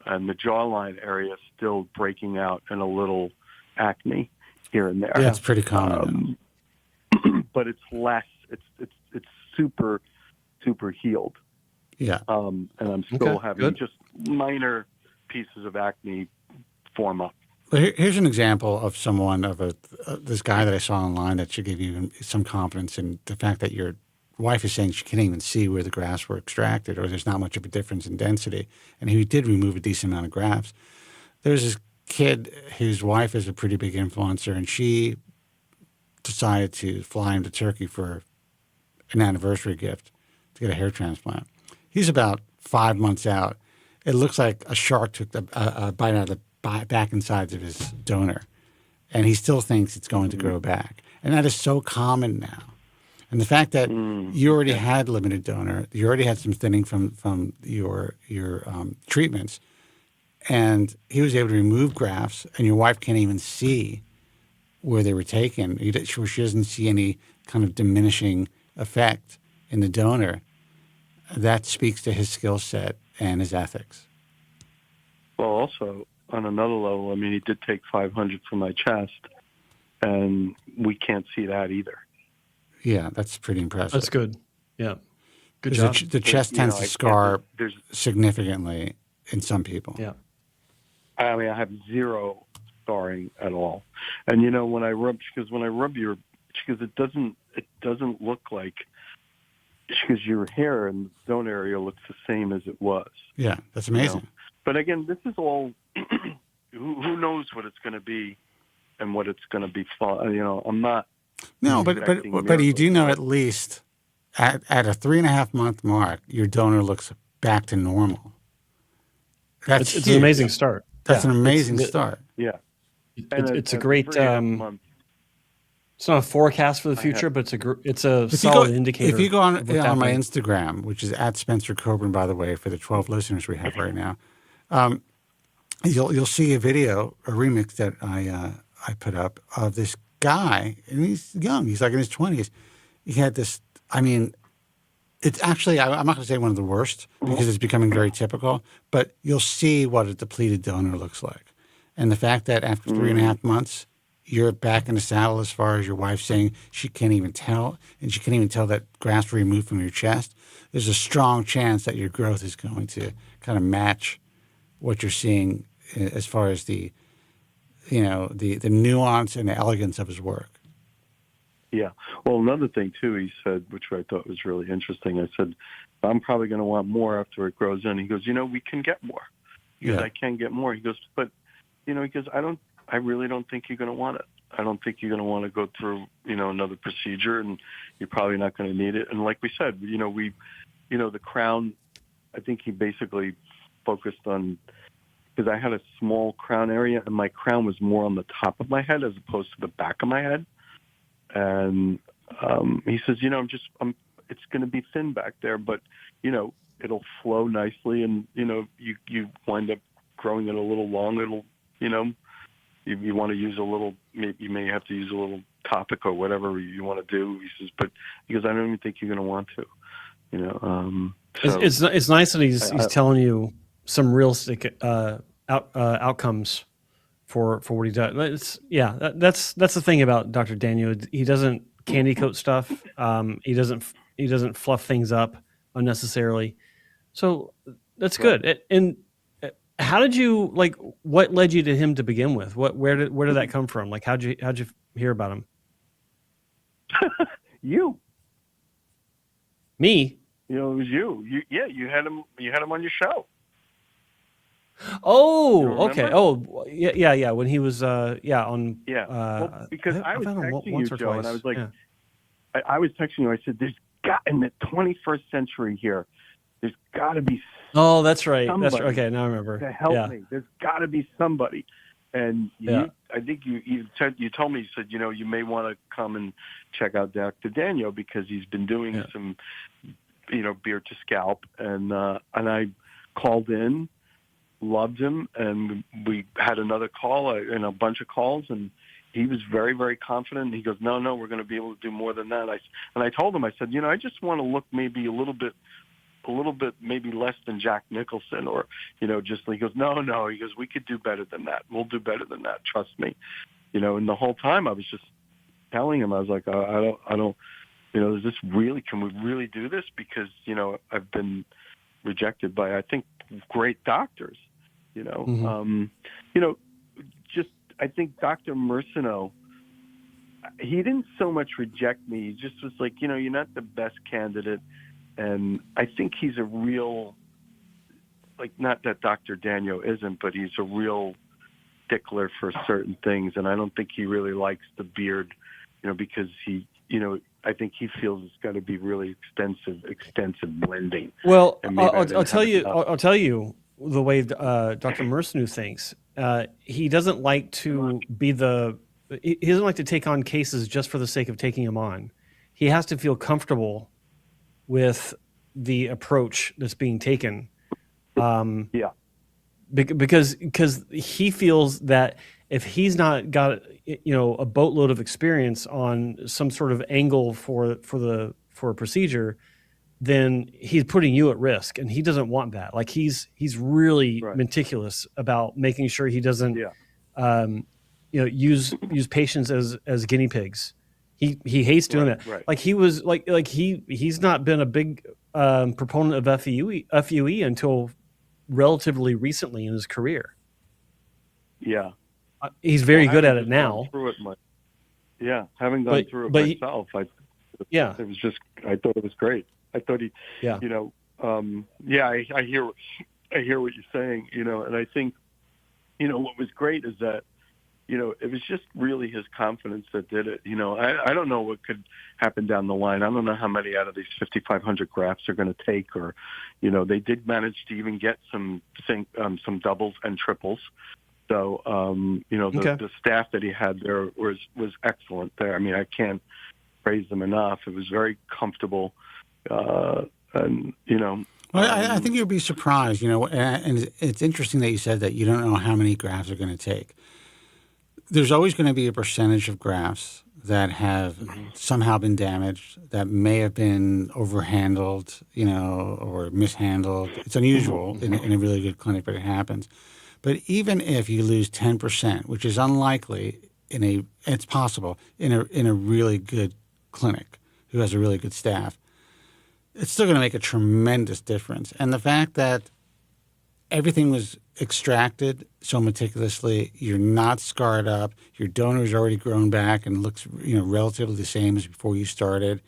and the jawline area still breaking out and a little acne here and there. Yeah, it's pretty common. But it's less. It's super healed. Yeah. And I'm still having just minor pieces of acne form up. Well, here's an example of this guy that I saw online that should give you some confidence in the fact that your wife is saying she can't even see where the grafts were extracted or there's not much of a difference in density. And he did remove a decent amount of grafts. There's this kid whose wife is a pretty big influencer, and she decided to fly him to Turkey for an anniversary gift to get a hair transplant. He's about 5 months out. It looks like a shark took a bite out of the back insides of his donor, and he still thinks it's going to grow back. And that is so common now. And the fact that you already had limited donor, you already had some thinning from your treatments, and he was able to remove grafts, and your wife can't even see where they were taken. She doesn't see any kind of diminishing effect in the donor. That speaks to his skill set and his ethics. Well, also, on another level, I mean, he did take 500 from my chest, and we can't see that either. Yeah, that's pretty impressive. That's good. Yeah. Good job. The chest tends to scar significantly in some people. Yeah. I mean, I have zero scarring at all. And, when I rub your, because it doesn't look like, because your hair and the zone area looks the same as it was. Yeah, that's amazing. But again, this is all, who knows what it's going to be and what it's going to be. I'm not. No, but you do know at least at a 3.5 month mark, your donor looks back to normal. It's an amazing start. That's an amazing start. Yeah. It's a great. It's not a forecast for the future, but it's a solid indicator. If you go on my Instagram, which is at Spencer Kobren, by the way, for the 12 listeners we have right now, you'll see a video, a remix that I put up of this guy, and he's young. He's like in his 20s. He had this. I mean, it's actually I'm not going to say one of the worst because it's becoming very typical, but you'll see what a depleted donor looks like, and the fact that after 3.5 months. You're back in the saddle as far as your wife saying she can't even tell, and she can't even tell that grafts were removed from your chest. There's a strong chance that your growth is going to kind of match what you're seeing as far as the nuance and the elegance of his work. Yeah. Well, another thing, too, he said, which I thought was really interesting, I said, I'm probably going to want more after it grows in. He goes, we can get more. He goes, I can get more. He goes, but, he goes, I really don't think you're going to want it. I don't think you're going to want to go through, another procedure, and you're probably not going to need it. And like we said, the crown, I think he basically focused on, because I had a small crown area, and my crown was more on the top of my head as opposed to the back of my head. And he says, it's going to be thin back there, but, it'll flow nicely, and, you wind up growing it a little long. It'll, you want to use a little, you may have to use a little Topical or whatever you want to do. He says, but because I don't even think you're going to want to, So, it's nice that he's telling you some realistic outcomes for what he does. That's the thing about Dr. Daniel. He doesn't candy coat stuff. He doesn't fluff things up unnecessarily. So that's good. And how did you what led you to him to begin with? Where did that come from? How'd you hear about him? You. Me? It was you. You had him on your show. Oh, okay. Oh, yeah. When he was on. Yeah. Well, because I was texting you, Joe, and I was like, I was texting you. I said, "There's in the 21st century here, there's got to be." Oh, that's right. That's right. Okay, now I remember. To help me, there's got to be somebody. And Yeah. I think you told me, you said, you may want to come and check out Dr. Daniel because he's been doing some, beard to scalp. And I called in, loved him, and we had another call and a bunch of calls, and he was very, very confident. He goes, no, we're going to be able to do more than that. I told him, I said, I just want to look maybe a little bit maybe less than Jack Nicholson, or just. He goes, no. He goes, we could do better than that. We'll do better than that. Trust me. And the whole time I was just telling him, I was like, I don't. Is this really? Can we really do this? Because I've been rejected by, I think, great doctors. Just I think Dr. Mercino, he didn't so much reject me. He just was like, you're not the best candidate. And I think he's a real, not that Dr. Daniel isn't, but he's a real stickler for certain things. And I don't think he really likes the beard, because he, I think he feels it's got to be really extensive blending. Well, I'll tell you the way Dr. Mercenu thinks. He doesn't like to he doesn't like to take on cases just for the sake of taking them on. He has to feel comfortable with the approach that's being taken. Because he feels that if he's not got a boatload of experience on some sort of angle for a procedure, then he's putting you at risk, and he doesn't want that. Like he's really meticulous about making sure he doesn't use patients as guinea pigs. He hates doing that. Right. Like he's not been a big proponent of FUE until relatively recently in his career. Yeah. He's very good at it now. Having gone through it myself, it was just, I thought it was great. I thought I hear what you're saying, and I think, what was great is that, it was just really his confidence that did it. I don't know what could happen down the line. I don't know how many out of these 5,500 grafts are going to take, or, they did manage to even get some doubles and triples. So, the staff that he had there was excellent there. I mean, I can't praise them enough. It was very comfortable. Well, I think you'll be surprised, and it's interesting that you said that you don't know how many grafts are going to take. There's always going to be a percentage of grafts that have somehow been damaged, that may have been overhandled, or mishandled. It's unusual in a really good clinic, but it happens. But even if you lose 10%, which is unlikely it's possible in a really good clinic who has a really good staff, it's still going to make a tremendous difference. And the fact that everything was extracted so meticulously, you're not scarred up, your donor's already grown back and looks relatively the same as before you started,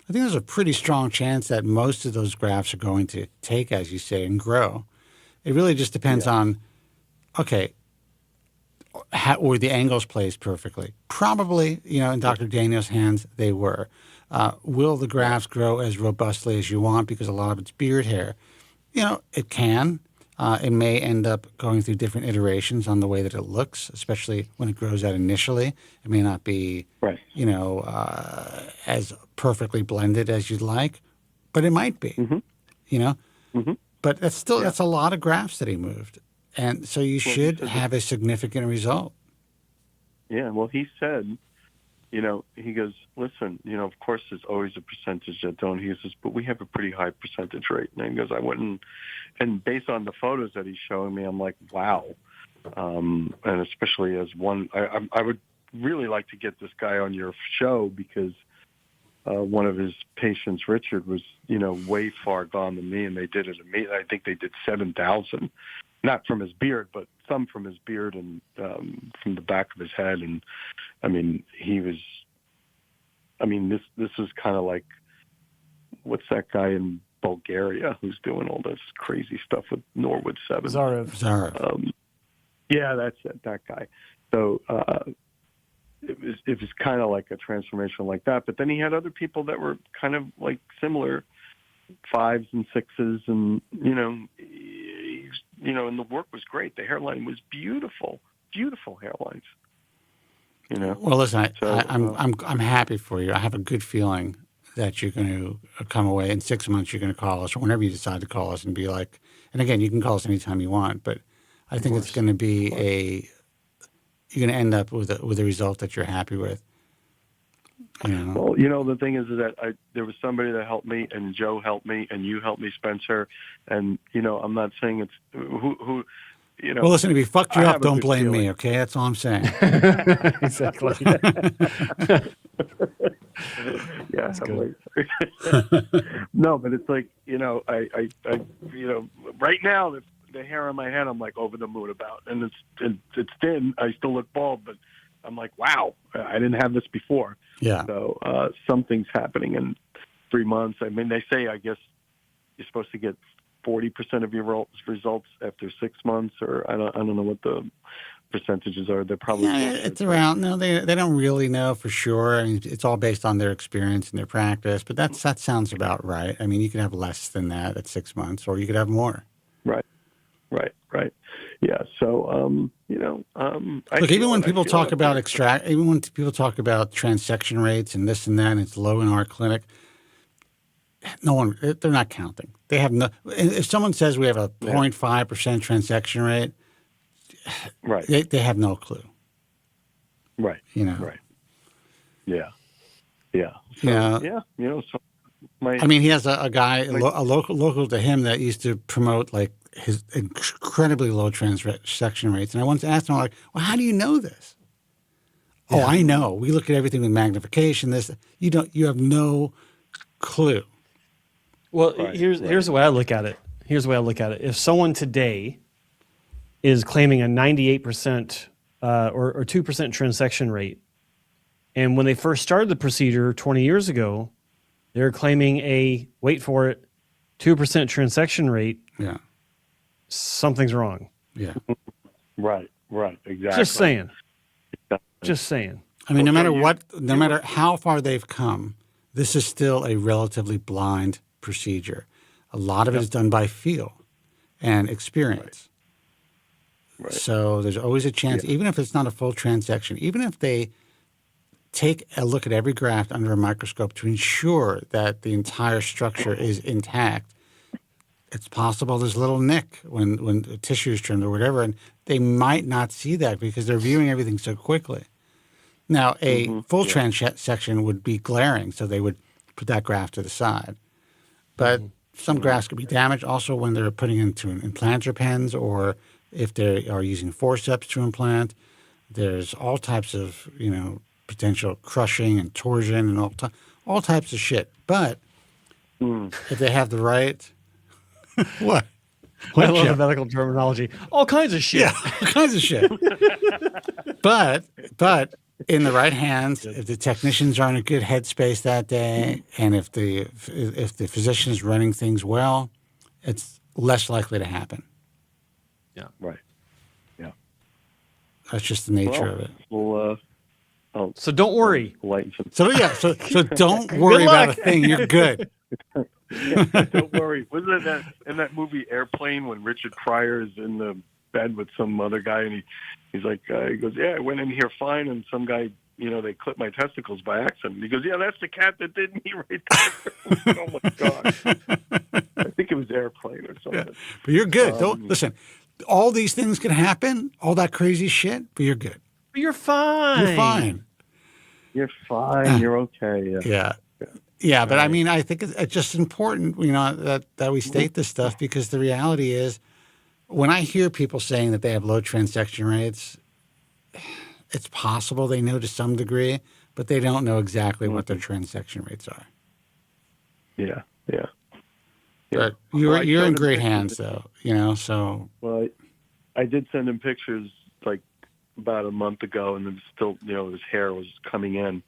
I think there's a pretty strong chance that most of those grafts are going to take, as you say, and grow. It really just depends on, okay, were the angles placed perfectly? Probably, in Dr. Daniel's hands, they were. Will the grafts grow as robustly as you want because a lot of it's beard hair? It can. It may end up going through different iterations on the way that it looks, especially when it grows out initially. It may not be, as perfectly blended as you'd like, but it might be, But that's still, that's a lot of grafts that he moved. And so you should have a significant result. Yeah, well, he said, he goes, listen, of course there's always a percentage that don't. He says, but we have a pretty high percentage rate. And he goes, I wouldn't, and based on the photos that he's showing me, I'm like, wow. And especially as one, I would really like to get this guy on your show because one of his patients, Richard, was, way far gone than me, and they did it immediately. I think they did 7,000, not from his beard, but some from his beard and from the back of his head. And I mean, this is kind of like, what's that guy in Bulgaria who's doing all this crazy stuff with Norwood 7? Zarev. Yeah, that's it, that guy. So it was kind of like a transformation like that. But then he had other people that were kind of like similar, 5s and 6s, and and the work was great. The hairline was beautiful, beautiful hairlines. You know. Well, listen, So, I'm happy for you. I have a good feeling that you're going to come away in 6 months. You're going to call us, or whenever you decide to call us, and be like. And again, you can call us anytime you want, but I think it's going to be you're going to end up with a result that you're happy with. You know? Well, you know, the thing is that there was somebody that helped me, and Joe helped me, and you helped me, Spencer. And you know, I'm not saying it's who. You know, well, listen, if he fucked you up, don't blame me, okay? That's all I'm saying. Exactly. Yeah, no, but it's like, you know, I you know, right now the hair on my head, I'm like over the moon about, and it's thin. I still look bald, but I'm like, wow, I didn't have this before. Yeah. So something's happening in 3 months. I mean, they say, I guess you're supposed to get 40% of your results after 6 months, or I don't know what the percentages are. They're probably it's around. No, they don't really know for sure. I mean, it's all based on their experience and their practice. But that sounds about right. I mean, you could have less than that at 6 months, or you could have more. Right. Yeah. So you know, look, even when people talk about transection rates and this and that, and it's low in our clinic. They're not counting. They have no. If someone says we have a 0.5% transaction rate, right? They have no clue. Right. You know. Right. Yeah. Yeah. So, yeah. Yeah. You know. So I mean, he has a guy, a local to him, that used to promote like his incredibly low transaction rates. And I once asked him, like, "Well, how do you know this?" Yeah. Oh, I know. We look at everything with magnification. This, you have no clue. Well, here's the way I look at it. If someone today is claiming a 98% or 2% transection rate, and when they first started the procedure 20 years ago, they're claiming a, wait for it, 2% transection rate. Yeah. Something's wrong. Yeah. Right. Exactly. Just saying. I mean, no matter how far they've come, this is still a relatively blind procedure. A lot of it is done by feel and experience. Right. So there's always a chance, even if it's not a full transection, even if they take a look at every graft under a microscope to ensure that the entire structure is intact, it's possible there's a little nick when the tissue is trimmed or whatever, and they might not see that because they're viewing everything so quickly. Now, a full transection would be glaring, so they would put that graft to the side. But some grafts could be damaged also when they're putting into implanter pens, or if they are using forceps to implant. There's all types of, potential crushing and torsion and all types of shit. But if they have the right... What? I love the medical terminology. All kinds of shit. Yeah, all kinds of shit. But in the right hands, if the technicians are in a good headspace that day, and if the physician is running things well, it's less likely to happen. Yeah. Right. Yeah. That's just the nature of it. Well, so don't worry. So don't worry about a thing. You're good. Don't worry. Wasn't it in that movie Airplane when Richard Pryor is in the bed with some other guy, and he's like, he goes, "Yeah, I went in here fine, and some guy, they clipped my testicles by accident." He goes, "Yeah, that's the cat that did me right there." Oh my god! I think it was Airplane or something. Yeah. But you're good. Don't listen. All these things can happen, all that crazy shit, but you're good. But you're fine. You're fine. You're fine. You're okay. Yeah, but I mean, I think it's just important, that we state this stuff, because the reality is, when I hear people saying that they have low transection rates, it's possible they know to some degree, but they don't know exactly what their transection rates are. Yeah. But you're in great hands, though, so. Well, I did send him pictures like about a month ago, and then still, his hair was coming in.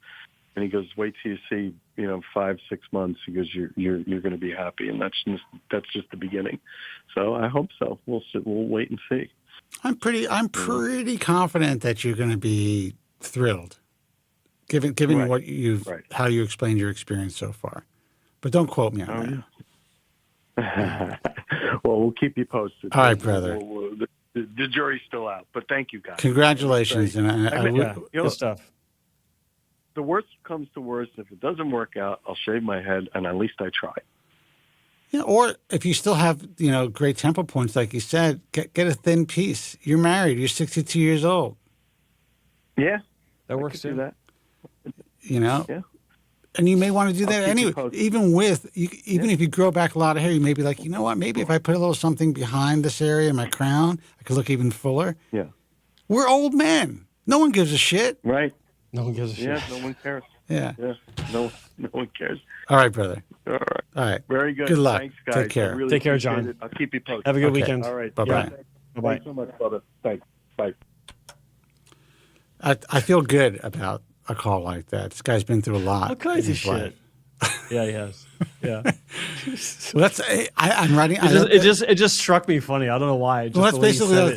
And he goes, "Wait till you see, 5-6 months." He goes, "You're going to be happy," and that's just the beginning. So I hope so. We'll wait and see. I'm pretty confident that you're going to be thrilled, given what how you explained your experience so far. But don't quote me on that. Yeah. Well, we'll keep you posted. All right, brother. the jury's still out. But thank you, guys. Congratulations. Good stuff. The worst comes to worst, if it doesn't work out, I'll shave my head, and at least I tried. Yeah, or if you still have, great temple points, like you said, get a thin piece. You're married. You're 62 years old. Yeah. That works too. That. Yeah. And you may want to do that anyway. Even if you grow back a lot of hair, you may be like, you know what? Maybe if I put a little something behind this area in my crown, I could look even fuller. Yeah. We're old men. No one gives a shit. Right. No one gives a shit. Yeah, no one cares. Yeah. No one cares. All right, brother. All right. Very good. Good luck. Thanks, guys. Take care. Really Take care, John. it. I'll keep you posted. Have a good weekend. All right. Bye-bye. Bye-bye. Thanks so much, brother. Thanks. Bye. I feel good about a call like that. This guy's been through a lot. All kinds of shit. Yeah, he has. Yeah. Well, I'm writing. It just struck me funny. I don't know why. That's basically like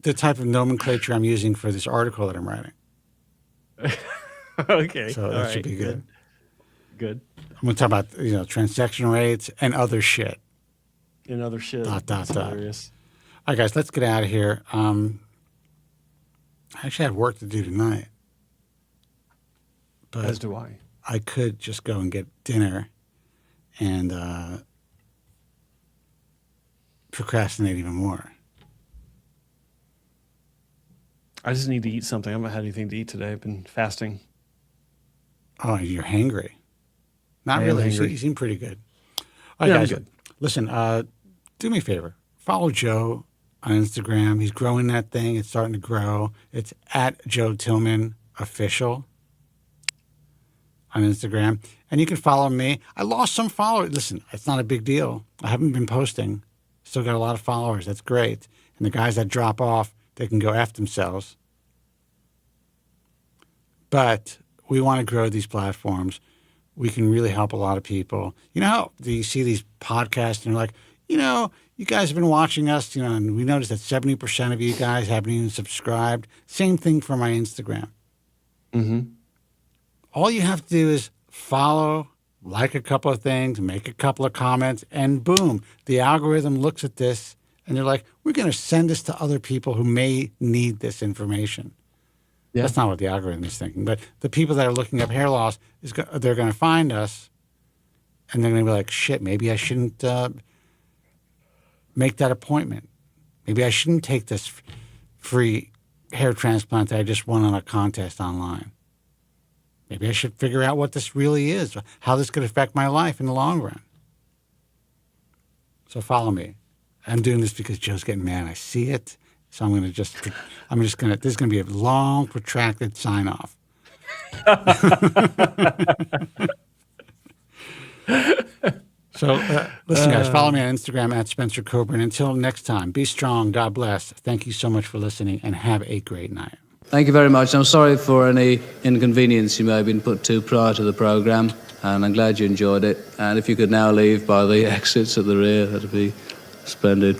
the type of nomenclature I'm using for this article that I'm writing. Okay. So that should be good. Good. I'm going to talk about transaction rates and other shit. And other shit. That's hilarious. All right, guys, let's get out of here. I actually have work to do tonight. But as do I. I could just go and get dinner and procrastinate even more. I just need to eat something. I haven't had anything to eat today. I've been fasting. Oh, you're hangry. Not really. You seem pretty good. All right, guys, I'm good. Listen, do me a favor. Follow Joe on Instagram. He's growing that thing. It's starting to grow. It's at Joe Tillman Official on Instagram. And you can follow me. I lost some followers. Listen, it's not a big deal. I haven't been posting. Still got a lot of followers. That's great. And the guys that drop off, they can go F themselves. But we want to grow these platforms. We can really help a lot of people. You know how you see these podcasts and you're like, you guys have been watching us, and we noticed that 70% of you guys haven't even subscribed. Same thing for my Instagram. Mm-hmm. All you have to do is follow, like a couple of things, make a couple of comments, and boom, the algorithm looks at this and they're like, we're going to send this to other people who may need this information. Yeah. That's not what the algorithm is thinking. But the people that are looking up hair loss, they're going to find us and they're going to be like, shit, maybe I shouldn't make that appointment. Maybe I shouldn't take this free hair transplant that I just won on a contest online. Maybe I should figure out what this really is, how this could affect my life in the long run. So follow me. I'm doing this because Joe's getting mad. I see it. So this is going to be a long, protracted sign off. So listen, guys, follow me on Instagram at Spencer Kobren. Until next time, be strong. God bless. Thank you so much for listening and have a great night. Thank you very much. I'm sorry for any inconvenience you may have been put to prior to the programme, and I'm glad you enjoyed it. And if you could now leave by the exits at the rear, that'd be splendid.